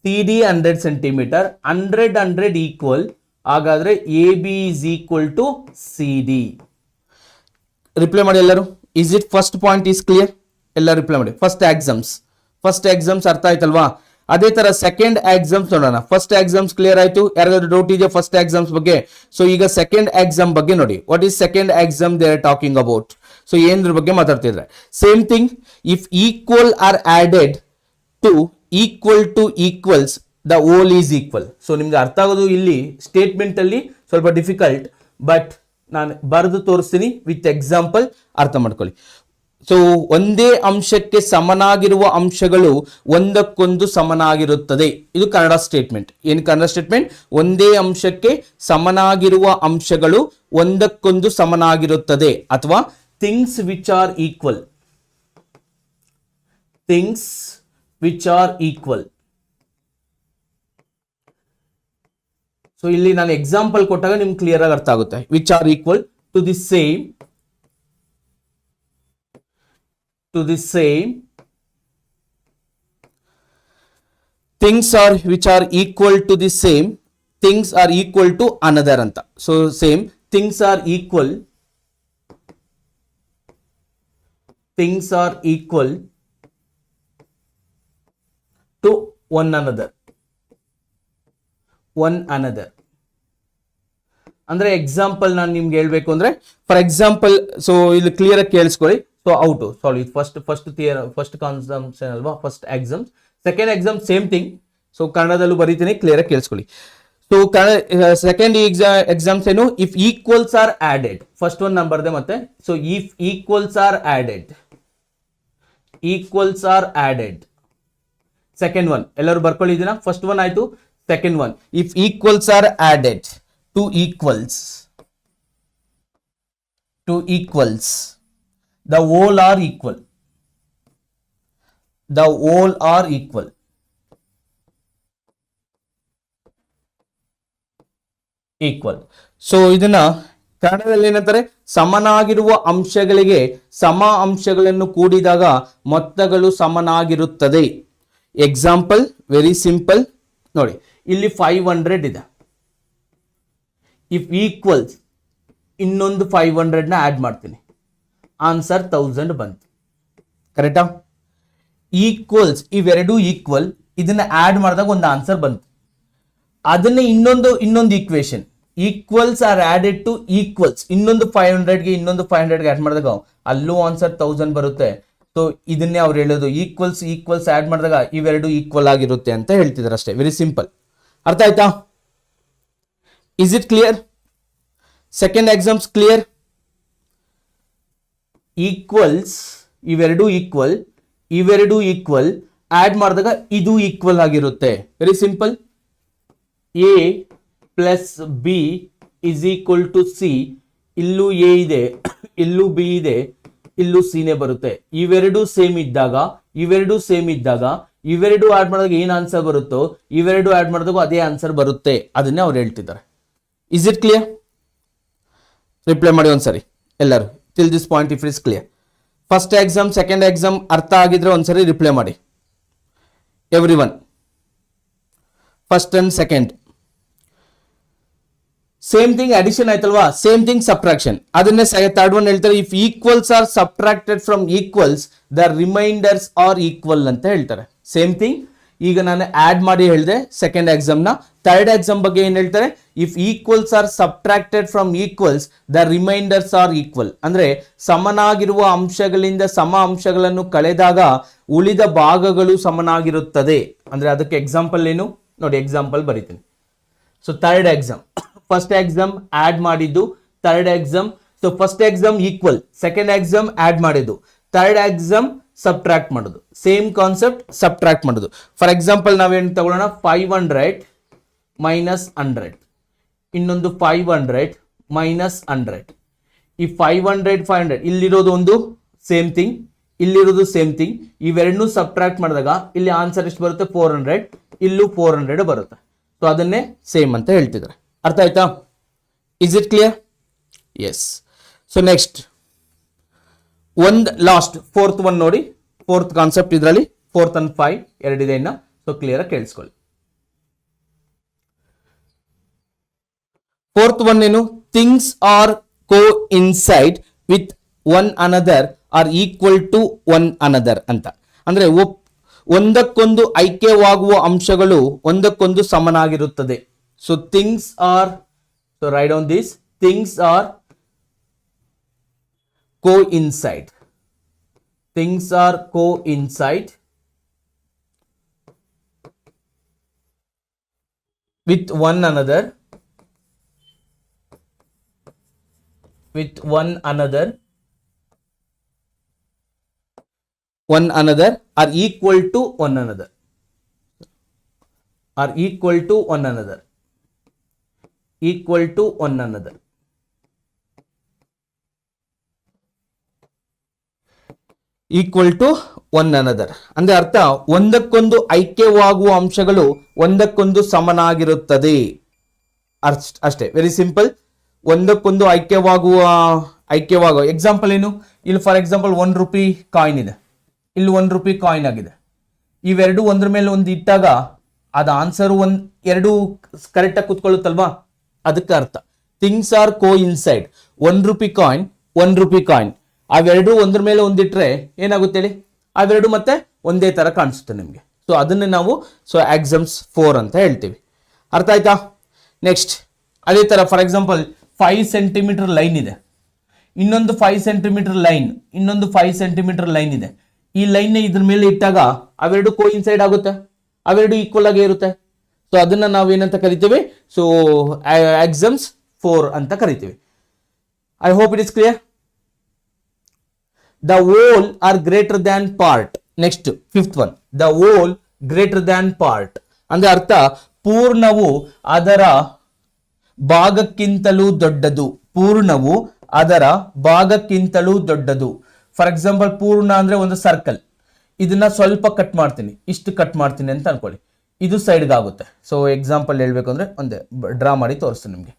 C D 100 centimetre, 100 equal, ಹಾಗಾದ್ರೆ A B is equal to C D. Reply ಮಾಡಿ ಎಲ್ಲರೂ. Is it first point is clear? ಎಲ್ಲ ರಿಪ್ಲೈ ಮಾಡಿ. ಫಸ್ಟ್ ಎಕ್ಸಾಮ್ಸ್ ಅರ್ಥ ಆಯ್ತಲ್ವಾ? ಅದೇ ತರ ಸೆಕೆಂಡ್ ಎಕ್ಸಾಮ್ಸ್ ನೋಡೋಣ. ಫಸ್ಟ್ ಎಕ್ಸಾಮ್ಸ್ ಕ್ಲಿಯರ್ ಆಯ್ತು, ಯಾರಿಗಾದ್ರೂ ಡೌಟ್ ಇದೆಯಾ ಫಸ್ಟ್ ಎಕ್ಸಾಮ್ಸ್ ಬಗ್ಗೆ? ಸೊ ಈಗ ಸೆಕೆಂಡ್ ಎಕ್ಸಾಮ್ ಬಗ್ಗೆ ನೋಡಿ. What is second axiom they are talking about? So ಏನ್ರ ಬಗ್ಗೆ ಮಾತಾಡ್ತಿದ್ರೆ, same thing, if equal are added to equal to equals the whole is equal. So ನಿಮ್ಗೆ ಅರ್ಥ ಆಗೋದು ಇಲ್ಲಿ ಸ್ಟೇಟ್ಮೆಂಟ್ ಅಲ್ಲಿ ಸ್ವಲ್ಪ ಡಿಫಿಕಲ್ಟ್, ಬಟ್ ನಾನು ಬರೆದು ತೋರಿಸ್ತೀನಿ ವಿತ್ ಎಕ್ಸಾಂಪಲ್, ಅರ್ಥ ಮಾಡ್ಕೊಳ್ಳಿ. ಸೊ ಒಂದೇ ಅಂಶಕ್ಕೆ ಸಮನಾಗಿರುವ ಅಂಶಗಳು ಒಂದಕ್ಕೊಂದು ಸಮನಾಗಿರುತ್ತದೆ. ಇದು ಕನ್ನಡ ಸ್ಟೇಟ್ಮೆಂಟ್. ಏನು ಕನ್ನಡ ಸ್ಟೇಟ್ಮೆಂಟ್? ಒಂದೇ ಅಂಶಕ್ಕೆ ಸಮನಾಗಿರುವ ಅಂಶಗಳು ಒಂದಕ್ಕೊಂದು ಸಮನಾಗಿರುತ್ತದೆ, ಅಥವಾ things which are equal. Things which are equal. So ಇಲ್ಲಿ ನಾನು ಎಕ್ಸಾಂಪಲ್ ಕೊಟ್ಟಾಗ ನಿಮ್ಗೆ ಕ್ಲಿಯರ್ ಆಗಿ ಅರ್ಥ ಆಗುತ್ತೆ. Which are equal to the same, things are which are equal to the same, things are equal to another ಅಂತ. So same things are equal to one another ಅಂದ್ರೆ example ನಾನು ನಿಮ್ಗೆ ಹೇಳ್ಬೇಕು ಅಂದ್ರೆ, ಫಾರ್ ಎಕ್ಸಾಂಪಲ್, ಸೊ ಇಲ್ಲಿ clear ಆಗಿ ಕೇಳಿಸ್ಕೊಳ್ಳಿ. So out sorry, first conception ಅಲ್ವಾ, first exam. Second exam same thing. So ಕನ್ನಡದಲ್ಲೂ ಬರೀತೀನಿ, ಕ್ಲಿಯರ್ ಆಗಿ ಕೇಳಿಸ್ಕೊಳ್ಳಿ. ಸೊ ಸೆಕೆಂಡ್ ಎಕ್ಸಾಮ್ಸ್ ಏನು? If equals are added. First one ನಾನು ಬರ್ದೆ ಮತ್ತೆ. So if equals are added, second one ಎಲ್ಲರೂ ಬರ್ಕೊಳ್ಳಿದ್ದೀನ? ಫಸ್ಟ್ ಒನ್ ಆಯ್ತು, second one if equals are added to equals, the whole are equal. So ಇದನ್ನ ಕನ್ನಡದಲ್ಲಿ ಏನಂತಾರೆ? ಸಮನಾಗಿರುವ ಅಂಶಗಳಿಗೆ ಸಮ ಅಂಶಗಳನ್ನು ಕೂಡಿದಾಗ ಮೊತ್ತಗಳು ಸಮನಾಗಿರುತ್ತದೆ. ಎಕ್ಸಾಂಪಲ್ ವೆರಿ ಸಿಂಪಲ್ ನೋಡಿ, ಇಲ್ಲಿ 500 ಇದೆ. ಇಫ್ ಈಕ್ವಲ್ಸ್ ಇನ್ನೊಂದು 500 ನ ಆಡ್ ಮಾಡ್ತೀನಿ, ಆನ್ಸರ್ 1000 ಬಂತು. ಕರೆಕ್ಟಾ? ಈಕ್ವಲ್ಸ್, ಇವೆರಡು ಈಕ್ವಲ್, ಇದನ್ನ ಆಡ್ ಮಾಡಿದಾಗ ಒಂದು ಆನ್ಸರ್ ಬಂತು. ಅದನ್ನ ಇನ್ನೊಂದು equation, equals are added to equals, ಇನ್ನೊಂದು 500ಗೆ ಇನ್ನೊಂದು 500ಗೆ ಆಡ್ ಮಾಡಿದಾಗ ಅಲ್ಲೂ ಆನ್ಸರ್ 1000 ಬರುತ್ತೆ. ಸೊ ಇದನ್ನೇ ಅವ್ರು ಹೇಳೋದು, ಈಕ್ವಲ್ಸ್ ಆಡ್ ಮಾಡಿದಾಗ ಇವೆರಡು ಈಕ್ವಲ್ ಆಗಿರುತ್ತೆ ಅಂತ ಹೇಳ್ತಿದ್ದಾರೆ ಅಷ್ಟೇ. Very simple. ಅರ್ಥ ಆಯ್ತಾ? Is it clear? Second exams clear? Equals, ಇವೆರಡು ಈಕ್ವಲ್ ಆಡ್ ಮಾಡಿದಾಗ ಇದು ಈಕ್ವಲ್ ಆಗಿರುತ್ತೆ. Very simple. A plus B is equal to C. ಇಲ್ಲೂ ಎ ಇದೆ, ಇಲ್ಲೂ ಬಿ ಇದೆ, ಇಲ್ಲೂ ಸಿನೇ ಬರುತ್ತೆ. ಇವೆರಡು ಸೇಮ್ ಇದ್ದಾಗ ಇವೆರಡು ಆಡ್ ಮಾಡಿದಾಗ ಏನ್ ಆನ್ಸರ್ ಬರುತ್ತೋ ಇವೆರಡು ಆಡ್ ಮಾಡಿದಾಗ ಅದೇ ಆನ್ಸರ್ ಬರುತ್ತೆ. ಅದನ್ನೇ ಅವ್ರು ಹೇಳ್ತಿದ್ದಾರೆ. Is it clear? ರಿಪ್ಲೈ ಮಾಡಿ ಒಂದ್ಸರಿ ಎಲ್ಲರೂ. Till this point if it is clear. First exam second exam ಅರ್ಥ ಆಗಿದ್ರೆ ಒಂದ್ಸರಿ ರಿಪ್ಲೈ ಮಾಡಿ everyone. First and second same thing addition ಆಯ್ತಲ್ವಾ, ಸೇಮ್ ಥಿಂಗ್ ಸಬ್ಟ್ರಾಕ್ಷನ್. ಅದನ್ನೇ ಥರ್ಡ್ ಒನ್ ಹೇಳ್ತಾರೆ, if equals are subtracted from equals the remainders are equal ಅಂತ ಹೇಳ್ತಾರೆ. Same thing ಈಗ ನಾನು ಆಡ್ ಮಾಡಿ ಹೇಳಿದೆ ಸೆಕೆಂಡ್ ಎಕ್ಸಾಮ್ನ. ಥರ್ಡ್ ಎಕ್ಸಾಮ್ ಬಗ್ಗೆ ಏನ್ ಹೇಳ್ತಾರೆ? If equals are subtracted from equals the remainders are equal. ಅಂದ್ರೆ ಸಮನಾಗಿರುವ ಅಂಶಗಳಿಂದ ಸಮ ಅಂಶಗಳನ್ನು ಕಳೆದಾಗ ಉಳಿದ ಭಾಗಗಳು ಸಮನಾಗಿರುತ್ತದೆ. ಅಂದ್ರೆ ಅದಕ್ಕೆ ಎಕ್ಸಾಂಪಲ್ ಏನು ನೋಡಿ, ಎಕ್ಸಾಂಪಲ್ ಬರೀತೀನಿ. So third axiom, first axiom add ಮಾಡಿದ್ದು, third axiom. So first axiom equal, second axiom add ಮಾಡಿದ್ದು, ಥರ್ಡ್ ಎಕ್ಸಾಮ್ ಸಬ್ಟ್ರಾಕ್ಟ್ ಮಾಡೋದು. ಸೇಮ್ ಕಾನ್ಸೆಪ್ಟ್, ಸಬ್ಟ್ರಾಕ್ಟ್ ಮಾಡೋದು. ಫಾರ್ ಎಕ್ಸಾಂಪಲ್ ನಾವೇನು ತಗೊಳ್ಳೋಣ, 500 ಮೈನಸ್ 100, ಇನ್ನೊಂದು 500 ಮೈನಸ್ 100, ಈ 500 ಇಲ್ಲಿರೋದು ಒಂದು ಸೇಮ್ ಥಿಂಗ್, ಇಲ್ಲಿರೋದು ಸೇಮ್ ಥಿಂಗ್. ಇವೆರಡನ್ನೂ ಸಬ್ಟ್ರಾಕ್ಟ್ ಮಾಡಿದಾಗ ಇಲ್ಲಿ ಆನ್ಸರ್ ಎಷ್ಟು ಬರುತ್ತೆ? 400. ಇಲ್ಲೂ 400 ಬರುತ್ತೆ. ಸೊ ಅದನ್ನೇ ಸೇಮ್ ಅಂತ ಹೇಳ್ತಿದ್ದಾರೆ. ಅರ್ಥ ಆಯ್ತಾ? Is it clear? Yes. So next ಒಂದು ಲಾಸ್ಟ್ ಫೋರ್ತ್ ಒನ್ ನೋಡಿ. ಫೋರ್ತ್ ಕಾನ್ಸೆಪ್ಟ್ ಇದರಲ್ಲಿ 4 and 5 ಎರಡಿದೆ ಇನ್ನ. ಸೊ ಕ್ಲಿಯರ್ ಆಗಿ ಕೇಳಿಸ್ಕೊಳ್ಳಿ. ಫೋರ್ತ್ ಒನ್ ಏನು? Things are coincide with one another are equal to one another ಅಂತ. ಅಂದ್ರೆ ಒಂದಕ್ಕೊಂದು ಐಕ್ಯವಾಗುವ ಅಂಶಗಳು ಒಂದಕ್ಕೊಂದು ಸಮನಾಗಿರುತ್ತದೆ. So things are, so write down this, things are coincide. Things are coincide with one another, are equal to one another, equal to one another. Equal to one another ಅಂದ್ರೆ ಅರ್ಥ ಒಂದಕ್ಕೊಂದು ಐಕ್ಯವಾಗುವ ಅಂಶಗಳು ಒಂದಕ್ಕೊಂದು ಸಮನಾಗಿರುತ್ತದೆ ಅಷ್ಟೇ. Very simple. ಒಂದಕ್ಕೊಂದು ಐಕ್ಯವಾಗುವ ಎಕ್ಸಾಂಪಲ್ ಏನು? ಇಲ್ಲಿ ಫಾರ್ ಎಕ್ಸಾಂಪಲ್ 1 ರೂಪಿ ಕಾಯಿನ್ ಇದೆ, ಇಲ್ಲಿ 1 ರೂಪಿ ಕಾಯಿನ್ ಆಗಿದೆ. ಇವೆರಡು ಒಂದ್ರ ಮೇಲೆ ಒಂದು ಇಟ್ಟಾಗ ಅದ ಆನ್ಸರ್ ಎರಡು ಕರೆಕ್ಟ್ ಆಗಿ ಕೂತ್ಕೊಳ್ಳುತ್ತಲ್ವಾ? ಅದಕ್ಕೆ ಅರ್ಥ things are coincide. 1 rupee coin, 1 rupee coin, ಅವೆರಡು ಒಂದ್ರ ಮೇಲೆ ಒಂದಿಟ್ರೆ ಏನಾಗುತ್ತೆ ಹೇಳಿ? ಅವೆರಡು ಮತ್ತೆ ಒಂದೇ ತರ ಕಾಣಿಸುತ್ತೆ ನಿಮಗೆ. ಸೊ ಅದನ್ನೇ ನಾವು ಆಕ್ಸಮ್ಸ್ 4 ಅಂತ ಹೇಳ್ತೀವಿ. ಅರ್ಥ ಆಯ್ತಾ? ನೆಕ್ಸ್ಟ್ ಅದೇ ತರ ಫಾರ್ ಎಕ್ಸಾಂಪಲ್ 5 ಸೆಂಟಿಮೀಟರ್ ಲೈನ್ ಇದೆ, ಇನ್ನೊಂದು 5 ಸೆಂಟಿಮೀಟರ್ ಲೈನ್, ಇನ್ನೊಂದು 5 ಸೆಂಟಿಮೀಟರ್ ಲೈನ್ ಇದೆ. ಈ ಲೈನ್ ಇದ್ರ ಮೇಲೆ ಇಟ್ಟಾಗ ಅವೆರಡು ಕೋ ಇನ್ಸೈಡ್ ಆಗುತ್ತೆ, ಅವೆರಡು ಈಕ್ವಲ್ ಆಗಿ ಇರುತ್ತೆ. ಸೊ ಅದನ್ನ ನಾವು ಏನಂತ ಕರಿತೀವಿ? ಸೊ ಆಕ್ಸಮ್ಸ್ 4 ಅಂತ ಕರಿತೀವಿ. I hope it is clear. The whole are greater than part. Next, fifth one. The whole greater than part. ಅಂದ್ರೆ ಅರ್ಥ ಪೂರ್ಣವು ಅದರ ಭಾಗಕ್ಕಿಂತಲೂ ದೊಡ್ಡದು. ಪೂರ್ಣವು ಅದರ ಭಾಗಕ್ಕಿಂತಲೂ ದೊಡ್ಡದು. ಫಾರ್ ಎಕ್ಸಾಂಪಲ್ ಪೂರ್ಣ ಅಂದ್ರೆ ಒಂದು ಸರ್ಕಲ್. ಇದನ್ನ ಸ್ವಲ್ಪ ಕಟ್ ಮಾಡ್ತೀನಿ, ಇಷ್ಟು ಕಟ್ ಮಾಡ್ತೀನಿ ಅಂತ ಅನ್ಕೊಳ್ಳಿ. ಇದು ಸೈಡ್ಗೆ ಆಗುತ್ತೆ. ಸೊ ಎಕ್ಸಾಂಪಲ್ ಹೇಳ್ಬೇಕು ಅಂದ್ರೆ ಒಂದೇ ಡ್ರಾ ಮಾಡಿ ತೋರಿಸ್ತೀನಿ ನಿಮಗೆ.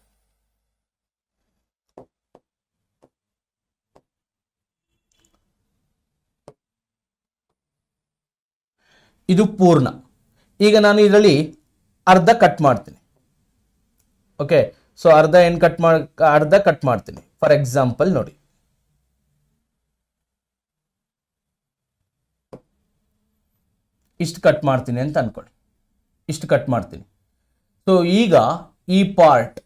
ಇದು ಪೂರ್ಣ. ಈಗ ನಾನು ಇದರಲ್ಲಿ ಅರ್ಧ ಕಟ್ ಮಾಡ್ತೀನಿ. ಓಕೆ, ಸೊ ಅರ್ಧ ಕಟ್ ಮಾಡ್ತೀನಿ. ಫಾರ್ ಎಕ್ಸಾಂಪಲ್ ನೋಡಿ, ಇಷ್ಟು ಕಟ್ ಮಾಡ್ತೀನಿ ಅಂತ ಅನ್ಕೊಳ್ಳಿ, ಇಷ್ಟು ಕಟ್ ಮಾಡ್ತೀನಿ. ಸೊ ಈಗ ಈ ಪಾರ್ಟ್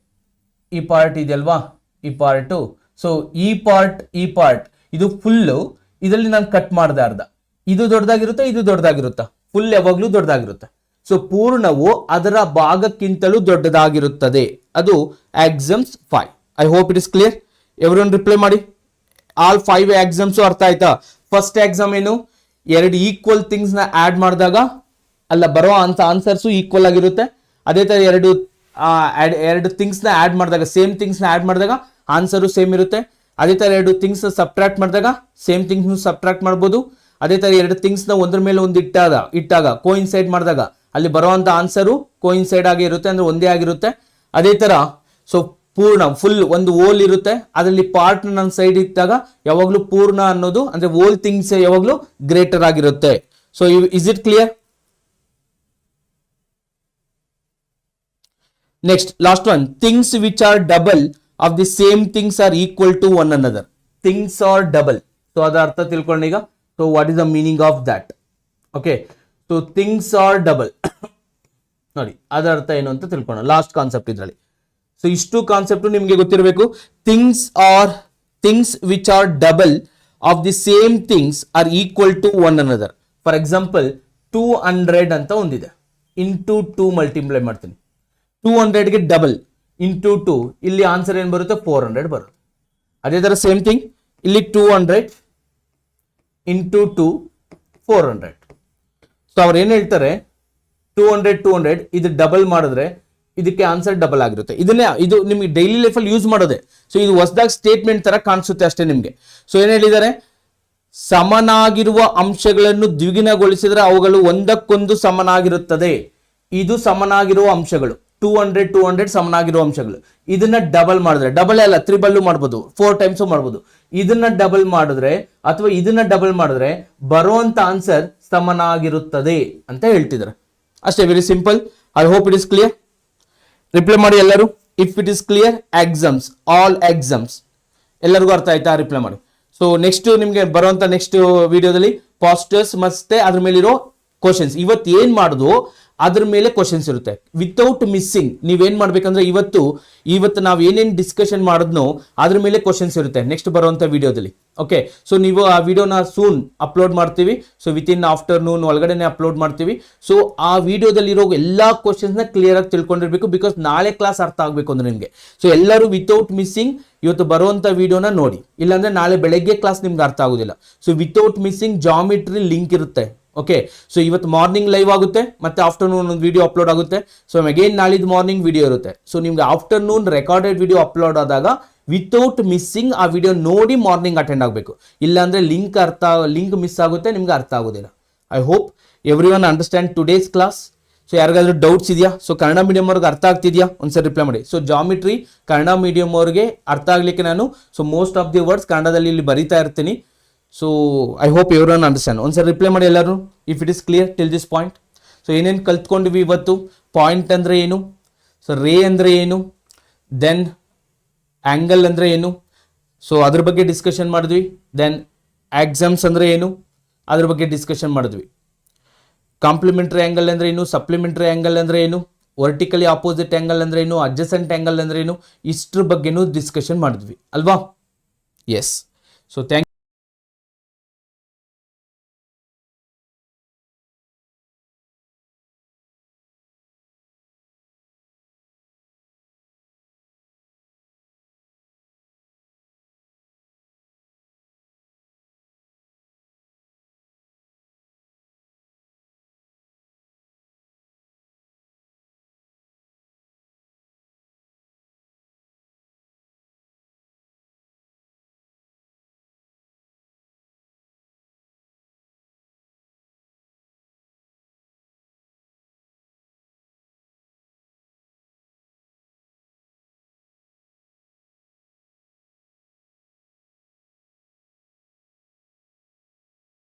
ಇದೆಯಲ್ವಾ, ಈ ಪಾರ್ಟು. ಸೊ ಈ ಪಾರ್ಟ್ ಇದು ಫುಲ್ಲು, ಇದರಲ್ಲಿ ನಾನು ಕಟ್ ಮಾಡಿದೆ ಅರ್ಧ. ಇದು ದೊಡ್ಡದಾಗಿರುತ್ತೆ, ಇದು ದೊಡ್ಡದಾಗಿರುತ್ತಾ? ಫುಲ್ ಯಾವಾಗಲೂ ದೊಡ್ಡದಾಗಿರುತ್ತೆ. ಸೊ ಪೂರ್ಣವು ಅದರ ಭಾಗಕ್ಕಿಂತಲೂ ದೊಡ್ಡದಾಗಿರುತ್ತದೆ. ಅದು ಆಕ್ಸಮ್ಸ್ 5. I hope it is clear. Everyone reply ಮಾಡಿ. ಆಲ್ 5 ಎಕ್ಸಾಮ್ಸ್ ಅರ್ಥ ಆಯ್ತಾ? ಫಸ್ಟ್ ಎಕ್ಸಾಮ್ ಏನು? ಎರಡು ಈಕ್ವಲ್ ಥಿಂಗ್ಸ್ ನ ಆಡ್ ಮಾಡಿದಾಗ ಅಲ್ಲ ಬರೋ ಅಂತ ಆನ್ಸರ್ಸ್ ಈಕ್ವಲ್ ಆಗಿರುತ್ತೆ. ಅದೇ ತರ ಎರಡು ಥಿಂಗ್ಸ್ ನ ಆಡ್ ಮಾಡಿದಾಗ, ಸೇಮ್ ಥಿಂಗ್ಸ್ ನ ಆಡ್ ಮಾಡಿದಾಗ ಆನ್ಸರು ಸೇಮ್ ಇರುತ್ತೆ. ಅದೇ ತರ ಎರಡು ಥಿಂಗ್ಸ್ ಸಬ್ಟ್ರಾಕ್ಟ್ ಮಾಡಿದಾಗ ಸೇಮ್ ಥಿಂಗ್ಸ್ ಸಬ್ಟ್ರಾಕ್ಟ್ ಮಾಡ್ಬೋದು. ಅದೇ ತರ ಎರಡು ಥಿಂಗ್ಸ್ ನ ಒಂದ್ರ ಮೇಲೆ ಒಂದು ಇಟ್ಟಾಗ ಕೋಇನ್ಸೈಡ್ ಮಾಡಿದಾಗ ಅಲ್ಲಿ ಬರುವಂತ ಆನ್ಸರು ಕೋಇನ್ಸೈಡ್ ಆಗಿ ಇರುತ್ತೆ, ಅಂದ್ರೆ ಒಂದೇ ಆಗಿರುತ್ತೆ. ಅದೇ ತರ ಸೊ ಪೂರ್ಣ ಫುಲ್ ಒಂದು ಹೋಲ್ ಇರುತ್ತೆ, ಅದರಲ್ಲಿ ಪಾರ್ಟ್ ನನ್ನ ಸೈಡ್ ಇಟ್ಟಾಗ ಯಾವಾಗ್ಲೂ ಪೂರ್ಣ ಅನ್ನೋದು ಅಂದ್ರೆ ಹೋಲ್ ಥಿಂಗ್ಸ್ ಯಾವಾಗ್ಲೂ ಗ್ರೇಟರ್ ಆಗಿರುತ್ತೆ. So is it clear? Next last one, things which are double of the same things are equal to one another. Things are double. So ಅದರ ಅರ್ಥ ತಿಳ್ಕೊಂಡು ಈಗ. So what is the meaning of that? Okay, so things are double ನೋಡಿ, ಅದರ ಅರ್ಥ ಏನು ಅಂತ ತಿಳ್ಕೊಳ್ಳೋಣ. ಲಾಸ್ಟ್ ಕಾನ್ಸೆಪ್ಟ್ ಇದರಲ್ಲಿ. ಸೊ ಇಷ್ಟು ಕಾನ್ಸೆಪ್ಟ್ ನಿಮಗೆ ಗೊತ್ತಿರಬೇಕು. Things which are double of the same things are equal to one another. For example 200 ಅಂತ ಒಂದಿದೆ, ಇಂಟು 2 ಮಲ್ಟಿಪ್ಲೈ ಮಾಡ್ತೀನಿ. 200ಗೆ ಡಬಲ್ ಇಂಟು 2, ಇಲ್ಲಿ ಆನ್ಸರ್ ಏನು ಬರುತ್ತೆ? 400 ಬರುತ್ತೆ. ಅದೇ ತರ ಸೇಮ್ ಥಿಂಗ್ ಇಲ್ಲಿ 200 ಇಂಟು 2 400. ಸೊ ಅವ್ರು ಏನ್ ಹೇಳ್ತಾರೆ, 200 ಇದು ಡಬಲ್ ಮಾಡಿದ್ರೆ ಇದಕ್ಕೆ ಆನ್ಸರ್ ಡಬಲ್ ಆಗಿರುತ್ತೆ. ಇದು ನಿಮಗೆ ಡೈಲಿ ಲೈಫಲ್ಲಿ ಯೂಸ್ ಮಾಡೋದೆ. ಸೊ ಇದು ಹೊಸದಾಗಿ ಸ್ಟೇಟ್ಮೆಂಟ್ ತರ ಕಾಣಿಸುತ್ತೆ ಅಷ್ಟೇ ನಿಮಗೆ. ಸೊ ಏನ್ ಹೇಳಿದ್ದಾರೆ, ಸಮನಾಗಿರುವ ಅಂಶಗಳನ್ನು ದ್ವಿಗುಣಗೊಳಿಸಿದ್ರೆ ಅವುಗಳು ಒಂದಕ್ಕೊಂದು ಸಮನಾಗಿರುತ್ತದೆ. ಇದು ಸಮನಾಗಿರುವ ಅಂಶಗಳು 200 ಸಮನಾಗಿರುವ ಅಂಶಗಳು. ಇದನ್ನ ಡಬಲ್ ಮಾಡಿದ್ರೆ, ಡಬಲ್ ಅಲ್ಲ ತ್ರಿಬಲ್ ಮಾಡ್ಬೋದು, 4 ಟೈಮ್ಸ್ ಮಾಡ್ಬೋದು. ಇದನ್ನ ಡಬಲ್ ಮಾಡಿದ್ರೆ ಅಥವಾ ಇದನ್ನ ಡಬಲ್ ಮಾಡಿದ್ರೆ ಬರುವಂತ ಆನ್ಸರ್ ಸಮನಾಗಿರುತ್ತದೆ ಅಂತ ಹೇಳ್ತಿದ್ದಾರೆ ಅಷ್ಟೇ. Very simple. I hope it is clear. Reply ಮಾಡಿ ಎಲ್ಲರೂ. If it is clear, exams, all exams ಎಲ್ಲರಿಗೂ ಅರ್ಥ ಆಯ್ತಾ? ರಿಪ್ಲೈ ಮಾಡಿ. ಸೊ ನೆಕ್ಸ್ಟ್ ನಿಮಗೆ ಬರುವಂತ ನೆಕ್ಸ್ಟ್ ವಿಡಿಯೋದಲ್ಲಿ ಪಾಸ್ಟರ್ಸ್ ಮತ್ತೆ ಅದ್ರ ಮೇಲಿರೋ ಕ್ವಶನ್ಸ್, ಇವತ್ತು ಏನ್ ಮಾಡುದು ಅದ್ರ ಮೇಲೆ ಕ್ವಶನ್ಸ್ ಇರುತ್ತೆ ವಿತೌಟ್ ಮಿಸ್ಸಿಂಗ್. ನೀವೇನ್ ಮಾಡ್ಬೇಕಂದ್ರೆ ಇವತ್ತು ನಾವು ಏನೇನು ಡಿಸ್ಕಷನ್ ಮಾಡಿದ್ನೋ ಅದ್ರ ಮೇಲೆ ಕ್ವಶನ್ಸ್ ಇರುತ್ತೆ ನೆಕ್ಸ್ಟ್ ಬರುವಂತ ವಿಡಿಯೋದಲ್ಲಿ. ಓಕೆ, ಸೊ ನೀವು ಆ ವಿಡಿಯೋನ ಸೂನ್ ಅಪ್ಲೋಡ್ ಮಾಡ್ತೀವಿ. ಸೊ ವಿತ್ ಇನ್ ಆಫ್ಟರ್ನೂನ್ ಒಳಗಡೆನೆ ಅಪ್ಲೋಡ್ ಮಾಡ್ತೀವಿ. ಸೊ ಆ ವಿಡಿಯೋದಲ್ಲಿ ಇರೋ ಎಲ್ಲಾ ಕ್ವಶನ್ಸ್ನ ಕ್ಲಿಯರ್ ಆಗಿ ತಿಳ್ಕೊಂಡಿರ್ಬೇಕು, ಬಿಕಾಸ್ ನಾಳೆ ಕ್ಲಾಸ್ ಅರ್ಥ ಆಗ್ಬೇಕು ಅಂದ್ರೆ ನಿಮಗೆ. ಸೊ ಎಲ್ಲರೂ ವಿತೌಟ್ ಮಿಸ್ಸಿಂಗ್ ಇವತ್ತು ಬರುವಂತ ವಿಡಿಯೋನ ನೋಡಿ, ಇಲ್ಲಾಂದ್ರೆ ನಾಳೆ ಬೆಳಗ್ಗೆ ಕ್ಲಾಸ್ ನಿಮ್ಗೆ ಅರ್ಥ ಆಗೋದಿಲ್ಲ. So without missing geometry link ಇರುತ್ತೆ. ಓಕೆ, ಸೊ ಇವತ್ತು ಮಾರ್ನಿಂಗ್ ಲೈವ್ ಆಗುತ್ತೆ, ಮತ್ತೆ ಆಫ್ಟರ್ನೂನ್ ಒಂದು ವಿಡಿಯೋ ಅಪ್ಲೋಡ್ ಆಗುತ್ತೆ. ಸೊ ಅಗೇನ್ ನಾಳಿದ್ದು ಮಾರ್ನಿಂಗ್ ವಿಡಿಯೋ ಇರುತ್ತೆ. ಸೊ ನಿಮ್ಗೆ ಆಫ್ಟರ್ನೂನ್ ರೆಕಾರ್ಡೆಡ್ ವಿಡಿಯೋ ಅಪ್ಲೋಡ್ ಆದಾಗ ವಿತೌಟ್ ಮಿಸ್ಸಿಂಗ್ ಆ ವಿಡಿಯೋ ನೋಡಿ ಮಾರ್ನಿಂಗ್ ಅಟೆಂಡ್ ಆಗಬೇಕು. ಇಲ್ಲಾಂದ್ರೆ ಲಿಂಕ್ ಮಿಸ್ ಆಗುತ್ತೆ, ನಿಮ್ಗೆ ಅರ್ಥ ಆಗೋದಿಲ್ಲ. I hope every one understand today's class. So ಯಾರಿಗಾದ್ರೂ ಡೌಟ್ಸ್ ಇದೆಯಾ? ಸೊ ಕನ್ನಡ ಮೀಡಿಯಂ ಅವ್ರಿಗೆ ಅರ್ಥ ಆಗ್ತಿದ್ಯಾ? ಒಂದ್ಸರಿ ರಿಪ್ಲೈ ಮಾಡಿ. ಸೊ ಜಾಮಿಟ್ರಿ ಕನ್ನಡ ಮೀಡಿಯಂ ಅವ್ರಿಗೆ ಅರ್ಥ ಆಗ್ಲಿಕ್ಕೆ ನಾನು ಮೋಸ್ಟ್ ಆಫ್ ದಿ ವರ್ಡ್ಸ್ ಕನ್ನಡದಲ್ಲಿ ಇಲ್ಲಿ ಬರಿತಾ ಇರ್ತೀನಿ. So I hope everyone understand. ಒಂದ್ಸರಿ ರಿಪ್ಲೈ ಮಾಡಿ ಎಲ್ಲರೂ, if it is clear till this point. So ಏನೇನು ಕಲ್ತ್ಕೊಂಡ್ವಿ ಇವತ್ತು? ಪಾಯಿಂಟ್ ಅಂದರೆ ಏನು, ಸೊ ರೇ ಅಂದರೆ ಏನು, ದೆನ್ ಆ್ಯಂಗಲ್ ಅಂದರೆ ಏನು, ಸೊ ಅದ್ರ ಬಗ್ಗೆ ಡಿಸ್ಕಷನ್ ಮಾಡಿದ್ವಿ. ದೆನ್ ಎಕ್ಸಾಮ್ಸ್ ಅಂದರೆ ಏನು, ಅದ್ರ ಬಗ್ಗೆ ಡಿಸ್ಕಷನ್ ಮಾಡಿದ್ವಿ. ಕಾಂಪ್ಲಿಮೆಂಟ್ರಿ ಆ್ಯಂಗಲ್ ಅಂದರೆ ಏನು, ಸಪ್ಲಿಮೆಂಟ್ರಿ ಆ್ಯಂಗಲ್ ಅಂದರೆ ಏನು, ವರ್ಟಿಕಲಿ ಆಪೋಸಿಟ್ ಆ್ಯಂಗಲ್ ಅಂದರೆ ಏನು, ಅಡ್ಜಸೆಂಟ್ ಆ್ಯಂಗಲ್ ಅಂದರೆ ಏನು, ಇಷ್ಟ್ರ ಬಗ್ಗೆನೂ ಡಿಸ್ಕಷನ್ ಮಾಡಿದ್ವಿ ಅಲ್ವಾ? ಎಸ್. So thank